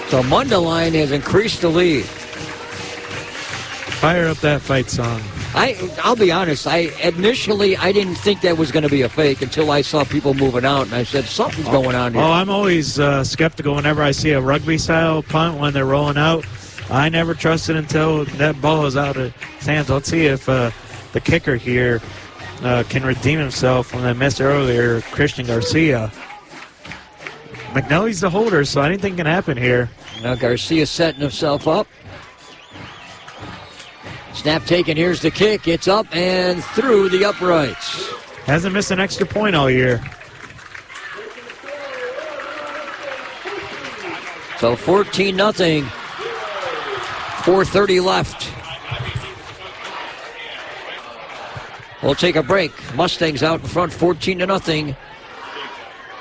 So Mundelein has increased the lead. Fire up that fight song. I'll be honest. Initially I didn't think that was going to be a fake until I saw people moving out, and I said something's going on here. Oh, I'm always skeptical whenever I see a rugby-style punt when they're rolling out. I never trust it until that ball is out of his hands. Let's see if the kicker here can redeem himself from that miss earlier, Christian Garcia. McNally's the holder, so anything can happen here. Now Garcia setting himself up. Snap taken. Here's the kick. It's up and through the uprights. Hasn't missed an extra point all year. So 14-0. 4:30 left. We'll take a break. Mustangs out in front, 14-0.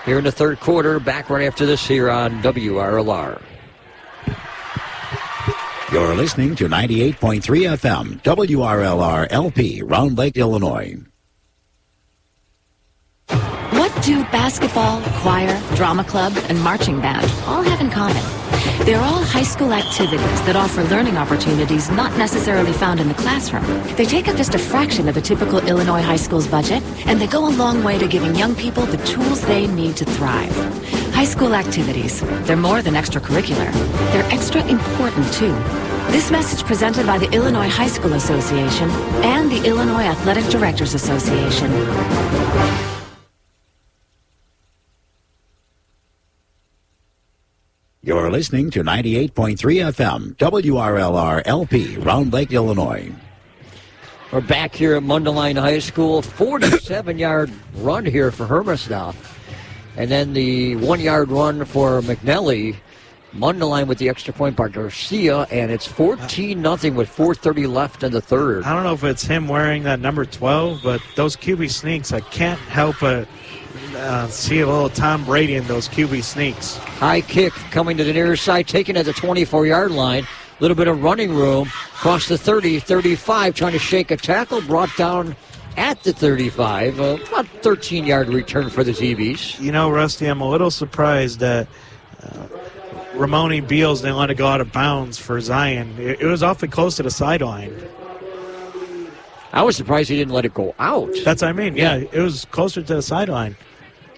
Here in the third quarter. Back right after this here on WRLR. You're listening to 98.3 FM, WRLR LP, Round Lake, Illinois. What do basketball, choir, drama club, and marching band all have in common? They're all high school activities that offer learning opportunities not necessarily found in the classroom. They take up just a fraction of a typical Illinois high school's budget, and they go a long way to giving young people the tools they need to thrive. High school activities, they're more than extracurricular. They're extra important, too. This message presented by the Illinois High School Association and the Illinois Athletic Directors Association. You're listening to 98.3 FM, WRLR LP, Round Lake, Illinois. We're back here at Mundelein High School. 47-yard run here for Hermannstadt. And then the 1-yard run for McNally. Mundelein with the extra point by Garcia, and it's 14-0 with 4:30 left in the third. I don't know if it's him wearing that number 12, but those QB sneaks, I can't help but see a little Tom Brady in those QB sneaks. High kick coming to the near side, taken at the 24-yard line. A little bit of running room. Across the 30, 35, trying to shake a tackle. Brought down at the 35. About 13-yard return for the Zee Bees. You know, Rusty, I'm a little surprised that Ramoni Beals didn't let it go out of bounds for Zion. It was awfully close to the sideline. I was surprised he didn't let it go out. That's what I mean. Yeah, it was closer to the sideline.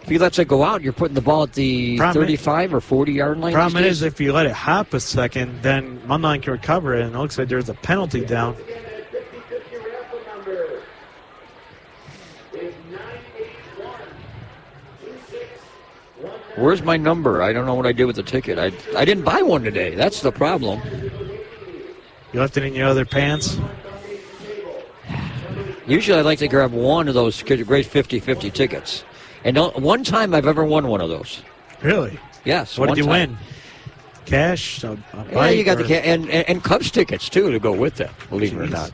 If he lets it go out, you're putting the ball at the 35 or 40-yard line. Problem is, if you let it hop a second, then Mundelein can recover it, and it looks like there's a penalty down. Where's my number? I don't know what I did with the ticket. I didn't buy one today. That's the problem. You left it in your other pants? Usually I like to grab one of those great 50-50 tickets. And one time I've ever won one of those. Really? Yes. What did you time. win? Cash? A Yeah, you got or... the cash. And Cubs tickets, too, to go with that, believe it or not.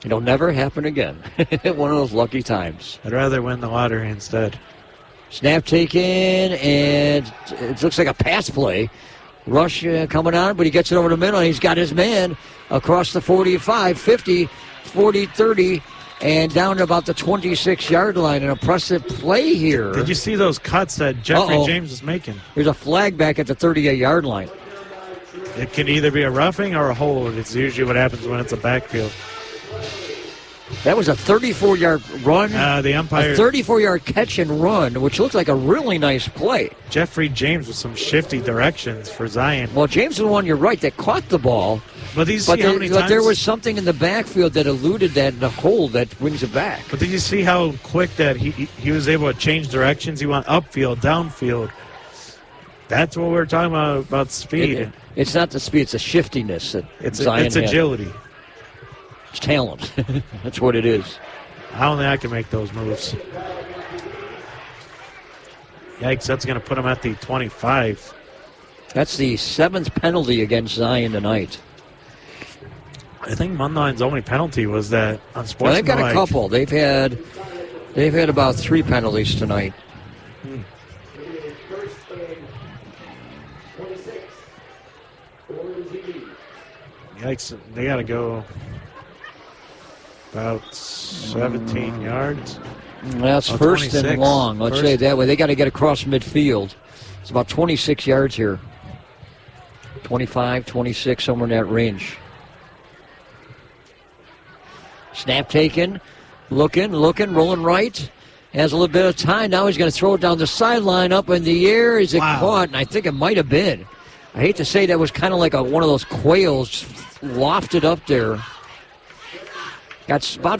It'll never happen again. One of those lucky times. I'd rather win the lottery instead. Snap taken, and it looks like a pass play. Rush coming on, but he gets it over the middle, and he's got his man across the 45, 50, 40, 30, and down to about the 26-yard line. An impressive play here. Did you see those cuts that Jeffrey James was making? There's a flag back at the 38-yard line. It can either be a roughing or a hold. It's usually what happens when it's a backfield. That was a 34-yard run. The umpire. A 34-yard catch and run, which looked like a really nice play. Jeffrey James with some shifty directions for Zion. Well, James is the one, you're right, that caught the ball. But there was something in the backfield that eluded that, the hold that brings it back. But did you see how quick that he was able to change directions? He went upfield, downfield. That's what we're talking about speed. It's not the speed, it's the shiftiness that Zion It's agility. Had. It's talent. That's what it is. I don't think I can make those moves. Yikes, that's going to put him at the 25. That's the 7th penalty against Zion tonight. I think Mundelein's only penalty was that unsportsmanlike. Well, they've got a couple. They've had about 3 penalties tonight. Yikes, they got to go about 17 yards. That's first 26. and long. Let's say it that way. They got to get across midfield. It's about 26 yards here. 25, 26, somewhere in that range. Snap taken. Looking, rolling right. Has a little bit of time. Now he's going to throw it down the sideline, up in the air. Is it caught? And I think it might have been. I hate to say that was kind of like one of those quails lofted up there. Got about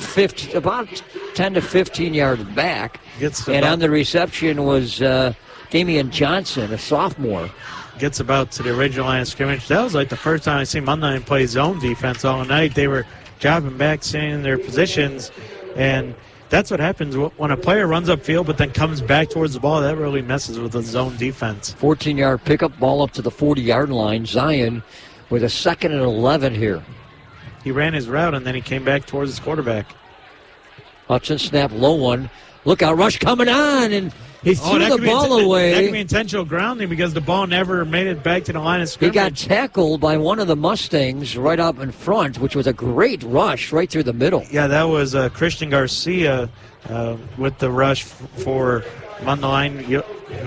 10 to 15 yards back. And on the reception was Damian Johnson, a sophomore. Gets about to the original line of scrimmage. That was like the first time I seen Mundelein play zone defense all night. They were dropping back, staying in their positions. And that's what happens when a player runs upfield but then comes back towards the ball. That really messes with the zone defense. 14-yard pickup, ball up to the 40-yard line. Zion with a 2nd and 11 here. He ran his route, and then he came back towards his quarterback. Hudson snap, low one. Look out, rush coming on, and he threw the ball away. That could be intentional grounding because the ball never made it back to the line of scrimmage. He got tackled by one of the Mustangs right up in front, which was a great rush right through the middle. Yeah, that was Christian Garcia with the rush for Mundelein,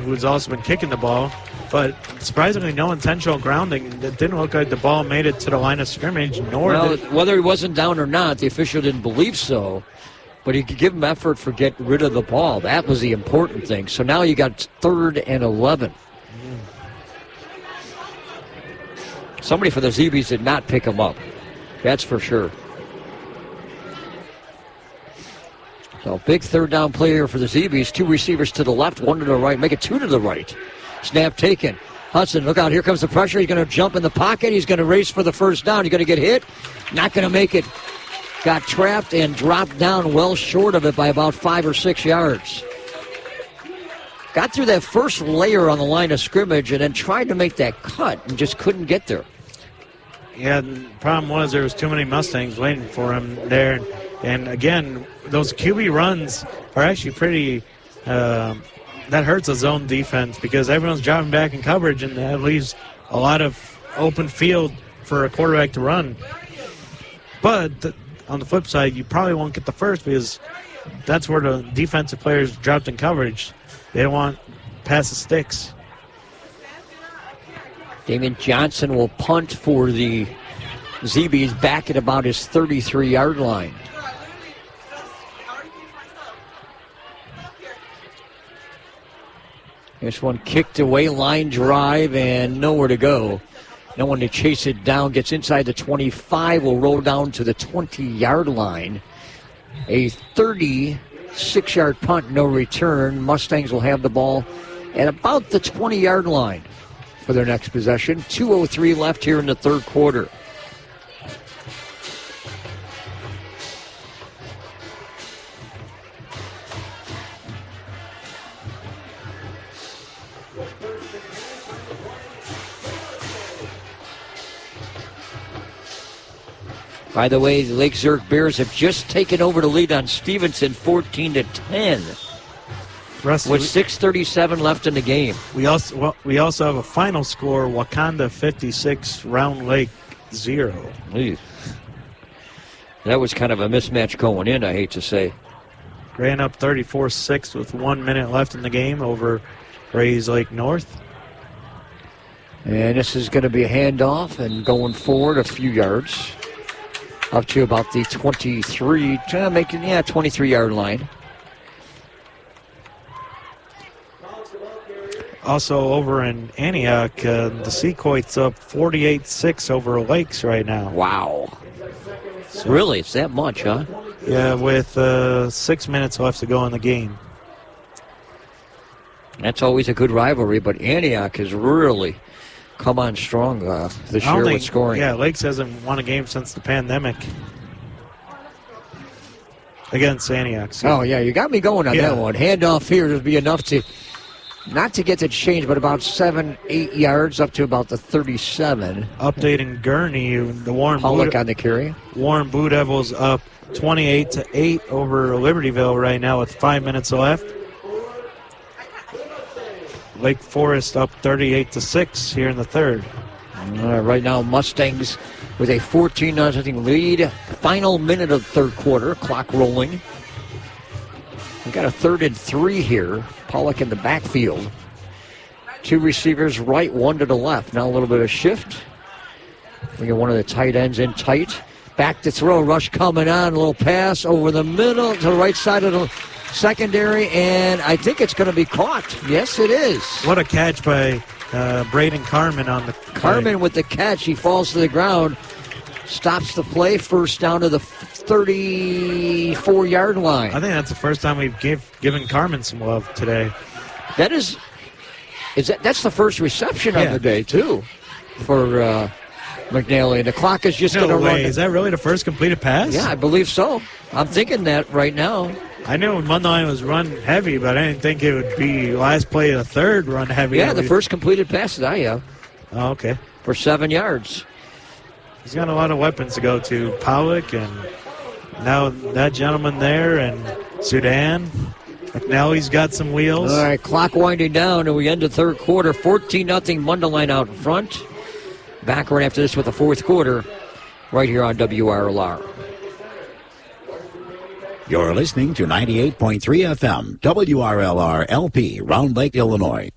who's also been kicking the ball. But surprisingly, no intentional grounding. It didn't look like the ball made it to the line of scrimmage. Whether he wasn't down or not, the official didn't believe so. But he could give him effort for getting rid of the ball. That was the important thing. So now you got 3rd and 11. Somebody for the Zee Bees did not pick him up. That's for sure. So big 3rd down play here for the Zee Bees. 2 receivers to the left, 1 to the right. Make it 2 to the right. Snap taken. Hudson, look out. Here comes the pressure. He's going to jump in the pocket. He's going to race for the first down. He's going to get hit. Not going to make it. Got trapped and dropped down well short of it by about 5 or 6 yards. Got through that first layer on the line of scrimmage and then tried to make that cut and just couldn't get there. Yeah, the problem was there was too many Mustangs waiting for him there. And again, those QB runs are actually pretty... that hurts a zone defense because everyone's dropping back in coverage and that leaves a lot of open field for a quarterback to run. But on the flip side, you probably won't get the first because that's where the defensive players dropped in coverage. They don't want pass the sticks. Damian Johnson will punt for the Zee Bees back at about his 33-yard line. This one kicked away, line drive, and nowhere to go. No one to chase it down. Gets inside the 25, will roll down to the 20-yard line. A 36-yard punt, no return. Mustangs will have the ball at about the 20-yard line. for their next possession. 2:03 left here in the third quarter. By the way, the Lake Zurich Bears have just taken over the lead on Stevenson 14-10. Rusty, with 6:37 left in the game. We also have a final score: Wakanda 56, Round Lake 0. Jeez. That was kind of a mismatch going in, I hate to say. Ran up 34-6 with 1 minute left in the game over Rays Lake North. And this is going to be a handoff and going forward a few yards up to about the 23-yard line. Also over in Antioch, the Seacoi's up 48-6 over Lakes right now. Wow. Really? It's that much, huh? Yeah, with 6 minutes left to go in the game. That's always a good rivalry, but Antioch has really come on strong this year with scoring. Yeah, Lakes hasn't won a game since the pandemic against Antioch. So. Oh, yeah, you got me going on that one. Handoff here will be enough to, not to get the change, but about 7-8 yards up to about the 37. Updating Gurney, the Warren Pollock on the carry. Warren Blue Devils up 28-8 over Libertyville right now with 5 minutes left. Lake Forest up 38-6 here in the third. Right now, Mustangs with a 14-0 lead. Final minute of the third quarter. Clock rolling. We've got a 3rd and 3 here. Pollock in the backfield. 2 receivers right, 1 to the left. Now a little bit of shift. We get one of the tight ends in tight. Back to throw. Rush coming on. A little pass over the middle to the right side of the secondary, and I think it's going to be caught. Yes, it is. What a catch by Braden Carmen on the Carmen with the catch. He falls to the ground, stops the play, first down to the 34-yard line. I think that's the first time we've given Carmen some love today. That's the first reception of the day, too, for McNally. The clock is just going to run. Is that really the first completed pass? Yeah, I believe so. I'm thinking that right now. I knew Mundelein was run heavy, but I didn't think it would be last play of the third run heavy. Yeah, the first completed pass that I have. Oh, okay. For 7 yards. He's got a lot of weapons to go to. Pollock and now that gentleman there and Sudan. McNally's got some wheels. All right, clock winding down, and we end the third quarter. 14-0 Mundelein out in front. Back right after this with the fourth quarter right here on WRLR. You're listening to 98.3 FM, WRLR LP, Round Lake, Illinois.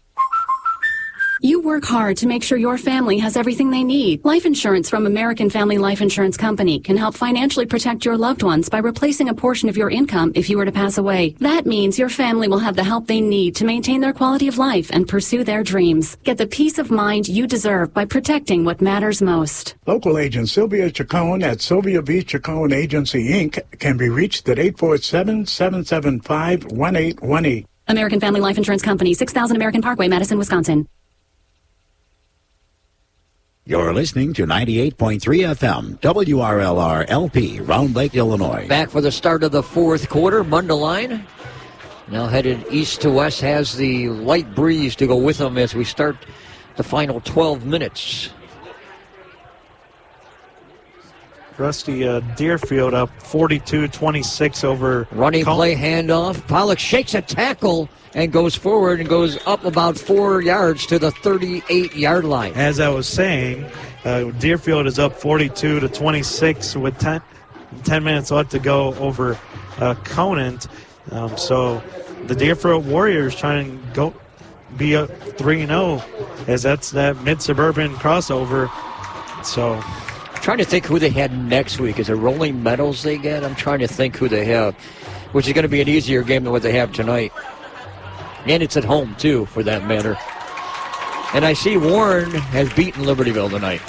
You work hard to make sure your family has everything they need. Life insurance from American Family Life Insurance Company can help financially protect your loved ones by replacing a portion of your income if you were to pass away. That means your family will have the help they need to maintain their quality of life and pursue their dreams. Get the peace of mind you deserve by protecting what matters most. Local agent Sylvia Chacon at Sylvia V. Chacon Agency, Inc. can be reached at 847-775-1818. American Family Life Insurance Company, 6000 American Parkway, Madison, Wisconsin. You're listening to 98.3 FM, WRLR LP, Round Lake, Illinois. Back for the start of the fourth quarter. Mundelein, now headed east to west, has the light breeze to go with them as we start the final 12 minutes. Rusty Deerfield up 42-26 over running play handoff. Pollock shakes a tackle and goes forward and goes up about 4 yards to the 38-yard line. As I was saying, Deerfield is up 42-26 with 10 minutes left to go over Conant. So the Deerfield Warriors trying to go be up 3-0 as that's that mid-suburban crossover. So I'm trying to think who they had next week. Is it Rolling Meadows they get? I'm trying to think who they have, which is going to be an easier game than what they have tonight. And it's at home, too, for that matter. And I see Warren has beaten Libertyville tonight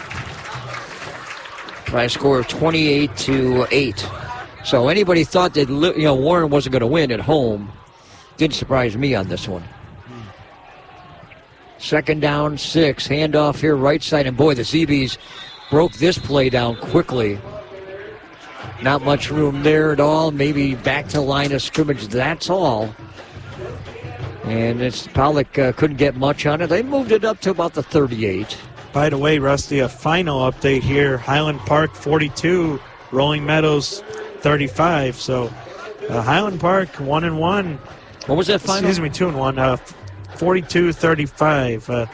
by a score of 28-8. So anybody thought that Warren wasn't going to win at home didn't surprise me on this one. Second down, 6. Handoff here, right side. And boy, the Zee Bees broke this play down quickly. Not much room there at all. Maybe back to line of scrimmage. That's all. And Pollock couldn't get much on it. They moved it up to about the 38. By the way, Rusty, a final update here. Highland Park 42, Rolling Meadows 35. So Highland Park 1-1. What was that final? Excuse me, 2-1. 42-35.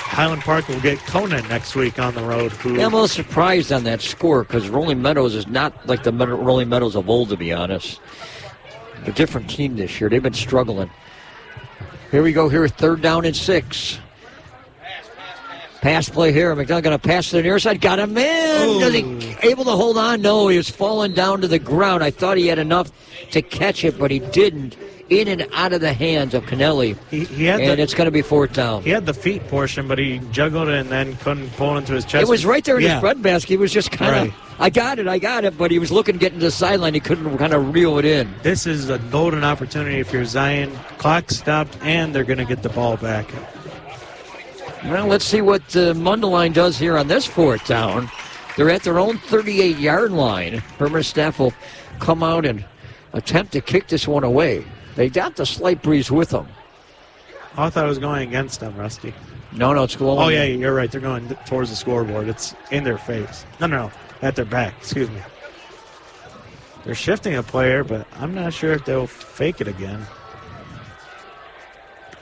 Highland Park will get Conan next week on the road. Yeah, I'm a little surprised on that score because Rolling Meadows is not like the Rolling Meadows of old, to be honest. A different team this year. They've been struggling. Here we go here, 3rd down and 6. Pass play here. McDonald going to pass to the near side. Got him in. Was he able to hold on? No, he was falling down to the ground. I thought he had enough to catch it, but he didn't. In and out of the hands of Kennelly. It's going to be 4th down. He had the feet portion, but he juggled it and then couldn't pull it into his chest. It was right there in his breadbasket. He was just kind of, I got it, but he was looking to get into the sideline. He couldn't kind of reel it in. This is a golden opportunity if you're Zion. Clock stopped, and they're going to get the ball back. Well, let's see what Mundelein does here on this 4th down. They're at their own 38-yard line. Herman staff will come out and attempt to kick this one away. They got the slight breeze with them. I thought it was going against them, Rusty. No, it's going. Oh, yeah, you're right. They're going towards the scoreboard. It's in their face. No, at their back. Excuse me. They're shifting a player, but I'm not sure if they'll fake it again.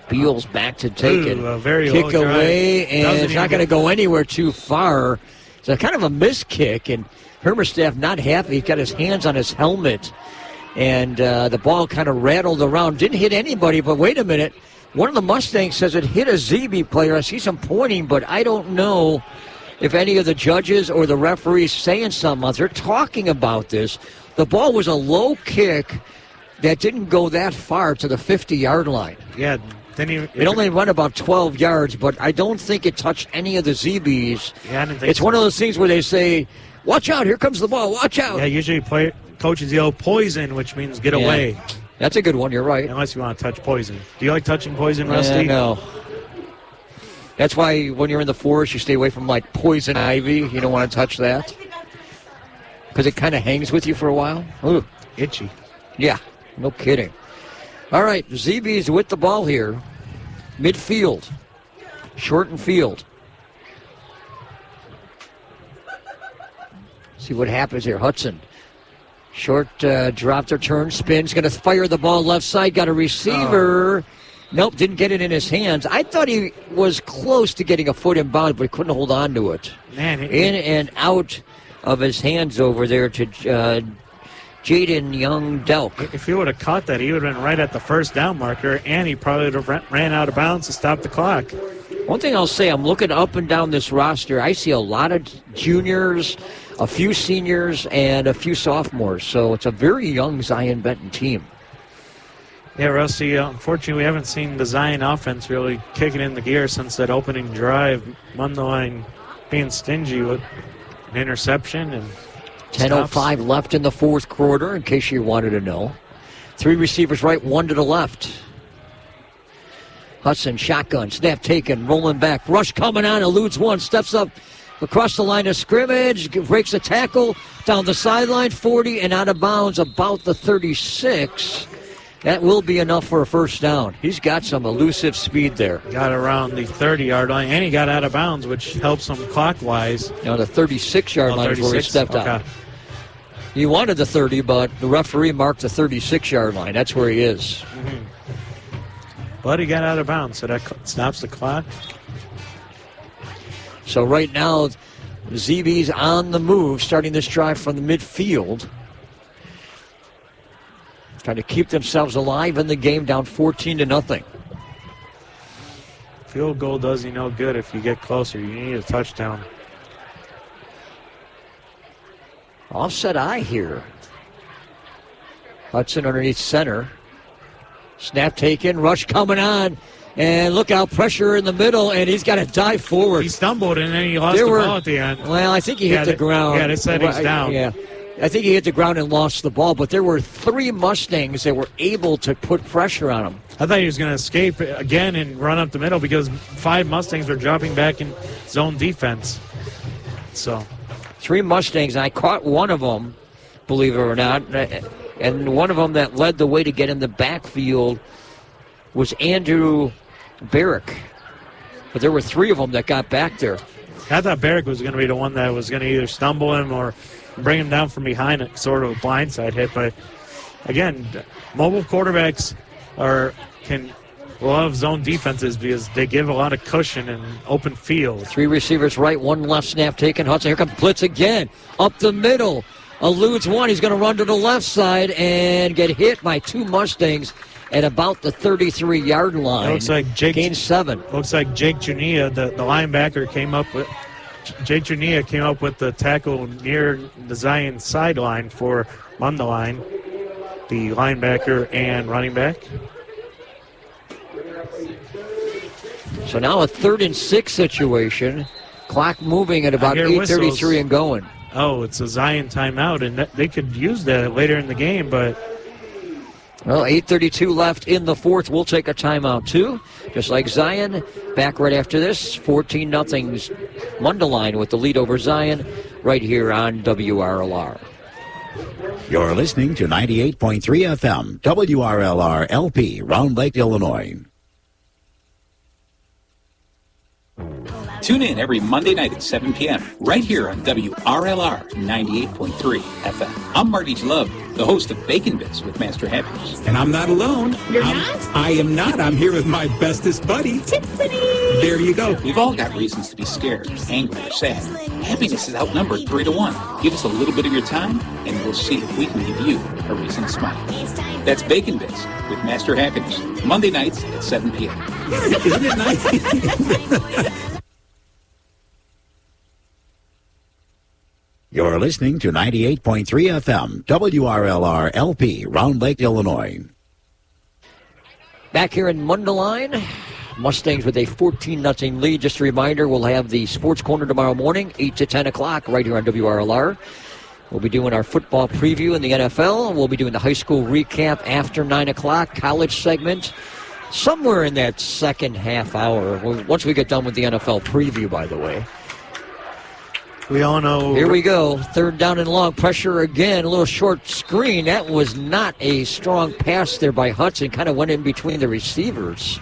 Beals back to take it. A very kick away, and it's not going to go anywhere too far. It's a kind of a missed kick, and Hermerstaff not happy. He's got his hands on his helmet. And the ball kind of rattled around. Didn't hit anybody, but wait a minute. One of the Mustangs says it hit a Zee Bee player. I see some pointing, but I don't know if any of the judges or the referees saying something. They're talking about this. The ball was a low kick that didn't go that far to the 50-yard line. Yeah. It only went about 12 yards, but I don't think it touched any of the Zee Bees. Yeah, I didn't think it's one of those things where they say, watch out, here comes the ball, watch out. Yeah, usually coaches yell poison, which means get away. That's a good one, you're right. Unless you want to touch poison. Do you like touching poison, Rusty? No. That's why when you're in the forest, you stay away from like poison ivy. You don't want to touch that. Because it kind of hangs with you for a while. Ooh. Itchy. Yeah, no kidding. All right, Zee Bees with the ball here. Midfield. Shorten field. See what happens here. Hudson. Short drop to turn, spins, going to fire the ball left side, got a receiver. Nope, didn't get it in his hands. I thought he was close to getting a foot in bounds, but he couldn't hold on to it. Man, in and out of his hands over there to Jaden Young-Delk. If he would have caught that, he would have been right at the 1st down marker, and he probably would have ran out of bounds to stop the clock. One thing I'll say, I'm looking up and down this roster. I see a lot of juniors, a few seniors, and a few sophomores. So it's a very young Zion Benton team. Yeah, Rusty, unfortunately, we haven't seen the Zion offense really kicking in the gear since that opening drive. Mundelein being stingy with an interception. And 10:05 left in the 4th quarter, in case you wanted to know. 3 receivers right, 1 to the left. Hudson, shotgun, snap taken, rolling back. Rush coming on, eludes one, steps up across the line of scrimmage, breaks a tackle down the sideline, 40 and out of bounds, about the 36. That will be enough for a 1st down. He's got some elusive speed there. Got around the 30-yard line, and he got out of bounds, which helps him clockwise. Now the 36-yard line is where he stepped out. He wanted the 30, but the referee marked the 36-yard line. That's where he is. Mm-hmm. But he got out of bounds, so that stops the clock. So right now, Zee Bees on the move, starting this drive from the midfield. Trying to keep themselves alive in the game, down 14-0. Field goal does you no good if you get closer. You need a touchdown. Offset eye here. Hudson underneath center. Snap taken, rush coming on. And look out, pressure in the middle, and he's got to dive forward. He stumbled, and then he lost the ball at the end. Well, I think he hit the ground. Yeah, they said he's down. Yeah. I think he hit the ground and lost the ball, but there were 3 Mustangs that were able to put pressure on him. I thought he was going to escape again and run up the middle because 5 Mustangs were dropping back in zone defense. So 3 Mustangs, and I caught one of them, believe it or not, and one of them that led the way to get in the backfield was Andrew Barrick. But there were 3 of them that got back there. I thought Barrick was going to be the one that was going to either stumble him or bring him down from behind it, sort of a blindside hit. But again, mobile quarterbacks love zone defenses because they give a lot of cushion and open field. 3 receivers right, 1 left, snap taken. Hudson, here comes blitz again. Up the middle. Eludes 1. He's going to run to the left side and get hit by 2 Mustangs at about the 33-yard line. It looks like gained 7. Looks like Jake Junia, the linebacker, came up with the tackle near the Zion sideline for Mundelein, the linebacker and running back. So now a 3rd and 6 situation. Clock moving at about 8:33 and going. Oh, it's a Zion timeout, and they could use that later in the game, but... Well, 8:32 left in the 4th. We'll take a timeout, too. Just like Zion, back right after this. 14-0 Mundelein with the lead over Zion right here on WRLR. You're listening to 98.3 FM, WRLR LP, Round Lake, Illinois. Tune in every Monday night at 7 p.m. right here on WRLR 98.3 FM. I'm Marty Love, the host of Bacon Bits with Master Happiness. And I'm not alone. You're not? I am not. I'm here with my bestest buddy, Tiffany. There you go. We've all got reasons to be scared, angry, or sad. Happiness is outnumbered 3-1. Give us a little bit of your time, and we'll see if we can give you a reason to smile. That's Bacon Bits with Master Happiness, Monday nights at 7 p.m. Isn't it nice? You're listening to 98.3 FM, WRLR LP, Round Lake, Illinois. Back here in Mundelein, Mustangs with a 14-0 lead. Just a reminder, we'll have the Sports Corner tomorrow morning, 8 to 10 o'clock, right here on WRLR. We'll be doing our football preview in the NFL. We'll be doing the high school recap after 9 o'clock, college segment, somewhere in that second half hour, once we get done with the NFL preview, by the way. We all know. Here we go. 3rd down and long. Pressure again. A little short screen. That was not a strong pass there by Hudson. Kind of went in between the receivers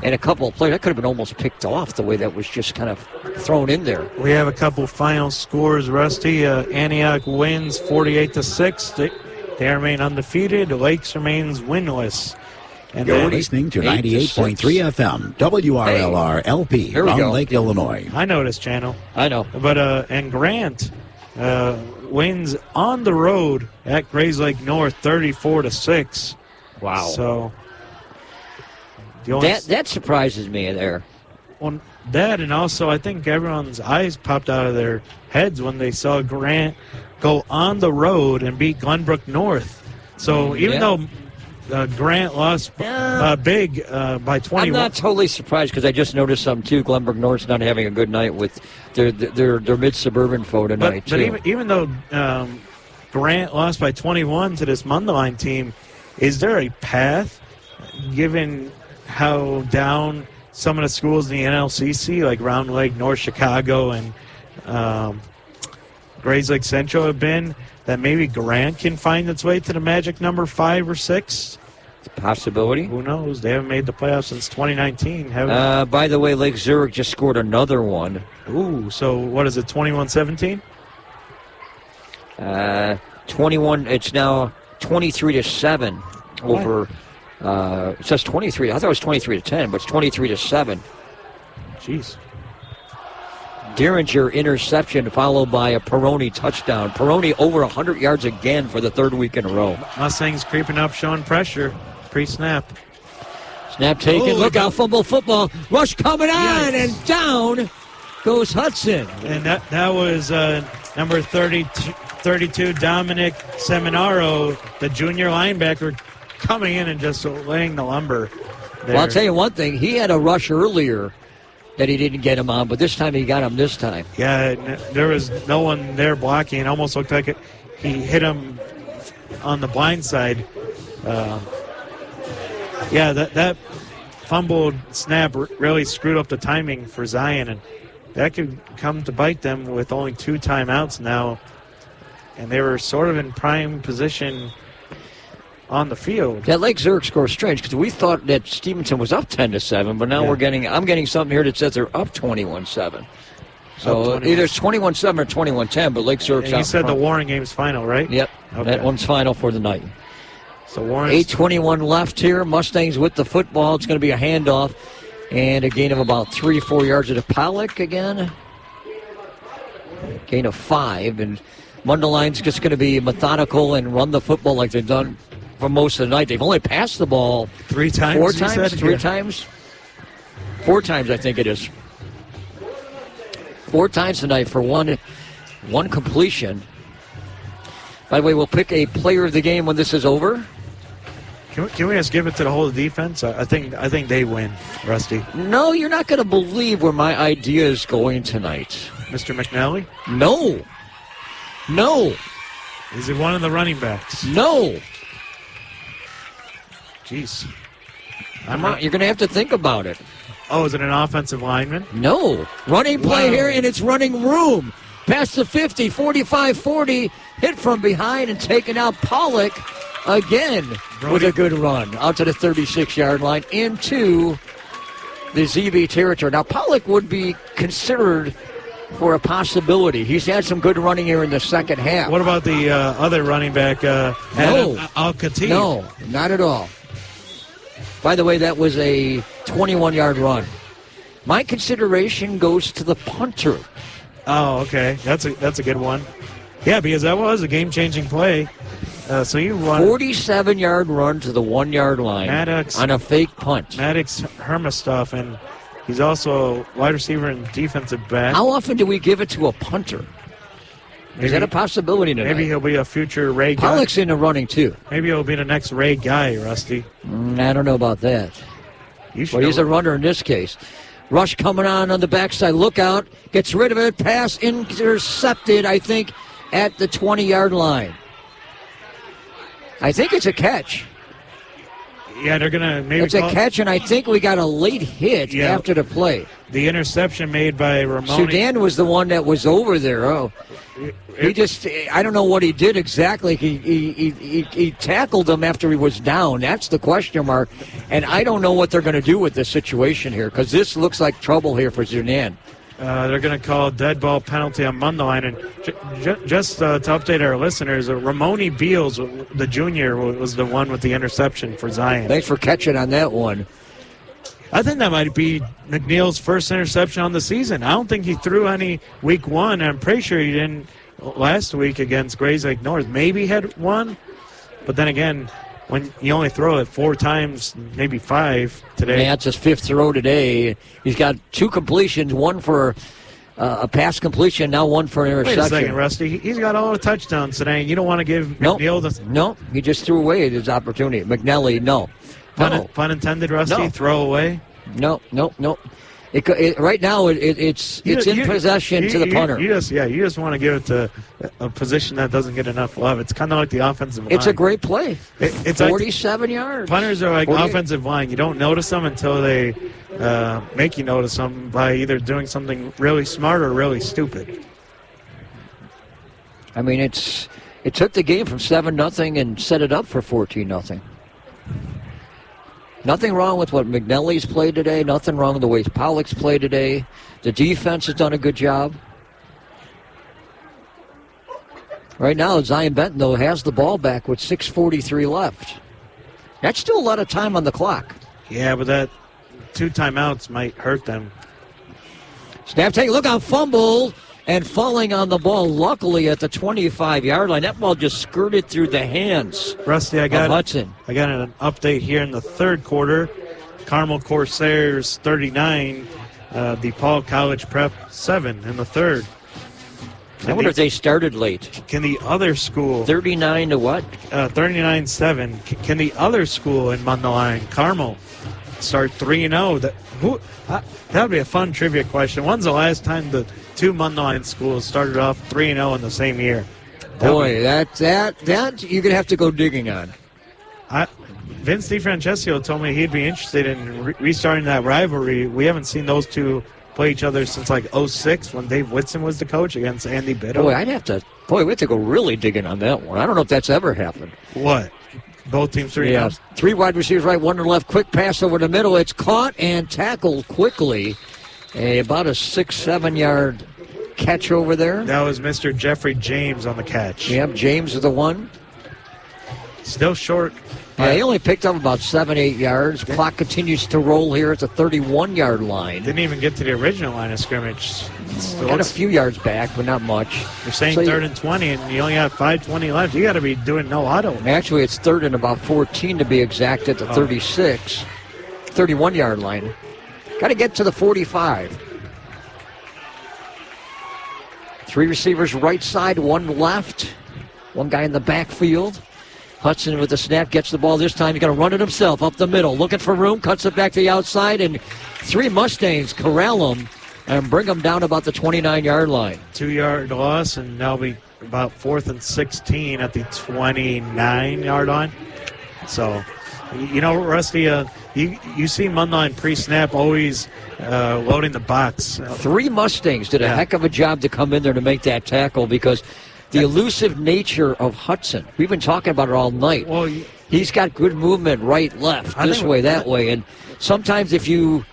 and a couple of players. That could have been almost picked off the way that was just kind of thrown in there. We have a couple final scores, Rusty. Antioch wins 48-6. They remain undefeated. Lakes remains winless. And you're listening to 98.3 FM, WRLR LP, Round Lake, Illinois. I know this channel. I know. But and Grant wins on the road at Grays Lake North 34-6. Wow. So that surprises me there. Well, that, and also I think everyone's eyes popped out of their heads when they saw Grant go on the road and beat Glenbrook North. So even though Grant lost big by 21. I'm not totally surprised because I just noticed some too. Glenbrook North's not having a good night with their mid-suburban foe tonight too. But even though Grant lost by 21 to this Mundelein team, is there a path, given how down some of the schools in the NLCC, like Round Lake, North Chicago, and Grays Lake Central have been, that maybe Grant can find its way to the magic number 5 or 6? It's a possibility. Who knows? They haven't made the playoffs since 2019. By the way, Lake Zurich just scored another one. Ooh, so what is it, 21-17? 21. It's now 23-7 over. It says 23. I thought it was 23-10, but it's 23-7. Jeez. Derringer interception followed by a Peroni touchdown. Peroni over 100 yards again for the 3rd week in a row. Mustangs creeping up, showing pressure. Pre-snap. Snap taken. Look out, fumble football. Rush coming on, and down goes Hudson. And that was number 32, Dominic Seminaro, the junior linebacker, coming in and just laying the lumber there. Well, I'll tell you one thing. He had a rush earlier that he didn't get him on, but this time he got him this time. Yeah, there was no one there blocking. It almost looked like he hit him on the blind side. That fumbled snap really screwed up the timing for Zion, and that could come to bite them with only 2 timeouts now. And they were sort of in prime position on the field. That Lake Zurich score is strange because we thought that Stevenson was up 10-7, but now I'm getting something here that says they're up 21-7. So either it's 21-7 or 21-10, but Lake Zurich's out. You said the Warren game's final, right? Yep. Okay. That one's final for the night. So Warren. 8:21 left here. Mustangs with the football. It's going to be a handoff and a gain of about 3-4 yards to Pollock again. Gain of 5, and Mundelein's just going to be methodical and run the football like they've done for most of the night. They've only passed the ball 3 times. 4 times? 3 times? 4 times, I think it is. 4 times tonight for one completion. By the way, we'll pick a player of the game when this is over. Can we just give it to the whole defense? I think they win, Rusty. No, you're not going to believe where my idea is going tonight. Mr. McNally? No. Is it one of the running backs? No. Jeez. You're going to have to think about it. Oh, is it an offensive lineman? No. Running play here, and it's running room. Past the 50, 45, 40, hit from behind and taken out. Pollock again with a good run out to the 36-yard line into the ZB territory. Now, Pollock would be considered for a possibility. He's had some good running here in the second half. What about the other running back, Al-Khatib? No, not at all. By the way, that was a 21-yard run. My consideration goes to the punter. Oh, okay. That's a good one. Yeah, because that was a game-changing play. So you run 47-yard run to the 1-yard line on a fake punt. Maddox Hermestov, and he's also a wide receiver and defensive back. How often do we give it to a punter? Is that a possibility tonight? Maybe he'll be a future Ray guy. Pollock's in the running, too. Maybe he'll be the next Ray guy, Rusty. I don't know about that. But he's a runner in this case. Rush coming on the backside. Look out. Gets rid of it. Pass intercepted, I think, at the 20-yard line. I think it's a catch. Yeah, they're going to maybe It's a catch, and I think we got a late hit after the play. The interception made by Ramon. Sudan was the one that was over there. I don't know what he did exactly. He tackled him after he was down. That's the question mark. And I don't know what they're going to do with this situation here, because this looks like trouble here for Sudan. They're going to call a dead ball penalty on Mundelein. And just to update our listeners, Ramon Beals, the junior, was the one with the interception for Zion. Thanks for catching on that one. I think that might be McNeil's first interception on the season. I don't think he threw any week 1. I'm pretty sure he didn't last week against Grays Lake North. Maybe he had 1, but then again, when you only throw it 4 times, maybe 5 today. That's his 5th throw today. He's got 2 completions, 1 for a pass completion, now 1 for an interception. Wait a second, Rusty. He's got all the touchdowns today, and you don't want to give McNeil the... No, he just threw away his opportunity. McNally, no. Pun intended, Rusty? No. Throw away? No. Right now, it's in possession to the punter. You just want to give it to a position that doesn't get enough love. It's kind of like the offensive line. It's a great play. It's 47 yards. Punters are like 48. Offensive line. You don't notice them until they make you notice them by either doing something really smart or really stupid. I mean, it took the game from 7-0 and set it up for 14-0. Nothing wrong with what McNally's played today. Nothing wrong with the way Pollock's played today. The defense has done a good job. Right now, Zion Benton, though, has the ball back with 6:43 left. That's still a lot of time on the clock. Yeah, but that 2 timeouts might hurt them. Snap take, look out, fumble, and falling on the ball, luckily at the 25-yard line. That ball just skirted through the hands Rusty, of Hudson. I got an update here in the 3rd quarter. Carmel Corsairs 39, DePaul College Prep 7 in the 3rd. I wonder if they started late. Can the other school... 39 to what? 39-7. Can the other school in Mundelein, Carmel, start 3-0? That would be a fun trivia question. When's the last time the 2 Mundelein schools started off 3-0 in the same year? Boy, that you're going to have to go digging on. Vince DiFrancesco told me he'd be interested in restarting that rivalry. We haven't seen those two play each other since like 06 when Dave Whitson was the coach against Andy Biddle. Boy, we have to go really digging on that one. I don't know if that's ever happened. What? Both teams 3-0? Yeah, 3 wide receivers right, 1 to the left. Quick pass over the middle. It's caught and tackled quickly. About a 6-7 yard catch over there. That was Mr. Jeffrey James on the catch. Yep, James is the one. Still short. Yeah, he only picked up about 7-8 yards. Clock continues to roll here at the 31-yard line. Didn't even get to the original line of scrimmage. Got a few yards back, but not much. You're saying 3rd and 20, and you only have 5:20 left. You got to be doing no huddle. Actually, it's 3rd and about 14 to be exact at the 31-yard line. Got to get to the 45. 3 receivers right side, 1 left. 1 guy in the backfield. Hudson with the snap, gets the ball this time. He's going to run it himself up the middle. Looking for room, cuts it back to the outside, and 3 Mustangs corral him and bring him down about the 29-yard line. 2-yard loss, and that'll be about 4th and 16 at the 29-yard line. So, you know, Rusty, you see Mundelein pre-snap always loading the box. 3 Mustangs did a heck of a job to come in there to make that tackle because the elusive nature of Hudson. We've been talking about it all night. Well, he's got good movement right, left, this way, that way. And sometimes if you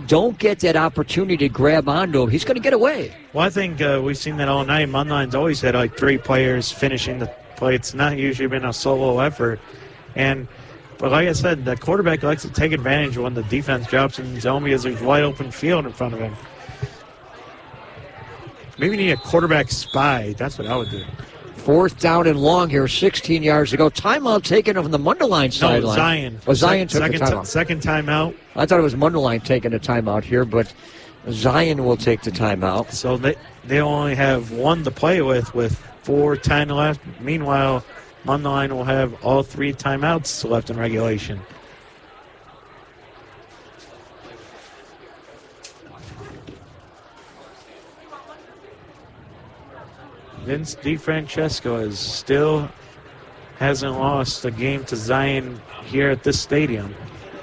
don't get that opportunity to grab onto him, he's going to get away. Well, I think we've seen that all night. Mundelein's always had like 3 players finishing the play. It's not usually been a solo effort. But like I said, the quarterback likes to take advantage when the defense drops in zone because there's wide open field in front of him. Maybe you need a quarterback spy. That's what I would do. 4th down and long here, 16 yards to go. Timeout taken from the Mundelein sideline. Zion. Zion took the timeout. Second timeout. I thought it was Mundelein taking the timeout here, but Zion will take the timeout. So they only have 1 to play with 4:10 left. Meanwhile, Mundelein will have all 3 timeouts left in regulation. Vince DiFrancesco still hasn't lost a game to Zion here at this stadium.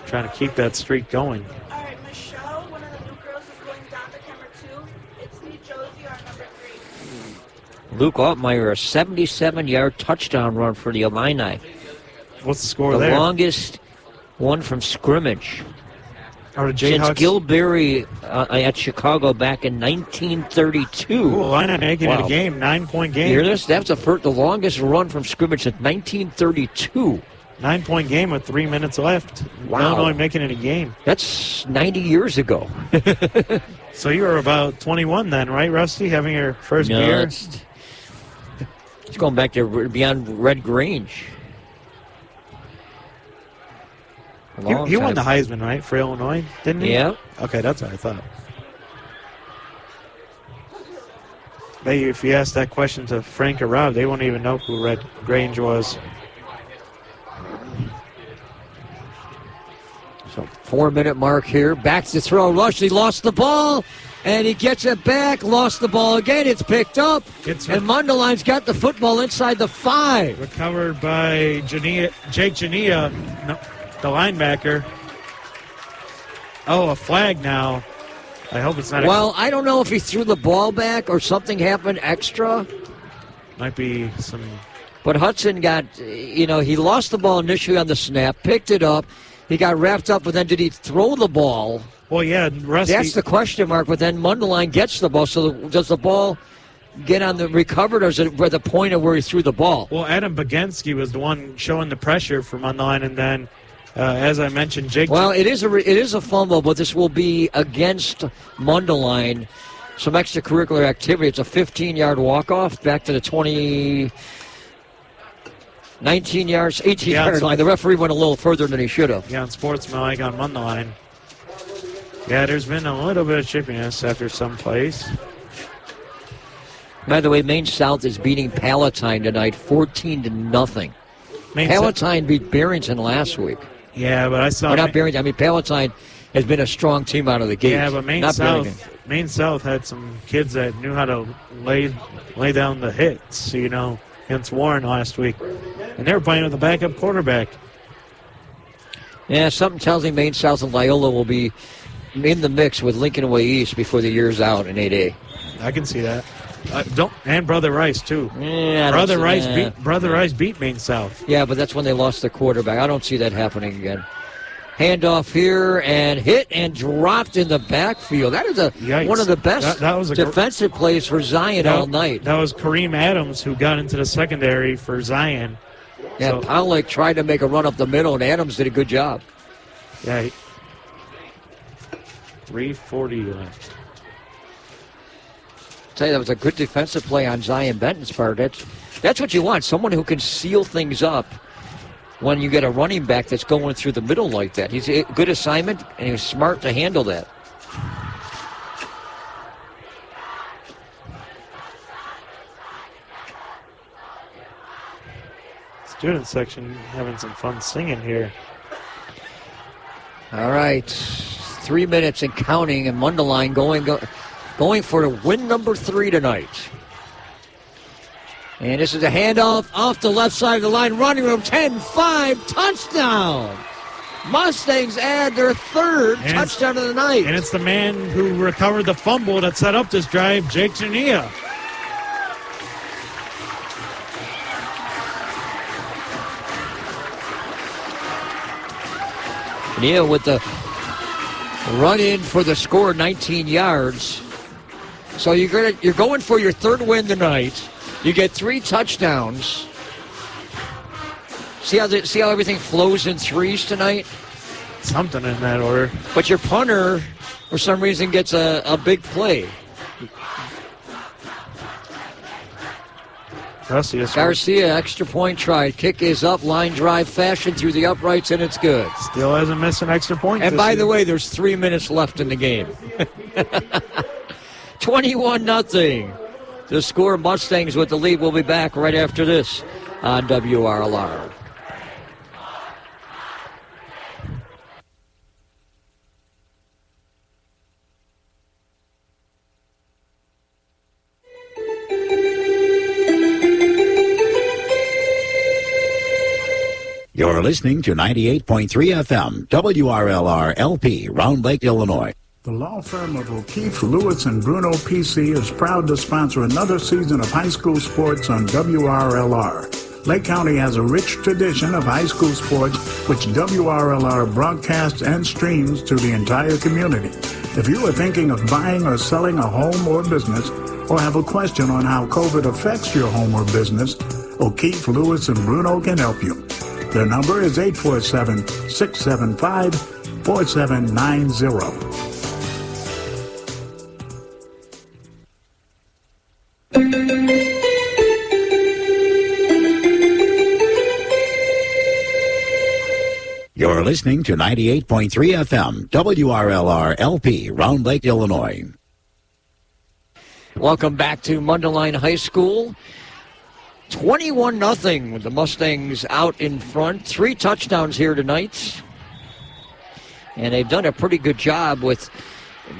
Trying to keep that streak going. All right, Michelle, one of the new girls is going down to camera 2. It's New Josie, our number 3. Luke Altmaier, a 77-yard touchdown run for the Illini. What's the score there? The longest one from scrimmage. Since Gilberry at Chicago back in 1932. Ooh, Illini making it a game, 9-point game. You hear this? That's the longest run from scrimmage since 1932. 9-point game with 3 minutes left. Wow. Illinois making it a game. That's 90 years ago. So you were about 21 then, right, Rusty? Having your first beer? It's going back to beyond Red Grange. He won the Heisman, right, for Illinois, didn't he? Yeah. Okay, that's what I thought. Maybe if you ask that question to Frank or Rob, they won't even know who Red Grange was. So 4-minute mark here. Back to throw. Rushdie lost the ball, and he gets it back. Lost the ball again. It's picked up. And Mundelein's got the football inside the 5. Recovered by Jake Jania, the linebacker. Oh, a flag now. I hope it's not. Well, I don't know if he threw the ball back or something happened extra. Might be some. But Hudson got, he lost the ball initially on the snap, picked it up. He got wrapped up, but then did he throw the ball? Well, yeah, Rusty. That's the question mark, but then Mundelein gets the ball. So does the ball get on the recovered, or is it where the point of where he threw the ball? Well, Adam Bagensky was the one showing the pressure for Mundelein, and then, as I mentioned, Jake. Well, it is a fumble, but this will be against Mundelein. Some extracurricular activity. It's a 15-yard walk-off back to the 19 yards, 18-yard line. The referee went a little further than he should have. Yeah, on sportsmanlike on Mundelein. Yeah, there's been a little bit of chippiness after some plays. By the way, Maine South is beating Palatine tonight, 14-0. Palatine beat Barrington last week. Yeah, but I saw. Not Barrington. I mean, Palatine has been a strong team out of the gate. Yeah, but Maine South had some kids that knew how to lay down the hits. against Warren last week. And they were playing with a backup quarterback. Yeah, something tells me Maine South and Loyola will be in the mix with Lincoln Way East before the year's out in 8A. I can see that. And Brother Rice, too. Yeah, Brother Rice beat Maine South. Yeah, but that's when they lost their quarterback. I don't see that happening again. Handoff here and hit and dropped in the backfield. That is one of the best defensive plays for Zion all night. That was Kareem Adams who got into the secondary for Zion. Yeah, Powlick tried to make a run up the middle, and Adams did a good job. Yeah. 3:40 left. Tell you, that was a good defensive play on Zion Benton's part. That's what you want, someone who can seal things up when you get a running back that's going through the middle like that. He's a good assignment, and he was smart to handle that. Student section having some fun singing here. All right, 3 minutes and counting, and Mundelein going for win number 3 tonight. And this is a handoff off the left side of the line. Running room, 10-5, touchdown. Mustangs add their third touchdown of the night. And it's the man who recovered the fumble that set up this drive, Jake Jania. Jania with the run in for the score, 19 yards. So you're going for your third win tonight. You get 3 touchdowns. See how everything flows in threes tonight? Something in that order. But your punter, for some reason, gets a big play. Garcia, extra point tried. Kick is up, line drive fashion through the uprights, and it's good. Still hasn't missed an extra point. And by the way, there's 3 minutes left in the game. 21-0. The score, Mustangs with the lead. We'll be back right after this on WRLR. You're listening to 98.3 FM, WRLR LP, Round Lake, Illinois. The law firm of O'Keefe, Lewis, and Bruno PC is proud to sponsor another season of high school sports on WRLR. Lake County has a rich tradition of high school sports, which WRLR broadcasts and streams to the entire community. If you are thinking of buying or selling a home or business, or have a question on how COVID affects your home or business, O'Keefe, Lewis, and Bruno can help you. Their number is 847-675-4790. You're listening to 98.3 FM, WRLR LP, Round Lake, Illinois. Welcome back to Mundelein High School. 21-0 with the Mustangs out in front. 3 touchdowns here tonight. And they've done a pretty good job with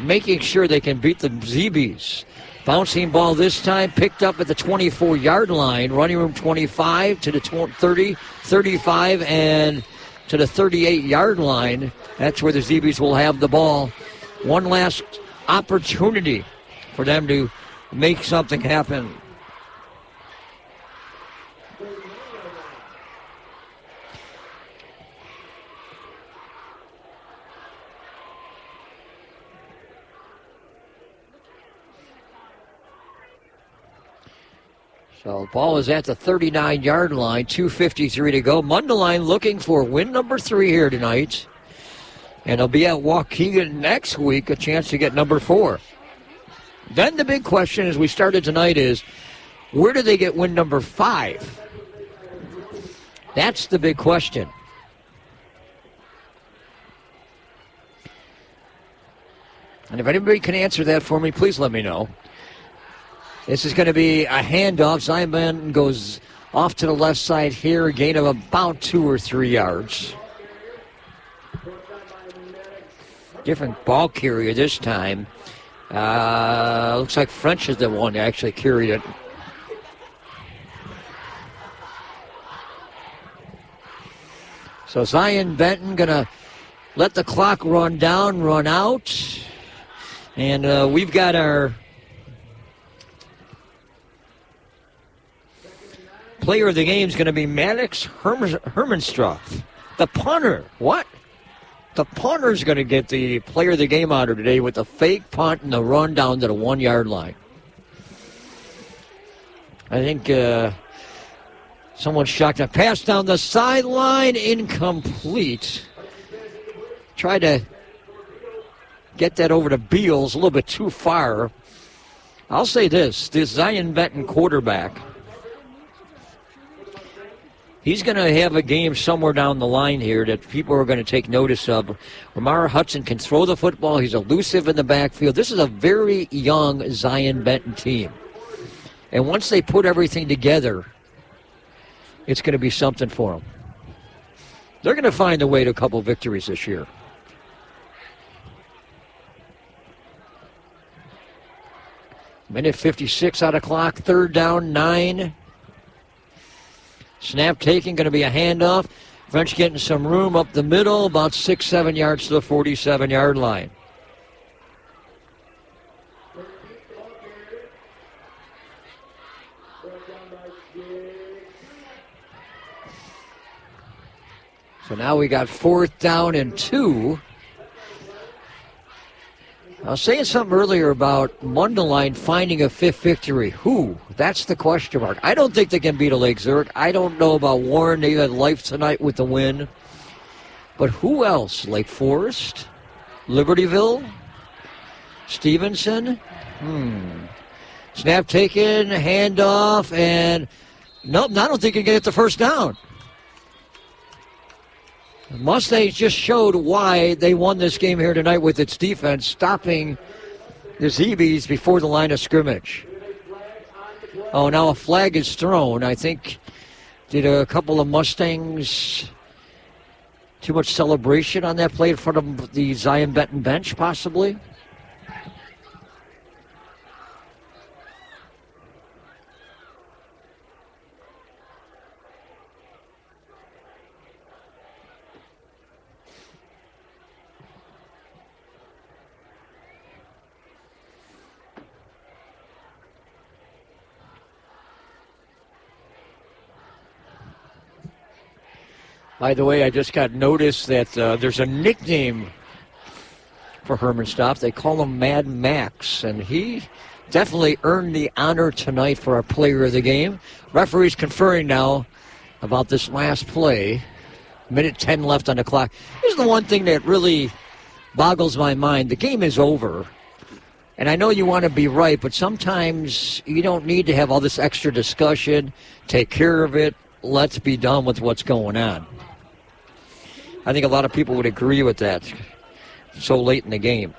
making sure they can beat the Zee Bees. Bouncing ball this time, picked up at the 24-yard line. Running room 25 to the 30, 35, and to the 38-yard line. That's where the Zee Bees will have the ball. One last opportunity for them to make something happen. So ball is at the 39-yard line, 2:53 to go. Mundelein looking for win number 3 here tonight. And they'll be at Waukegan next week, a chance to get number 4. Then the big question as we started tonight is, where do they get win number 5? That's the big question. And if anybody can answer that for me, please let me know. This is going to be a handoff. Zion Benton goes off to the left side here, a gain of about 2 or 3 yards. Different ball carrier this time. Looks like French is the one that actually carried it. So Zion Benton going to let the clock run down, run out. And we've got our player of the game is going to be Maddox Hermanstrath, the punter. What? The punter's going to get the player of the game honor today with the fake punt and the run down to the 1 yard line. I think someone shocked a pass down the sideline, incomplete. Tried to get that over to Beals, a little bit too far. I'll say this Zion Benton quarterback, he's going to have a game somewhere down the line here that people are going to take notice of. Ramar Hudson can throw the football. He's elusive in the backfield. This is a very young Zion Benton team. And once they put everything together, it's going to be something for them. They're going to find a way to a couple victories this year. Minute 56 out of clock, 3rd down, 9. Snap taking, going to be a handoff. French getting some room up the middle, about 6-7 yards to the 47-yard line. So now we got 4th down and 2. I was saying something earlier about Mundelein finding a 5th victory. Who? That's the question mark. I don't think they can beat a Lake Zurich. I don't know about Warren. They had life tonight with the win. But who else? Lake Forest? Libertyville? Stevenson? Snap taken, handoff, and nope, I don't think you can get the first down. Mustangs just showed why they won this game here tonight with its defense, stopping the Zee Bees before the line of scrimmage. Oh, now a flag is thrown. I think, did a couple of Mustangs too much celebration on that play in front of the Zion Benton bench, possibly? By the way, I just got notice that there's a nickname for Hermanstrath. They call him Mad Max, and he definitely earned the honor tonight for our player of the game. Referee's conferring now about this last play. Minute 10 left on the clock. Here's the one thing that really boggles my mind. The game is over, and I know you want to be right, but sometimes you don't need to have all this extra discussion. Take care of it. Let's be done with what's going on. I think a lot of people would agree with that so late in the game.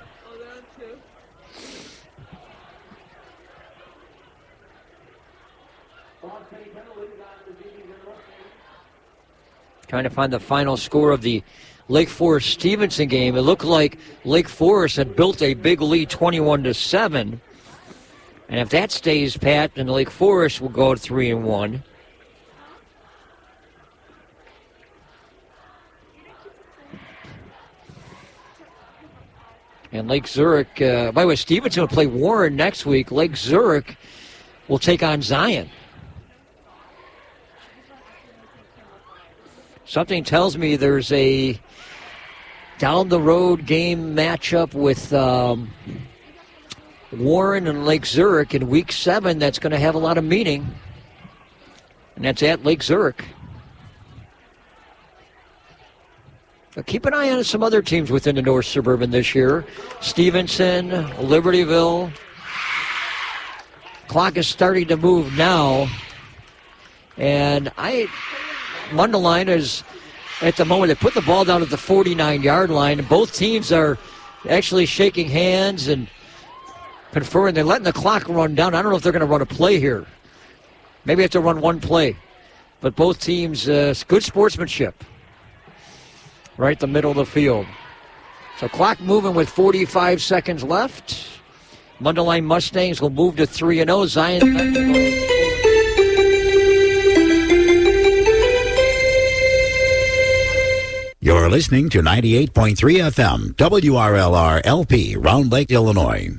Trying to find the final score of the Lake Forest-Stevenson game. It looked like Lake Forest had built a big lead, 21-7. And if that stays pat, then Lake Forest will go to 3-1. And Lake Zurich, by the way, Stevenson will play Warren next week. Lake Zurich will take on Zion. Something tells me there's a down-the-road game matchup with Warren and Lake Zurich in Week 7 that's going to have a lot of meaning. And that's at Lake Zurich. But keep an eye on some other teams within the North Suburban this year. Stevenson, Libertyville. Clock is starting to move now. And Mundelein is, at the moment, they put the ball down at the 49-yard line. And both teams are actually shaking hands and conferring. They're letting the clock run down. I don't know if they're going to run a play here. Maybe have to run one play. But both teams, good sportsmanship. Right the middle of the field. So clock moving with 45 seconds left. Mundelein Mustangs will move to 3-0. Zion. You're listening to 98.3 FM, WRLR LP, Round Lake, Illinois.